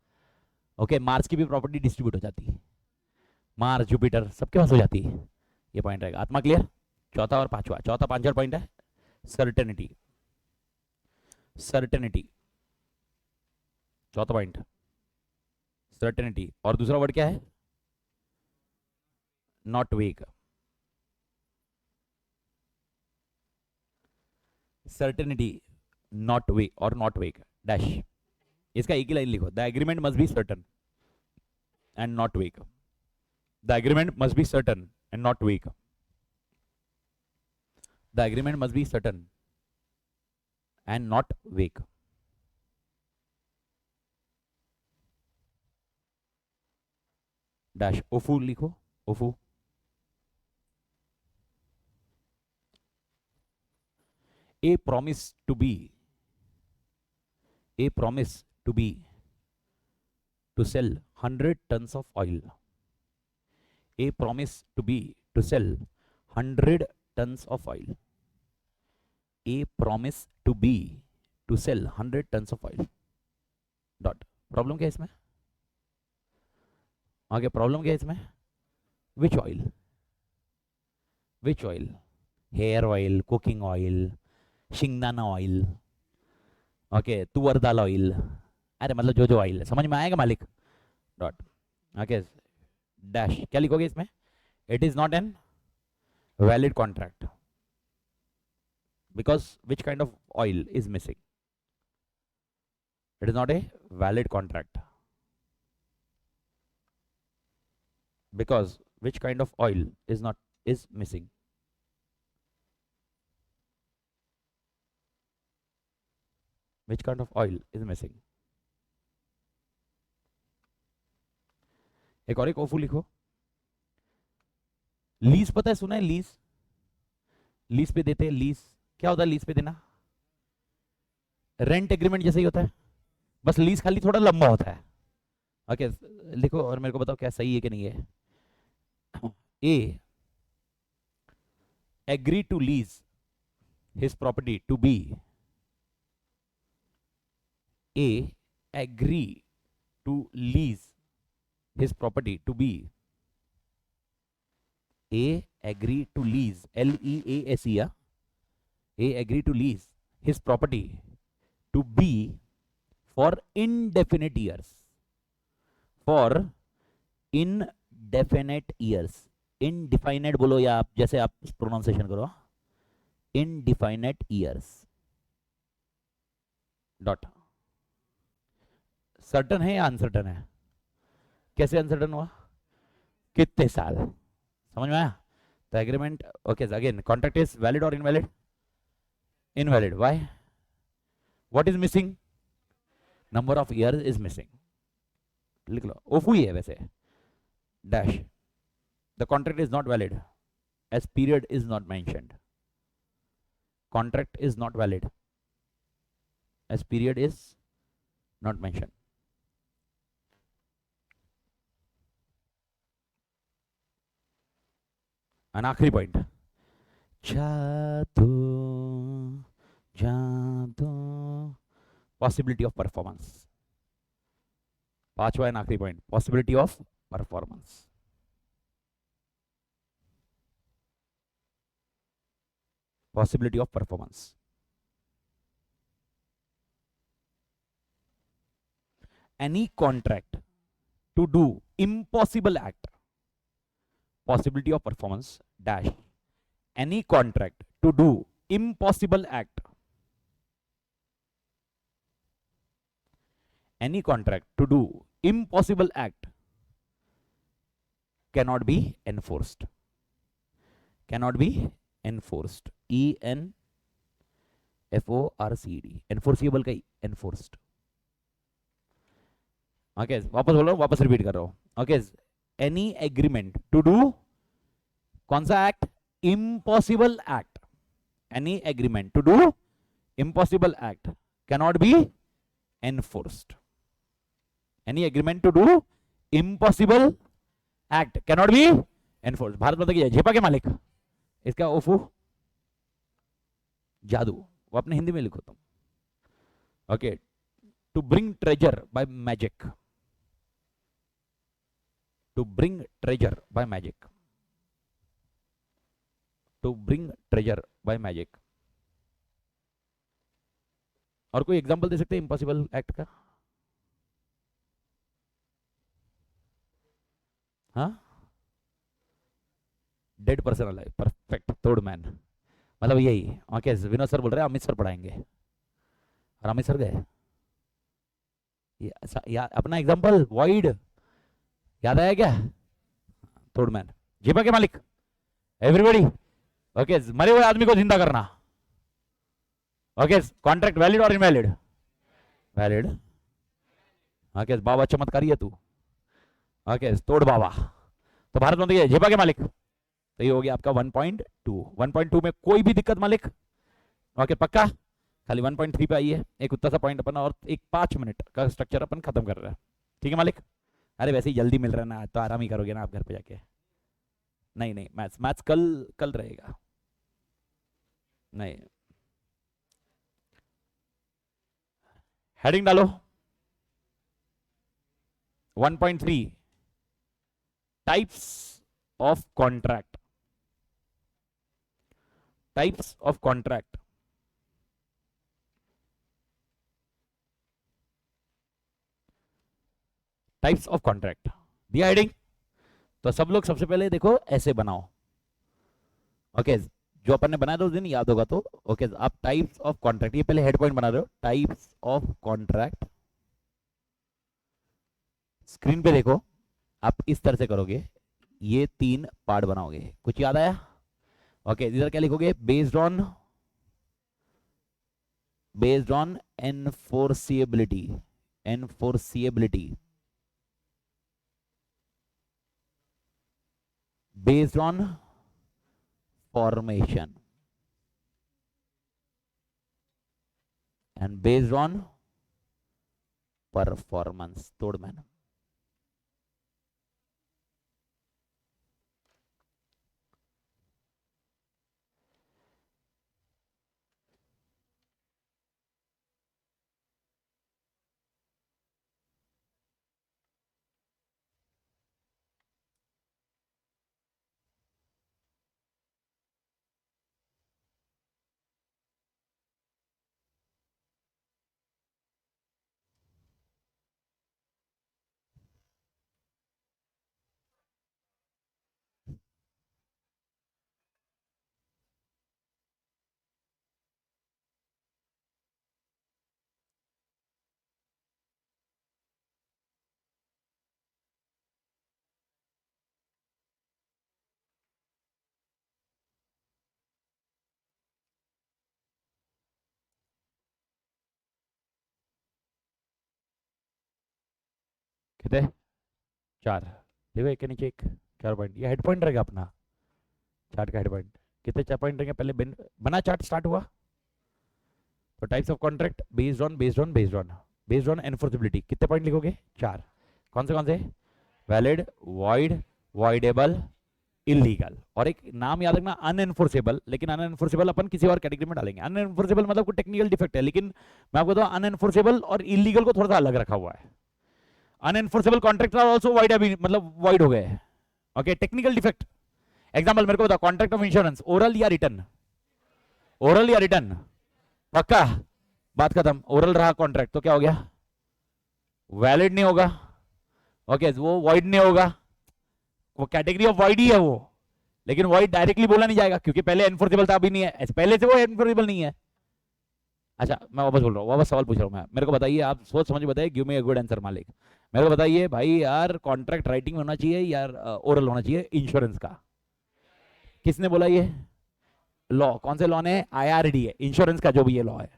S1: ओके, मार्स की भी प्रॉपर्टी डिस्ट्रीब्यूट हो जाती है, मार्स, जुपिटर सबके पास हो जाती है। ये पॉइंट रहेगा। आत्मा क्लियर? चौथा और पांचवा, चौथा पांचवा पॉइंट है सर्टेनिटी। सर्टेनिटी, चौथा पॉइंट सर्टेनिटी। और दूसरा वर्ड क्या है? नॉट वेग। सर्टेनिटी, नॉट वेग और नॉट वेग डैश। इसका एक ही लाइन लिखो, the agreement must be certain and not vague. The agreement must be certain and not vague. The agreement must be certain and not vague. Dash ओफू लिखो, ओफू। A promise to be, a promise to be, to sell 100 tons of oil. A promise to be, to sell 100 tons of oil. A promise to be, to sell 100 tons of oil. Dot. Problem क्या है इसमें? आगे problem क्या है इसमें? Which oil? Which oil? Hair oil, cooking oil, शिंगदाना oil, okay, तुअर दाल ऑयल, अरे मतलब जो जो ऑयल है, समझ में आएगा मालिक? डॉट। Okay, dash. क्या लिखोगे इसमें? It is not N valid contract because which kind of oil is missing? It is not a valid contract because which kind of oil is not is missing? Which kind of oil is missing? एक और एक ओफू लिखो। Lease पता है, सुना है lease? Lease पे देते हैं लीज। क्या होता है लीज पे देना? रेंट एग्रीमेंट जैसे ही होता है, बस लीज खाली थोड़ा लंबा होता है। ओके, लिखो और मेरे को बताओ क्या सही है कि नहीं है। A agree to lease his property to be, A agree to lease his property to be, A agree to lease, LEASE, A agree to lease his property to be for indefinite years, for indefinite years। indefinite बोलो या आप जैसे आप pronunciation करो, indefinite years dot. Certain है या uncertain है? कैसे अनसर्टन हुआ? कितने साल? समझ में आया? The agreement, okay, again contract is valid और invalid? Invalid. Why? What is missing? Number of year is missing. लिख लो, ओफू ही है वैसे। Dash, the contract is not valid as period is not mentioned. Contract is not valid as period is not mentioned. आखिरी point, जादू, जादू, possibility of performance. पांचवा एंड आखिरी point, possibility of performance. Possibility of performance. Any contract to do impossible act, possibility of performance dash, any contract to do impossible act, any contract to do impossible act cannot be enforced, cannot be enforced, ENFORCED, FORCED, enforceable का enforced. Okay वापस बोल रहा हूँ, वापस repeat कर रहा हूँ। Okay any agreement to do, कौन सा act? Impossible act. Any agreement to do impossible act cannot be enforced. Any agreement to do impossible act cannot be enforced. Bharat माता की जय। झेपा के मालिक, इसका ओफू जादू, वो अपने हिंदी में लिखो तुम। Okay to bring treasure by magic, to bring treasure by magic, to bring treasure by magic. और कोई एग्जांपल दे सकते हैं इम्पॉसिबल एक्ट का? हाँ, डेड पर्सन अलाइव, परफेक्ट, तोड़ मैन, मतलब यही। ओके विनोद सर बोल रहे हैं अमित सर पढ़ाएंगे, और अमित सर गए। अपना एग्जांपल वॉइड याद आया क्या? तोड़ मैन, जीपा के मालिक, एवरीबॉडी। ओके मरे हुए आदमी को जिंदा करना। ओके कॉन्ट्रैक्ट वैलिड और इनवैलिड? वैलिड। ओके बाबा चमत्कारी है तू। ओके तोड़ बाबा। तो भारत माता की जेबा के मालिक। तो ये हो गया आपका 1.2। 1.2 में कोई भी दिक्कत मालिक? ओके पक्का? खाली 1.3 पे आइए, एक उतना सा पॉइंट अपन और एक 5 मिनट का स्ट्रक्चर अपन खत्म कर रहे हैं, ठीक है मालिक? अरे वैसे ही जल्दी मिल रहा है ना, तो आराम ही करोगे ना आप घर पे जाके। नहीं नहीं मैथ्स, मैथ्स कल कल रहेगा। नहीं हेडिंग डालो 1.3 types of contract. Types of contract. Types of contract दिया हेडिंग। तो सब लोग सबसे पहले देखो ऐसे बनाओ। ओके जो अपन ने बनाया था उस दिन याद होगा तो। ओके आप टाइप्स ऑफ कॉन्ट्रैक्ट, ये पहले हेड पॉइंट बना रहे हो, टाइप्स ऑफ कॉन्ट्रैक्ट। स्क्रीन पे देखो, आप इस तरह से करोगे, ये 3 पार्ट बनाओगे। कुछ याद आया? ओके इधर क्या लिखोगे? Based on enforceability, enforceability, based on formation and based on performance. तोड़ मैन। कितने? 4 देखो, एक के नीचे एक, 4 पॉइंट। ये हेड पॉइंट रहेगा अपना चार्ट का। हेड पॉइंट कितने 4 पॉइंट रहेंगे? पहले बना चार्ट, स्टार्ट हुआ। तो types of contract based on, based on, based on, based on enforceability, कितने पॉइंट लिखोगे? 4। कौन से? Valid, void, voidable, illegal. और एक नाम याद रखना अनएनफोर्सेबल। लेकिन अनएनफोर्सेबल अपन किसी और कैटेगरी में डालेंगे। अनएनफोर्सेबल मतलब कोई टेक्निकल डिफेक्ट है, लेकिन मैं आपको बताऊं अनएनफोर्सेबल और इलीगल को थोड़ा सा अलग रखा हुआ है। अनएनफोर्सेबल कॉन्ट्रैक्ट आर आल्सो वाइड, अभी मतलब वाइड हो गए। ओके टेक्निकल डिफेक्ट एग्जांपल मेरे को बता, कॉन्ट्रैक्ट ऑफ इंश्योरेंस ओरल या रिटर्न? ओरल या रिटर्न? पक्का? बात खत्म। ओरल रहा कॉन्ट्रैक्ट तो क्या हो गया? वैलिड नहीं होगा। ओके वो वाइड नहीं होगा, वो कैटेगरी ऑफ वाइड ही है वो, लेकिन वाइड डायरेक्टली बोला नहीं जाएगा क्योंकि पहले एनफोर्सेबल था, अभी नहीं है, पहले से वो एनफोर्सेबल नहीं है। अच्छा मैं वापस बोल रहा हूँ, वापस सवाल पूछ रहा हूँ मैं। मेरे को बताइए, आप सोच समझ बताइए, give me a good answer मालिक। मेरे को बताइए भाई यार, कॉन्ट्रैक्ट राइटिंग में होना चाहिए या ओरल होना चाहिए इंश्योरेंस का? किसने बोला ये? लॉ, कौन से लॉ ने? IRD है, इंश्योरेंस का जो भी ये लॉ है,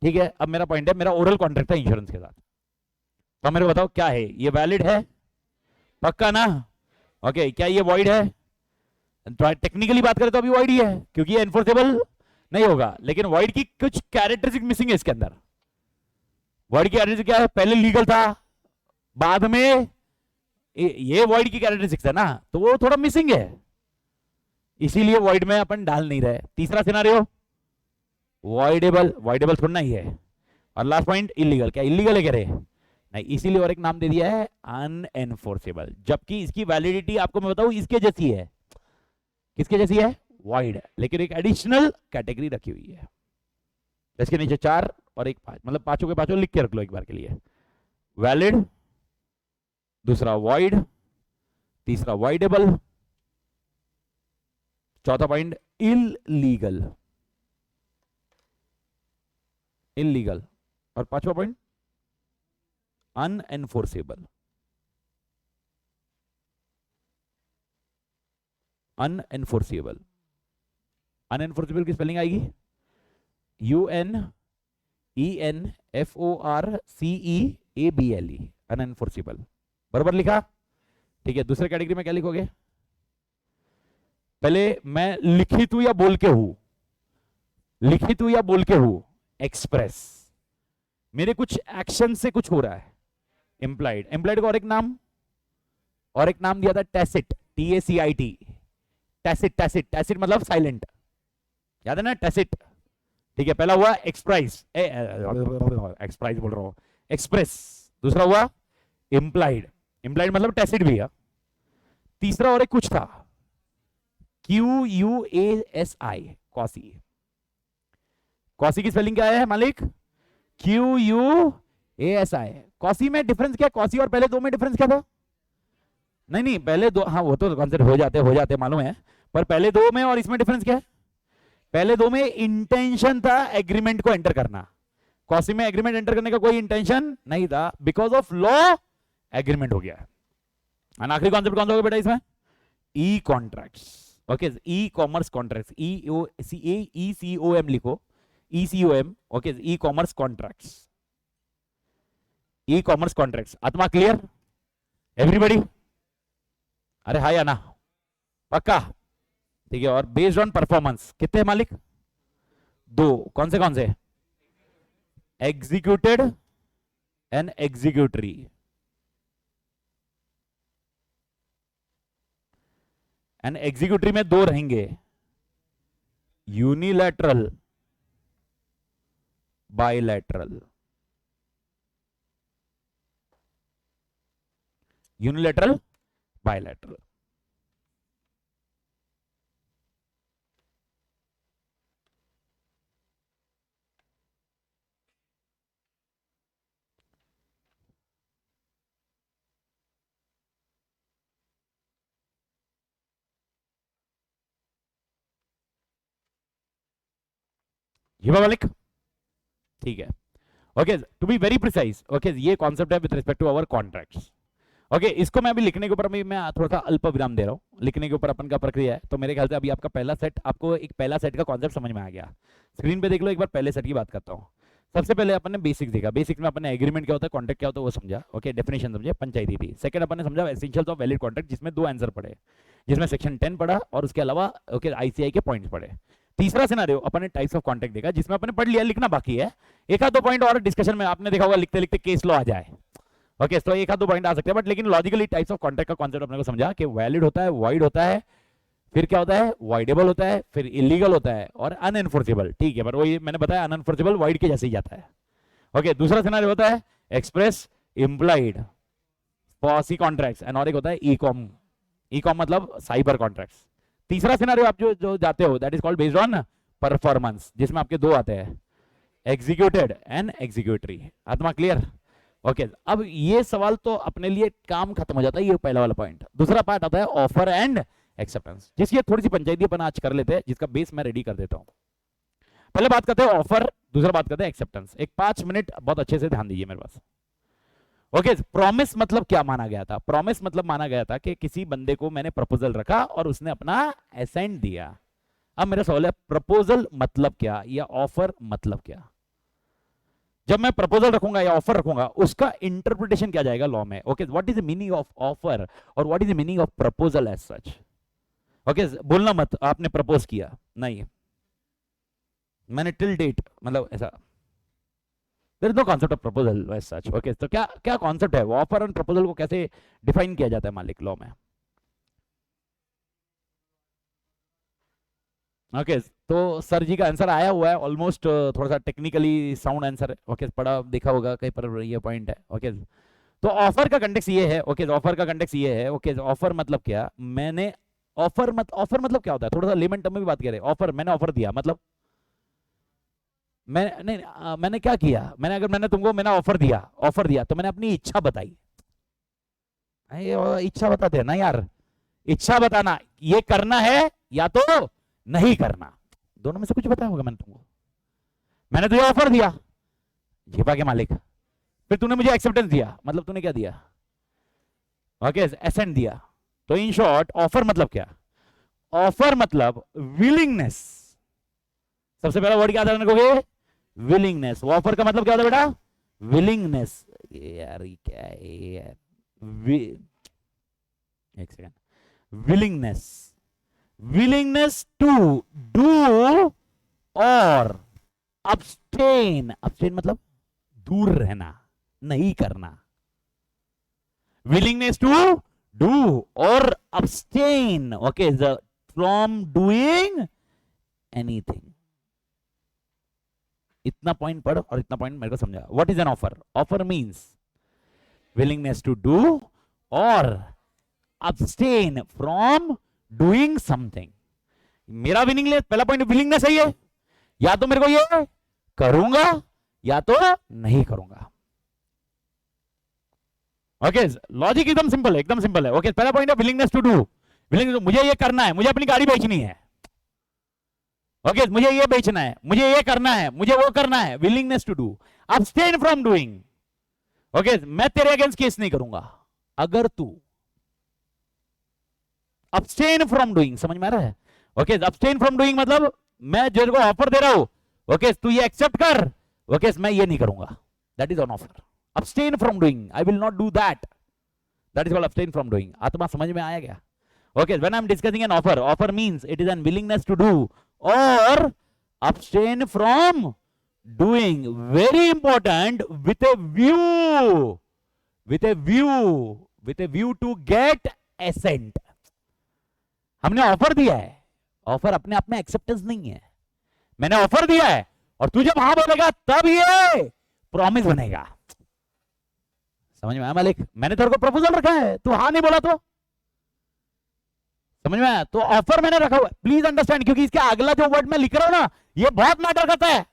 S1: ठीक है। अब मेरा पॉइंट है, मेरा ओरल कॉन्ट्रैक्ट है इंश्योरेंस के साथ, तो मेरे को बताओ क्या है ये, वैलिड है? पक्का ना? ओके, क्या ये वॉइड है? टेक्निकली बात करें तो अभी वॉइड ही है, क्योंकि ये एनफोर्सेबल नहीं होगा, लेकिन वॉइड की कुछ कैरेक्टरिस्टिक मिसिंग है इसके अंदर। वॉइड की कैरेक्टरिस्टिक क्या है? पहले लीगल था, बाद में ये वॉइड की कैरेक्टरिस्टिक्स है ना, तो वो थोड़ा मिसिंग है, इसीलिए वॉइड में अपन डाल नहीं रहे। तीसरा सिनारियो वॉइडेबल, वॉइडेबल थोड़ा ही है। और लास्ट पॉइंट इलीगल, क्या इलीगल है कह रहे? नहीं, इसीलिए और एक नाम दे दिया है अनएनफोर्सेबल, जबकि इसकी वैलिडिटी आपको मैं बताऊं इसके जैसी है। किसके जैसी है? वॉइड, लेकिन एक एडिशनल कैटेगरी रखी हुई है। इसके नीचे 4 और एक 5, मतलब पांचों के पांचों लिख के रख लो एक बार के लिए। वैलिड, दूसरा वॉइड, तीसरा वॉइडेबल, चौथा पॉइंट इलीगल, इलीगल, और पांचवा पॉइंट अनएनफोर्सेबल। अनएनफोर्सेबल, अनएनफोर्सेबल की स्पेलिंग आएगी UNENFORCEABLE, अनएनफोर्सेबल, बराबर लिखा? ठीक है। दूसरे कैटेगरी में क्या लिखोगे? पहले मैं लिखित हूं या बोल के हूं? लिखित हूं या बोल के हूं? एक्सप्रेस, मेरे कुछ एक्शन से कुछ हो रहा है। इंप्लाइड, इंप्लाइड का और एक नाम दिया था tacit, TACIT, tacit, tacit, tacit मतलब साइलेंट, याद है ना टैसिट? ठीक है, पहला हुआ एक्सप्राइज, एक्सप्राइज बोल रहा हूं, एक्सप्रेस। दूसरा हुआ इंप्लाइड, इंप्लाइड मतलब टैसिट भी है। तीसरा और एक कुछ था, QUASI, कॉसी। कॉसी की स्पेलिंग क्या है मालिक? QUASI। कॉसी में डिफरेंस क्या है? कॉसी और पहले दो में डिफरेंस क्या था? नहीं नहीं, पहले दो, हाँ वो तो कॉन्सेप्ट हो जाते मालूम है, पर पहले दो में और इसमें डिफरेंस क्या है? पहले दो में इंटेंशन था एग्रीमेंट को एंटर करना, कॉसी में एग्रीमेंट एंटर करने का कोई इंटेंशन नहीं था, बिकॉज ऑफ लॉ एग्रीमेंट हो गया। और आखिरी कॉन्सेप्ट कौन सा होगा बेटा इसमें? E contracts, okay, e commerce contracts, ECOM लिखो, ECOM, okay, e commerce contracts, e commerce contracts. आत्मा क्लियर एवरीबॉडी? अरे हाँ या ना? पक्का? ठीक है। और बेस्ड ऑन परफॉर्मेंस कितने मालिक? 2, कौन से? Executed and executory. And executory में 2 रहेंगे, यूनिलैटरल, बायलैटरल। Unilateral, bilateral. ये मालिक? ठीक है। Okay, to be very precise, okay, ये कॉन्सेप्ट है with respect to our contracts. Okay, इसको मैं अभी लिखने के ऊपर मैं थोड़ा सा अल्प विराम दे रहा हूँ, लिखने के ऊपर अपन का प्रक्रिया है, तो मेरे ख्याल से अभी आपका पहला सेट, आपको एक पहला सेट का कॉन्सेप्ट समझ में आ गया। स्क्रीन पे देख लो एक बार, पहले सेट की बात करता हूँ। सबसे पहले अपन ने बेसिक्स देखा, बेसिक्स में अपन ने एग्रीमेंट क्या होता है, कॉन्ट्रैक्ट क्या होता है वो समझा, ओके, डेफिनेशन समझे, पंचायती थी। सेकंड अपन ने समझा एसेंशियल्स ऑफ वैलिड कॉन्ट्रैक्ट, जिसमें 2 आंसर पढ़े, जिसमें सेक्शन 10 पढ़ा और उसके अलावा ओके ICI के पॉइंट्स पढ़े। तीसरा सिनेरियो अपन ने टाइप्स ऑफ कॉन्ट्रैक्ट देखा, जिसमें अपन ने पढ़ लिया, लिखना बाकी है। एक आध 2 पॉइंट और डिस्कशन में आपने देखा होगा, लिखते लिखते केस लॉ आ जाए, ओके, तो एक आध 2 पॉइंट आ सकते हैं, बट लेकिन लॉजिकली टाइप्स ऑफ कॉन्ट्रैक्ट का कॉन्सेप्ट अपने को समझा कि वैलिड होता है, वॉइड होता है, फिर क्या होता है, वॉइडेबल होता है, फिर इलीगल होता है और अनएनफोर्सेबल। ठीक है, पर वही मैंने बताया अनएनफोर्सेबल वॉइड के जैसे ही जाता है। ओके, दूसरा सिनेरियो होता है express, implied, posse contracts, and और एक होता है ई-कॉम, ई-कॉम मतलब साइबर कॉन्ट्रैक्ट्स। तीसरा सिनेरियो आप जो जाते हो, that is called based on performance, जिसमें आपके 2 आते हैं, एग्जीक्यूटेड एंड एग्जीक्यूटरी। आत्मा क्लियर? ओके, अब ये सवाल तो अपने लिए काम खत्म हो जाता है, ये पहला वाला पॉइंट। दूसरा पार्ट आता है ऑफर एंड एक्सेप्टेंस, जिसकी थोड़ी सी पंचायती अपन आज कर लेते हैं, जिसका बेस मैं रेडी कर देता हूं। पहले बात करते हैं ऑफर, दूसरा बात करते हैं एक्सेप्टेंस। एक 5 मिनट बहुत अच्छे से ध्यान दीजिए मेरे पास। ओके, प्रॉमिस मतलब क्या माना गया था? प्रॉमिस मतलब माना गया था कि किसी बंदे को मैंने प्रपोजल रखा और उसने अपना असेंट दिया, अब मेरा सवाल है प्रपोजल मतलब क्या या ऑफर मतलब क्या? जब मैं प्रपोजल रखूंगा या ऑफर रखूंगा उसका इंटरप्रिटेशन क्या जाएगा लॉ में? Okay, what is the meaning of offer और what is the meaning of proposal as such? Okay, बोलना मत आपने प्रपोज किया, नहीं मैंने टिल डेट, मतलब ऐसा there is no concept of proposal as such. Okay, तो क्या क्या कॉन्सेप्ट है वो? ऑफर एंड प्रपोजल को कैसे डिफाइन किया जाता है मालिक लॉ में? ओके, तो सर जी का आंसर आया हुआ है ऑलमोस्ट, थोड़ा सा टेक्निकली साउंड आंसर है। ओके, पढ़ा देखा होगा कहीं पर, ये पॉइंट है। ओके, तो ऑफर का कंटेक्स्ट ये है। ओके, ऑफर का कंटेक्स्ट ये है। ओके, ऑफर मतलब क्या? मैंने ऑफर मतलब क्या होता है? थोड़ा सा लेमन टर्म में भी बात करें। ऑफर, मैंने ऑफर दिया मतलब मैं नहीं मैंने क्या किया? मैंने अगर मैंने ऑफर दिया तो मैंने अपनी इच्छा बताई। इच्छा बताते हैं ना यार, इच्छा बताना, ये करना है या तो नहीं करना, दोनों में से कुछ बताया होगा मैंने तुमको। मैंने तुझे ऑफर दिया झेपा के मालिक, फिर तूने मुझे एक्सेप्टेंस दिया, मतलब तूने क्या दिया? ओके, एसेंट दिया। तो इन शॉर्ट ऑफर मतलब क्या? ऑफर मतलब विलिंगनेस। सबसे पहला वर्ड क्या था रखोगे? विलिंगनेस। ऑफर का मतलब क्या होता है बेटा? विलिंगनेस। यार ये क्या है यार? एक second, willingness, willingness to do और अब्सटेन। अब्सटेन मतलब दूर रहना, नहीं करना। विलिंगनेस टू डू और abstain, okay, from doing anything. इतना पॉइंट पढ़ और इतना पॉइंट मेरे को समझा। What is an offer? Offer means willingness to do और अब्सटेन फ्रॉम डूइंग समथिंग। मेरा विलिंगनेस, पहला पॉइंट विलिंगनेस है, ये या तो मेरे को ये करूंगा या तो नहीं करूंगा। ओके, लॉजिक एकदम सिंपल है, एकदम सिंपल है। ओके, पहला पॉइंट है विलिंगनेस टू डू। विलिंगनेस, मुझे ये करना है, मुझे अपनी गाड़ी बेचनी है। ओके, मुझे ये बेचना है, मुझे ये करना है, मुझे वो करना है, willingness to do. Abstain from doing. Okay, मैं तेरे अगेंस्ट केस नहीं करूंगा अगर तू अब्सटेन फ्रॉम डूइंग। समझ में आ रहा है? ओके, अब्सटेन फ्रॉम डूइंग मतलब मैं जो को ऑफर दे रहा हूं, ओके, तू ये एक्सेप्ट कर, ओके, मैं ये नहीं करूंगा, that is on offer. Abstain from doing, I will not do that, that is called abstain from doing. आत्मा समझ में आया क्या? Okay, when I am discussing an offer, offer means it is an willingness to do और abstain from doing. Very important, with a view, with a view, with a view to get assent. हमने offer दिया है, offer अपने आप में acceptance नहीं है। मैंने ऑफर दिया है और तू जब हाँ बोलेगा तब ये प्रॉमिस बनेगा। समझ में आया मालिक? मैंने तेरे को प्रपोजल रखा है, तू हाँ नहीं बोला तो समझ में आया? तो ऑफर मैंने रखा हुआ है, प्लीज अंडरस्टैंड, क्योंकि इसके अगला जो वर्ड मैं लिख रहा हूं ना, ये बहुत मैटर करता है।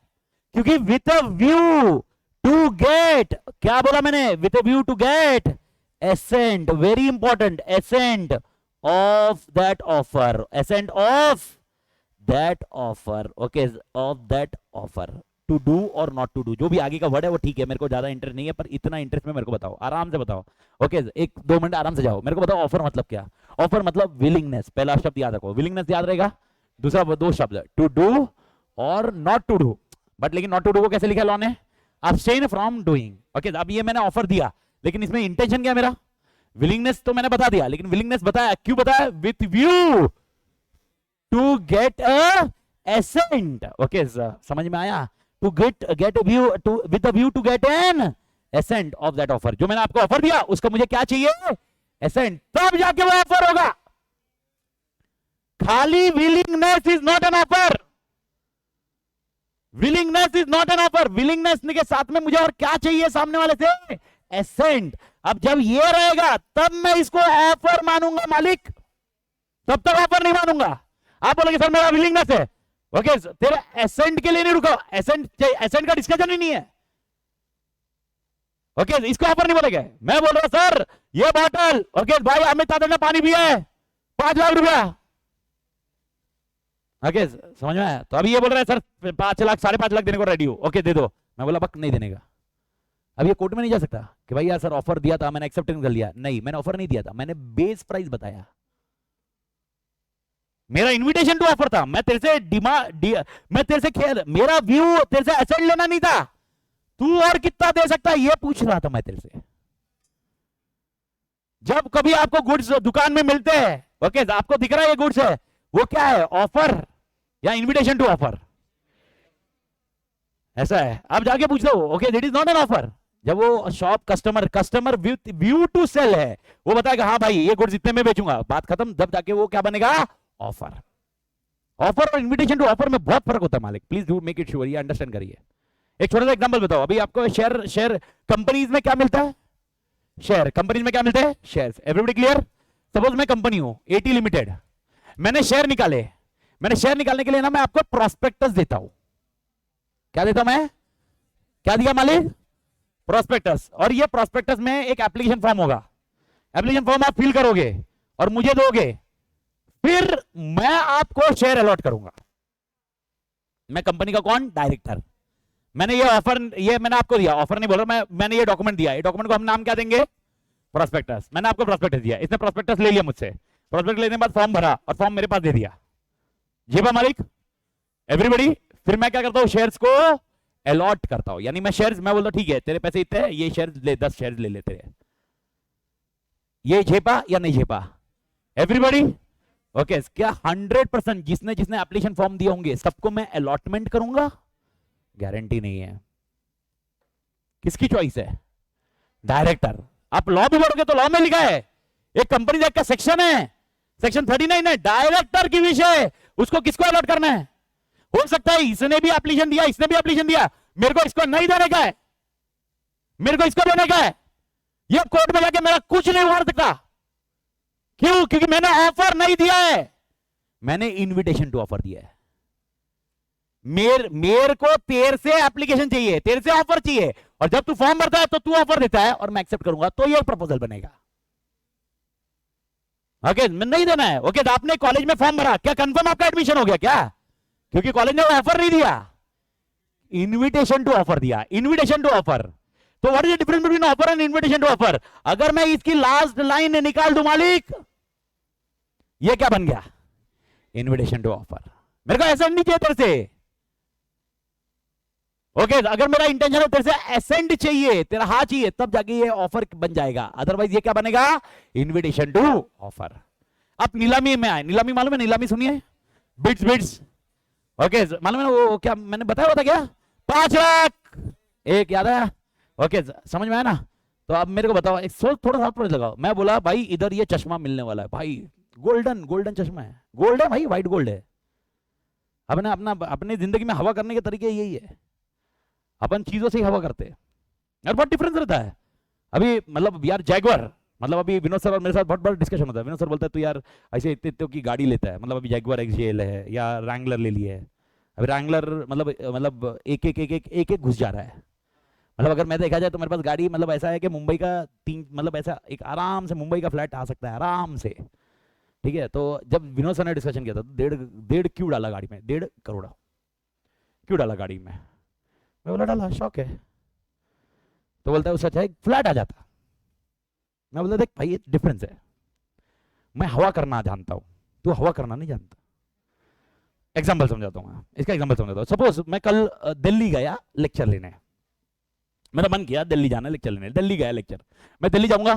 S1: क्योंकि with a view to get, क्या बोला मैंने? With a view to get assent, very important, assent of that offer, assent of that offer, okay, of that offer, to do or not to do, जो भी आगे का word है वो ठीक है, मेरे को ज्यादा इंटरेस्ट नहीं है, पर इतना इंटरेस्ट में मेरे को बताओ, आराम से बताओ। ओके, एक दो मिनट आराम से जाओ, मेरे को बताओ ऑफर मतलब क्या? ऑफर मतलब विलिंगनेस। पहला शब्द याद रखो, विलिंगनेस याद रहेगा। दूसरा दो शब्द, टू डू और नॉट टू डू। बट लेकिन नॉट टू डू को कैसे लिखा लॉ ने? Abstain from doing. ओके, अब ये मैंने ऑफर दिया, लेकिन इसमें इंटेंशन क्या मेरा? विलिंगनेस तो मैंने बता दिया, लेकिन विलिंगनेस बताया, क्यों बताया? With view to get a assent. Okay, समझ में आया? To get view, to with view to get an assent of that offer. जो मैंने आपको ऑफर दिया उसका मुझे क्या चाहिए? एसेंट, तब जाके वो ऑफर होगा। खाली willingness is not an offer, willingness is not an offer. Willingness के साथ में मुझे और क्या चाहिए सामने वाले से? एसेंट। अब जब ये रहेगा तब मैं इसको ऑफर मानूंगा मालिक, तब तक ऑफर नहीं मानूंगा। आप बोलोगे सर मेरा विलिंगनेस है, ओके, तेरे एसेंट के लिए नहीं रुका, एसेंट का डिस्कशन ही नहीं है। ओके, इसको ऑफर नहीं बोलेगा। मैं बोल रहा सर ये बॉटल, ओके भाई अमित तादर ने पानी पिया है, 5 लाख रुपया। ओके, समझ में आया? तो अभी ये बोल रहा है सर 5 लाख 5.5 लाख देने को रेडी हो, ओके दे दो। मैं बोला बक नहीं देने का। अब ये कोर्ट में नहीं जा सकता कि भाई यार सर ऑफर दिया था, मैंने एक्सेप्टेंस कर लिया। नहीं, मैंने ऑफर नहीं दिया था, मैंने बेस प्राइस बताया। मेरा इनविटेशन टू ऑफर था, मैं तेरे से मैं तेरे से खेल, मेरा व्यू तेरे से एसेट लेना नहीं था, तू और कितना दे सकता है ये पूछ रहा था मैं तेरे से। जब कभी आपको गुड्स दुकान में मिलते हैं, ओके, आपको दिख रहा है ये गुड्स है, वो क्या है, ऑफर या इनविटेशन टू ऑफर? ऐसा है, आप जाके पूछ लो, okay that is not an offer. जब वो shop customer view to sell है, वो बताएगा हाँ भाई ये गुड्स इतने में बेचूंगा, बात खत्म, जब जाके वो क्या बनेगा, ऑफर। ऑफर और इनविटेशन टू ऑफर में बहुत फर्क होता है मालिक, please do make it sure, ये अंडरस्टैंड करिए। एक छोटा सा एग्जांपल बताओ, अभी आपको शेयर शेयर कंपनीज में क्या मिलता है, शेयर कंपनीज में क्या मिलते हैं, शेयर्स, एवरीबॉडी क्लियर? सपोज मैं कंपनी हूं एटी लिमिटेड, मैंने शेयर निकाले, मैंने शेयर निकालने के लिए ना मैं आपको प्रोस्पेक्टस देता हूं, क्या देता हूं मैं, क्या दिया मालिक, प्रोस्पेक्टस। और ये प्रोस्पेक्टस में एक एप्लीकेशन फॉर्म होगा, एप्लीकेशन फॉर्म आप फिल करोगे और मुझे दोगे, फिर मैं आपको शेयर अलॉट करूंगा। मैं कंपनी का कौन, डायरेक्टर, मैंने ये ऑफर, ये मैंने आपको दिया, ऑफर नहीं बोल रहा, मैंने ये डॉक्यूमेंट दिया, ये डॉक्यूमेंट को हम नाम क्या देंगे, प्रोस्पेक्टस। मैंने आपको प्रोस्पेक्टस दिया, इसने प्रोस्पेक्टस ले लिया मुझसे, प्रोस्पेक्टस लेने के बाद फॉर्म भरा और फॉर्म मेरे पास दे दिया, जी बा मालिक, एवरीबॉडी। फिर मैं क्या करता हूं, शेयर्स को अलॉट करता हूं, यानी मैं शेयर्स, मैं बोलता ठीक है तेरे पैसे इतने हैं, ये शेयर्स ले, 10 शेयर्स ले लेते हैं, ये झेपा या नहीं झेपा, एवरीबॉडी ओके। क्या 100% जिसने जिसने एप्लीकेशन फॉर्म दिए होंगे सबको मैं अलॉटमेंट करूंगा, गारंटी नहीं है, किसकी चॉइस है, डायरेक्टर। आप लॉ भी पढ़ोगे तो लॉ में लिखा है, एक कंपनी एक्ट का सेक्शन है, सेक्शन 39 है, डायरेक्टर की विषय, उसको किसको अलॉट करना है। हो सकता है इसने भी एप्लीकेशन दिया, इसने भी एप्लीकेशन दिया, मेरे को इसको नहीं देने का है, मेरे को इसको देने का है, ये कोर्ट में जाके मेरा कुछ नहीं उखाड़ सकता, क्यों, क्योंकि मैंने ऑफर नहीं दिया है, मैंने इनविटेशन टू ऑफर दिया है। मेरे को तेरे से एप्लीकेशन चाहिए, तेरे से ऑफर चाहिए, और जब तू फॉर्म भरता है तो तू ऑफर देता है और मैं एक्सेप्ट करूंगा, तो ये प्रपोजल बनेगा। ओके, नहीं देना है, ओके, तो आपने कॉलेज में फॉर्म भरा, क्या कंफर्म आपका एडमिशन हो गया क्या, क्योंकि कॉलेज ने ऑफर नहीं दिया, इनविटेशन टू ऑफर दिया, इनविटेशन टू ऑफर। तो what is the difference between offer and invitation to offer? अगर मैं इसकी लास्ट लाइन निकाल दूं मालिक, ये क्या बन गया, इनविटेशन टू ऑफर। मेरे को ऐसा नहीं चाहिए तेरे से, ओके, अगर मेरा इंटेंशन है तेरे से एसेंट चाहिए, तेरा हाँ चाहिए, तब जाके ये ऑफर बन जाएगा, अदरवाइज ये क्या बनेगा, इनविटेशन टू ऑफर। आप नीलामी में आए, नीलामी मालूम है, नीलामी सुनिए, बिट्स बिट्स, ओके, मालूम है वो क्या मैंने बताया होता क्या, 5 लाख एक, याद है, ओके, समझ में आया ना। तो अब मेरे को बताओ, एक सोच, थोड़ा सा थोड़ा लगाओ, मैं बोला भाई इधर ये चश्मा मिलने वाला है भाई, गोल्डन गोल्डन चश्मा है, गोल्ड है भाई, व्हाइट गोल्ड है। अपने अपना अपनी जिंदगी में हवा करने के तरीके यही है, अपन चीजों से ही हवा करते हैं यार, बहुत डिफरेंस रहता है। अभी मतलब यार जैगवार, मतलब अभी विनोद सर और मेरे साथ बहुत बड़ा डिस्कशन होता है, विनोद सर बोलता है तू यार ऐसे इतने इतने की गाड़ी लेता है, मतलब अभी जैगवार एक्सजेएल है या रैंगलर ले लिया है, अभी रैंगलर मतलब एक एक एक एक एक एक घुस जा रहा है। मतलब अगर मैं देखा जाए तो मेरे पास गाड़ी मतलब ऐसा है कि मुंबई का 3 मतलब ऐसा एक आराम से मुंबई का फ्लैट आ सकता है आराम से, ठीक है। तो जब विनोद सर ने डिस्कशन किया था तो 1.5 क्यों डाला गाड़ी में, 1.5 करोड़ क्यों डाला गाड़ी में, मैं बोला डाला, शौक है। तो बोलता है उससे अच्छा है फ्लैट आ जाता। मैं बोलता देख भाई ये डिफरेंस है, मैं हवा करना जानता हूं, तू हवा करना नहीं जानता। एग्जाम्पल समझाता हूँ मैं, इसका एग्जाम्पल समझाता हूँ। सपोज मैं कल दिल्ली गया लेक्चर लेने, मेरा मन किया दिल्ली जाना लेक्चर लेने, दिल्ली गया लेक्चर, मैं दिल्ली जाऊंगा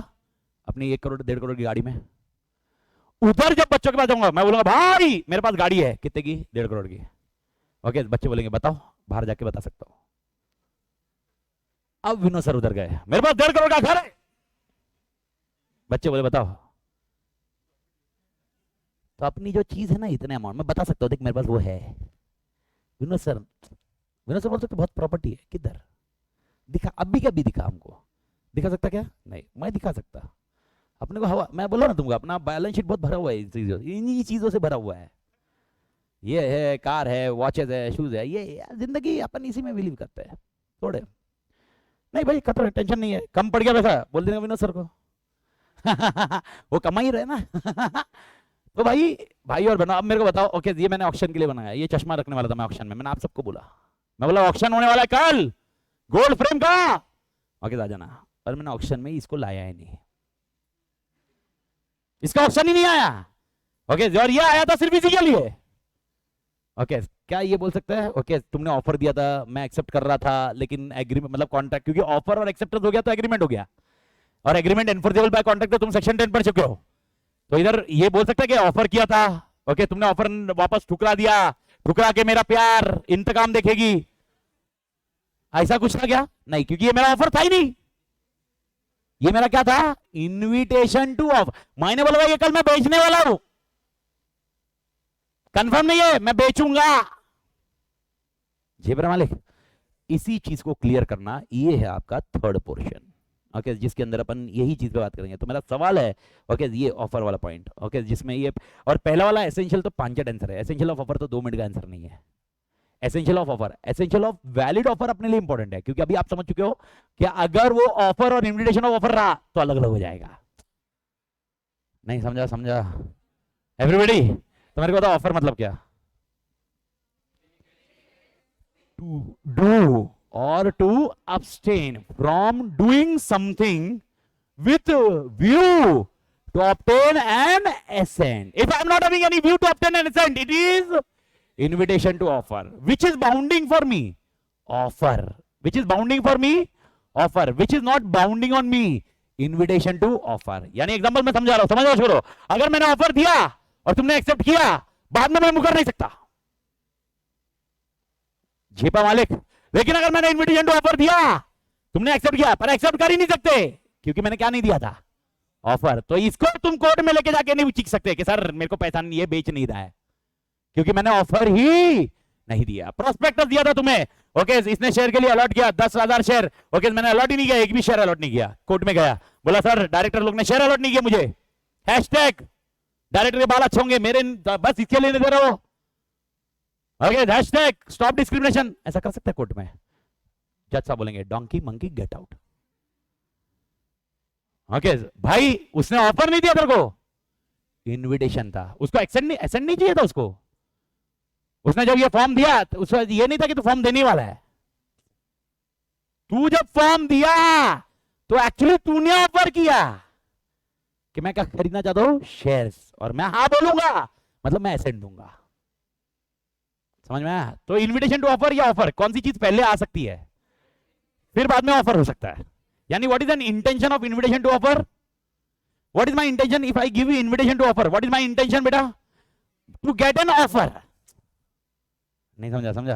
S1: अपनी 1 करोड़ 1.5 करोड़ की गाड़ी में। उधर जब बच्चों के पास जाऊंगा मैं बोलूंगा भाई मेरे पास गाड़ी है, कितने की, 1.5 करोड़ की। ओके, बच्चे बोलेंगे बताओ, बाहर जाके बता सकता हूं। अब विनोद सर उधर गए, मेरे पास 1.5 करोड़ का घर है, बच्चे बोले बताओ, तो अपनी जो चीज है ना इतने अमाउंट में बता सकता हूँ, देख मेरे पास वो है। विनोद सर बोल सकते बहुत प्रॉपर्टी है, किधर दिखा, अभी क्या भी दिखा, हमको दिखा सकता क्या, नहीं मैं दिखा सकता अपने को हवा। मैं बोला ना तुमको अपना बैलेंस शीट बहुत भरा हुआ है इन्हीं चीजों से भरा हुआ है, ये है कार है, वॉचेज है, शूज है, ये जिंदगी अपन इसी में बिलीव करते हैं थोड़े। नहीं भाई खतरा, टेंशन नहीं है, कम पड़ गया पैसा बोल देंगे विनोद सर को वो कमा ही रहे ना तो भाई और बना। अब मेरे को बताओ, ओके ये मैंने ऑक्शन के लिए बनाया, ये चश्मा रखने वाला था मैं ऑक्शन में, मैंने आप सबको बोला, मैं बोला ऑक्शन होने वाला है कल, गोल्ड फ्रेम का, ओके आ जाना। पर मैंने ऑक्शन में इसको लाया ही नहीं, इसका ऑप्शन ही नहीं आया। ओके और ये आया था सिर्फ इसी के लिए। ओके क्या ये बोल सकता है ओके तुमने ऑफर दिया था, मैं एक्सेप्ट कर रहा था, लेकिन एग्रीमेंट मतलब कॉन्ट्रैक्ट, क्योंकि ऑफर और एक्सेप्टेंस हो गया तो एग्रीमेंट हो गया, और एग्रीमेंट एनफोर्सेबल बाय कॉन्ट्रैक्ट तो तुम सेक्शन 10 पढ़ चुके हो। तो इधर ये बोल सकता है कि ऑफर किया था, ओके तुमने ऑफर वापस ठुकरा दिया, ठुकरा के मेरा प्यार इंतकाम देखेगी, ऐसा कुछ था क्या? नहीं, क्योंकि ये मेरा ऑफर था ही नहीं, ये मेरा क्या था? Invitation to offer. मैंने बोला भाई ये कल मैं बेचने वाला हूं, कंफर्म नहीं है, मैं बेचूंगा। जी मालिक, इसी चीज को क्लियर करना ये है आपका थर्ड पोर्शन, ओके जिसके अंदर अपन यही चीज पे बात करेंगे। तो मेरा सवाल है ओके ये ऑफर वाला पॉइंट, ओके जिसमें ये, और पहला वाला एसेंशियल तो 5 आंसर है, एसेंशियल ऑफ ऑफर तो 2 मिनट का आंसर नहीं है। Essential of offer, essential of valid offer अपने लिए इंपॉर्टेंट है, क्योंकि अभी आप समझ चुके हो कि अगर वो ऑफर और इन्विटेशन ऑफ ऑफर रहा तो अलग अलग हो जाएगा। नहीं समझा? समझा एवरीबॉडी? तो मेरे को बताओ ऑफर मतलब क्या? To do or to abstain from doing something with view to obtain an assent. If I am not having any view to obtain an assent, it is invitation to offer. Which is bounding for me? Offer. Which is bounding for me? Offer. Which is not bounding on me? Invitation to offer. यानी example मैं समझा रहा हूं, समझ रहा छोड़ो। अगर मैंने ऑफर दिया और तुमने एक्सेप्ट किया, बाद में मैं मुकर नहीं सकता, झेपा मालिक। लेकिन अगर मैंने इन्विटेशन टू ऑफर दिया, तुमने एक्सेप्ट किया, पर एक्सेप्ट कर ही नहीं सकते क्योंकि मैंने क्या नहीं दिया था? ऑफर। तो इसको तुम कोर्ट में लेके जाके नहीं चीख सकते कि सर मेरे को पैसा नहीं, ये बेच नहीं रहा है, क्योंकि मैंने ऑफर ही नहीं दिया। प्रोस्पेक्टस दिया था तुम्हें, ओके इसने शेयर के लिए अलॉट किया 10,000 शेयर, ओके मैंने अलॉट ही नहीं किया, एक भी शेयर अलॉट नहीं किया। कोर्ट में गया, बोला सर डायरेक्टर लोग ने शेयर अलॉट नहीं किया मुझे, हैशटैग डायरेक्टर के बाल अच्छे होंगे मेरे, बस इसके लिए नहीं दे रहा हो, ओके हैशटैग स्टॉप डिस्क्रिमिनेशन। ऐसा कर सकते हैं कोर्ट में? जज साहब बोलेंगे donkey monkey get out. Okay भाई उसने ऑफर नहीं दिया तेरे को, इनविटेशन था, उसको एसेंट नहीं चाहिए था उसको। उसने जब ये फॉर्म दिया तो उसको ये नहीं था कि तू फॉर्म देने वाला है, तू जब फॉर्म दिया तो एक्चुअली तूने ऑफर किया कि मैं क्या खरीदना चाहता हूं? शेयर्स, और मैं हाँ बोलूंगा मतलब मैं एसेंट दूंगा। समझ में आया? तो इनविटेशन टू ऑफर या ऑफर, कौन सी चीज पहले आ सकती है, फिर बाद में ऑफर हो सकता है। यानी what is an intention of invitation to offer? What is my intention if I give you invitation to offer? What is my intention बेटा? To get an offer. नहीं समझा? समझा?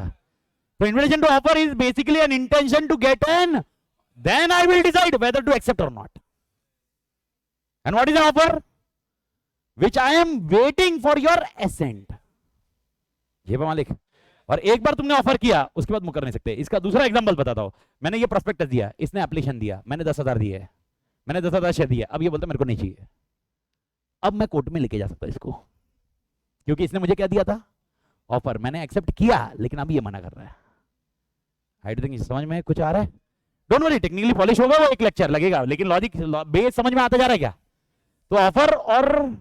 S1: तो invitation to offer is basically an intention to get an, then I will decide whether to accept और not. And what is an offer? Which I am waiting for your assent. ये मालिक, और एक बार तुमने ऑफर किया उसके बाद मुकर नहीं सकते। इसका दूसरा एग्जांपल बताता हूं। मैंने ये प्रोस्पेक्टस दिया, इसने एप्लीकेशन दिया, मैंने 10,000 दिए, मैंने 10,000 शेयर दिया, अब ये बोलता मेरे को नहीं चाहिए। अब मैं कोर्ट में लेके जा सकता इसको, क्योंकि इसने मुझे क्या दिया था? ऑफर। मैंने एक्सेप्ट किया लेकिन अब ये मना कर रहा है। आई डोंट थिंक समझ में कुछ आ रहा है? डोंट वरी, टेक्निकली पॉलिश होगा वो, एक लेक्चर लगेगा, लेकिन लॉजिक बेस समझ में आता जा रहा है क्या? तो ऑफर और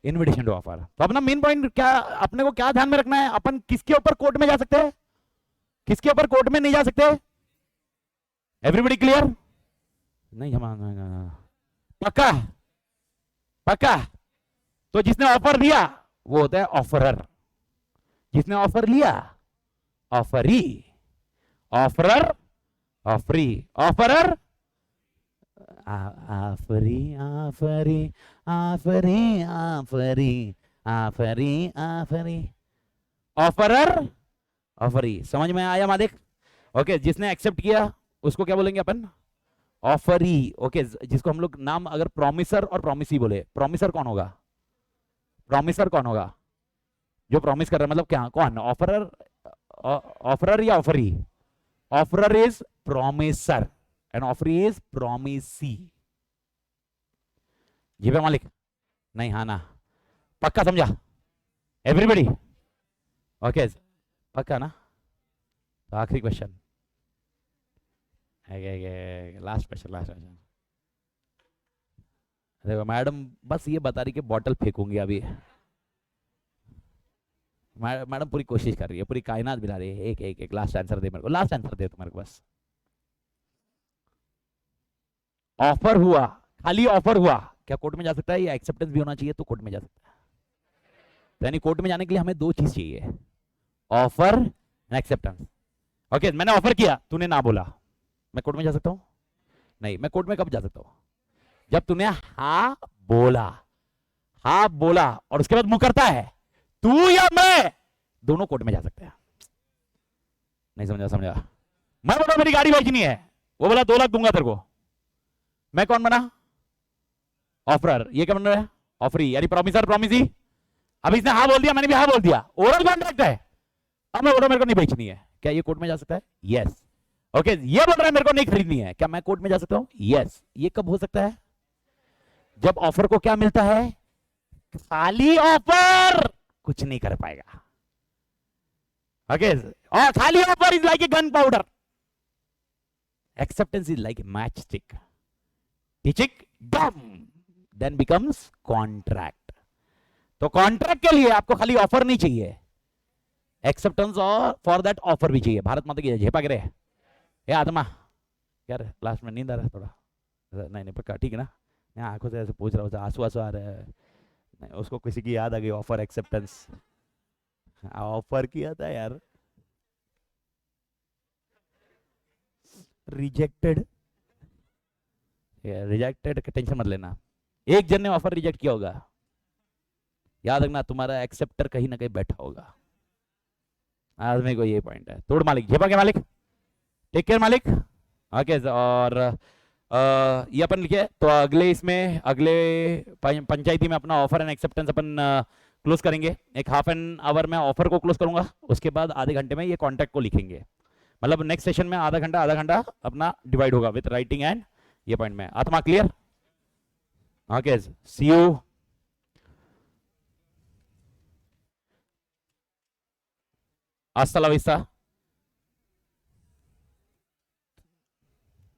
S1: इनविटेशन टू ऑफर। तो अपना मेन पॉइंट क्या, अपने को क्या ध्यान में रखना है? अपन किसके ऊपर कोर्ट में जा सकते हैं, किसके ऊपर कोर्ट में नहीं जा सकते? Everybody clear? नहीं जमा, पक्का? पक्का? तो जिसने ऑफर दिया वो होता है ऑफरर, जिसने ऑफर लिया ऑफरी, ऑफरर ऑफरी, ऑफरर आफरी आफरी आफरी आफरी आफरी आफरी, ऑफरर ऑफरी। समझ में आया मालिक? ओके जिसने एक्सेप्ट किया उसको क्या बोलेंगे अपन? ऑफरी। ओके जिसको हम लोग नाम अगर प्रॉमिसर और प्रॉमिसी बोले, प्रॉमिसर कौन होगा? प्रॉमिसर कौन होगा? जो प्रॉमिस कर रहा है, मतलब क्या कौन? ऑफरर, ऑफरर या offeree? Offerer is promisor and offeree is promisee. जी भाई मालिक? नहीं हाँ ना? पक्का समझा एवरीबॉडी? ओके पक्का ना? तो आखिरी question, last question, last question. देखो मैडम बस ये बता रही कि बॉटल फेंकूंगी अभी, मैडम पूरी कोशिश कर रही है, पूरी कायनात मिला रही है, एक एक एक लास्ट आंसर दे मेरे को, लास्ट आंसर दे तो मेरे को बस। ऑफर हुआ, खाली ऑफर हुआ, क्या कोर्ट में जा सकता है? या एक्सेप्टेंस भी होना चाहिए तो कोर्ट में जा सकता है? तो यानी कोर्ट में जाने के लिए हमें दो चीज चाहिए, ऑफर एंड एक्सेप्टेंस। ओके, मैंने ऑफर किया, तूने ना बोला, मैं कोर्ट में जा सकता हूं? नहीं। मैं कोर्ट में कब जा सकता हूं? जब तूने हाँ बोला, हाँ बोला और उसके बाद मुकरता है, तू या मैं, दोनों कोर्ट में जा सकते हैं। नहीं समझा? समझा? मैं बोला मेरी गाड़ी बेचनी है, वो बोला 2 लाख दूंगा तेरे को, मैं कौन बना? ऑफरर। ये क्या बन रहा है? ऑफरी, यानी प्रॉमिसर, प्रॉमिसी। अब इसने हाँ बोल दिया, मैंने भी हाँ बोल दिया, ओरल कॉन्ट्रैक्ट है। अब मैं बोल रहा मेरे को नहीं बेचनी है, क्या ये कोर्ट में जा सकता है? यस। ओके, ये बोल रहा है मेरे को नहीं खरीदनी है, क्या मैं कोर्ट में जा सकता हूं? यस। ये कब हो सकता है? जब ऑफर को क्या मिलता है? खाली ऑफर, कुछ नहीं कर पाएगा। ओके, और खाली offer is like a gun powder, acceptance is like a match stick, टिचिक डम, देन बिकम्स कॉन्ट्रैक्ट। तो कॉन्ट्रैक्ट के लिए आपको खाली ऑफर नहीं चाहिए, एक्सेप्टेंस और फॉर दैट ऑफर भी चाहिए। भारत माता की झेपा गिरे ये आत्मा। यार लास्ट में नींद आ रहा है थोड़ा? नहीं नहीं पक्का, ठीक है ना? मैं आंखों से ऐसे पूछ रहा हूँ, आंसू आंसू आ रहे हैं। नहीं, उसको किसी की याद आ गई, ऑफर एक्सेप्टेंस। ऑफर किया था यार, रिजेक्टेड। रिजेक्टेड का टेंशन मत लेना, एक जन ने ऑफर रिजेक्ट किया होगा, याद रखना तुम्हारा एक्सेप्टर कहीं ना कहीं बैठा होगा। आदमी को ये पॉइंट है। तोड़ मालिक, झेपा के मालिक, टेक केयर मालिक। ओके, और ये अपन लिखे, तो अगले इसमें, अगले पंचायती में अपना offer and acceptance upon close करेंगे। एक हाफ एन आवर में ऑफर को क्लोज करूंगा, उसके बाद आधे घंटे में ये कॉन्टैक्ट को लिखेंगे। मतलब नेक्स्ट सेशन में आधा घंटा अपना डिवाइड होगा विथ राइटिंग एंड ये पॉइंट में। आत्मा क्लियर? Okay, see you. हasta la vista।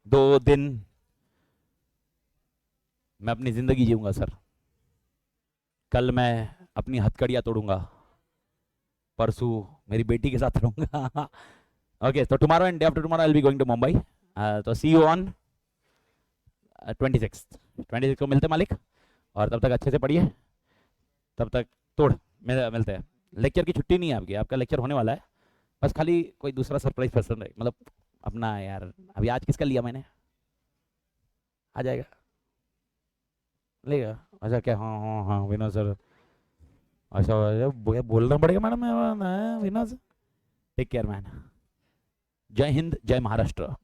S1: 2 दिन मैं अपनी जिंदगी जीऊंगा सर। कल मैं अपनी हथकड़ियां तोड़ूंगा, परसों मेरी बेटी के साथ रहूंगा। ओके, तो tomorrow and day after tomorrow I will be going to Mumbai. तो सी यू ऑन 26 को मिलते मालिक। और तब तक अच्छे से पढ़िए, तब तक तोड़ मिलते हैं। लेक्चर की छुट्टी नहीं है आपकी, आपका लेक्चर होने वाला है, बस खाली कोई दूसरा सरप्राइज पर्सन है, मतलब अपना यार। अभी आज किसका लिया मैंने? आ जाएगा, लेगा? अच्छा क्या? हाँ हाँ हाँ विनोद सर। अच्छा बोलना पड़ेगा madam Vinod. Take care man. जय हिंद, जय महाराष्ट्र।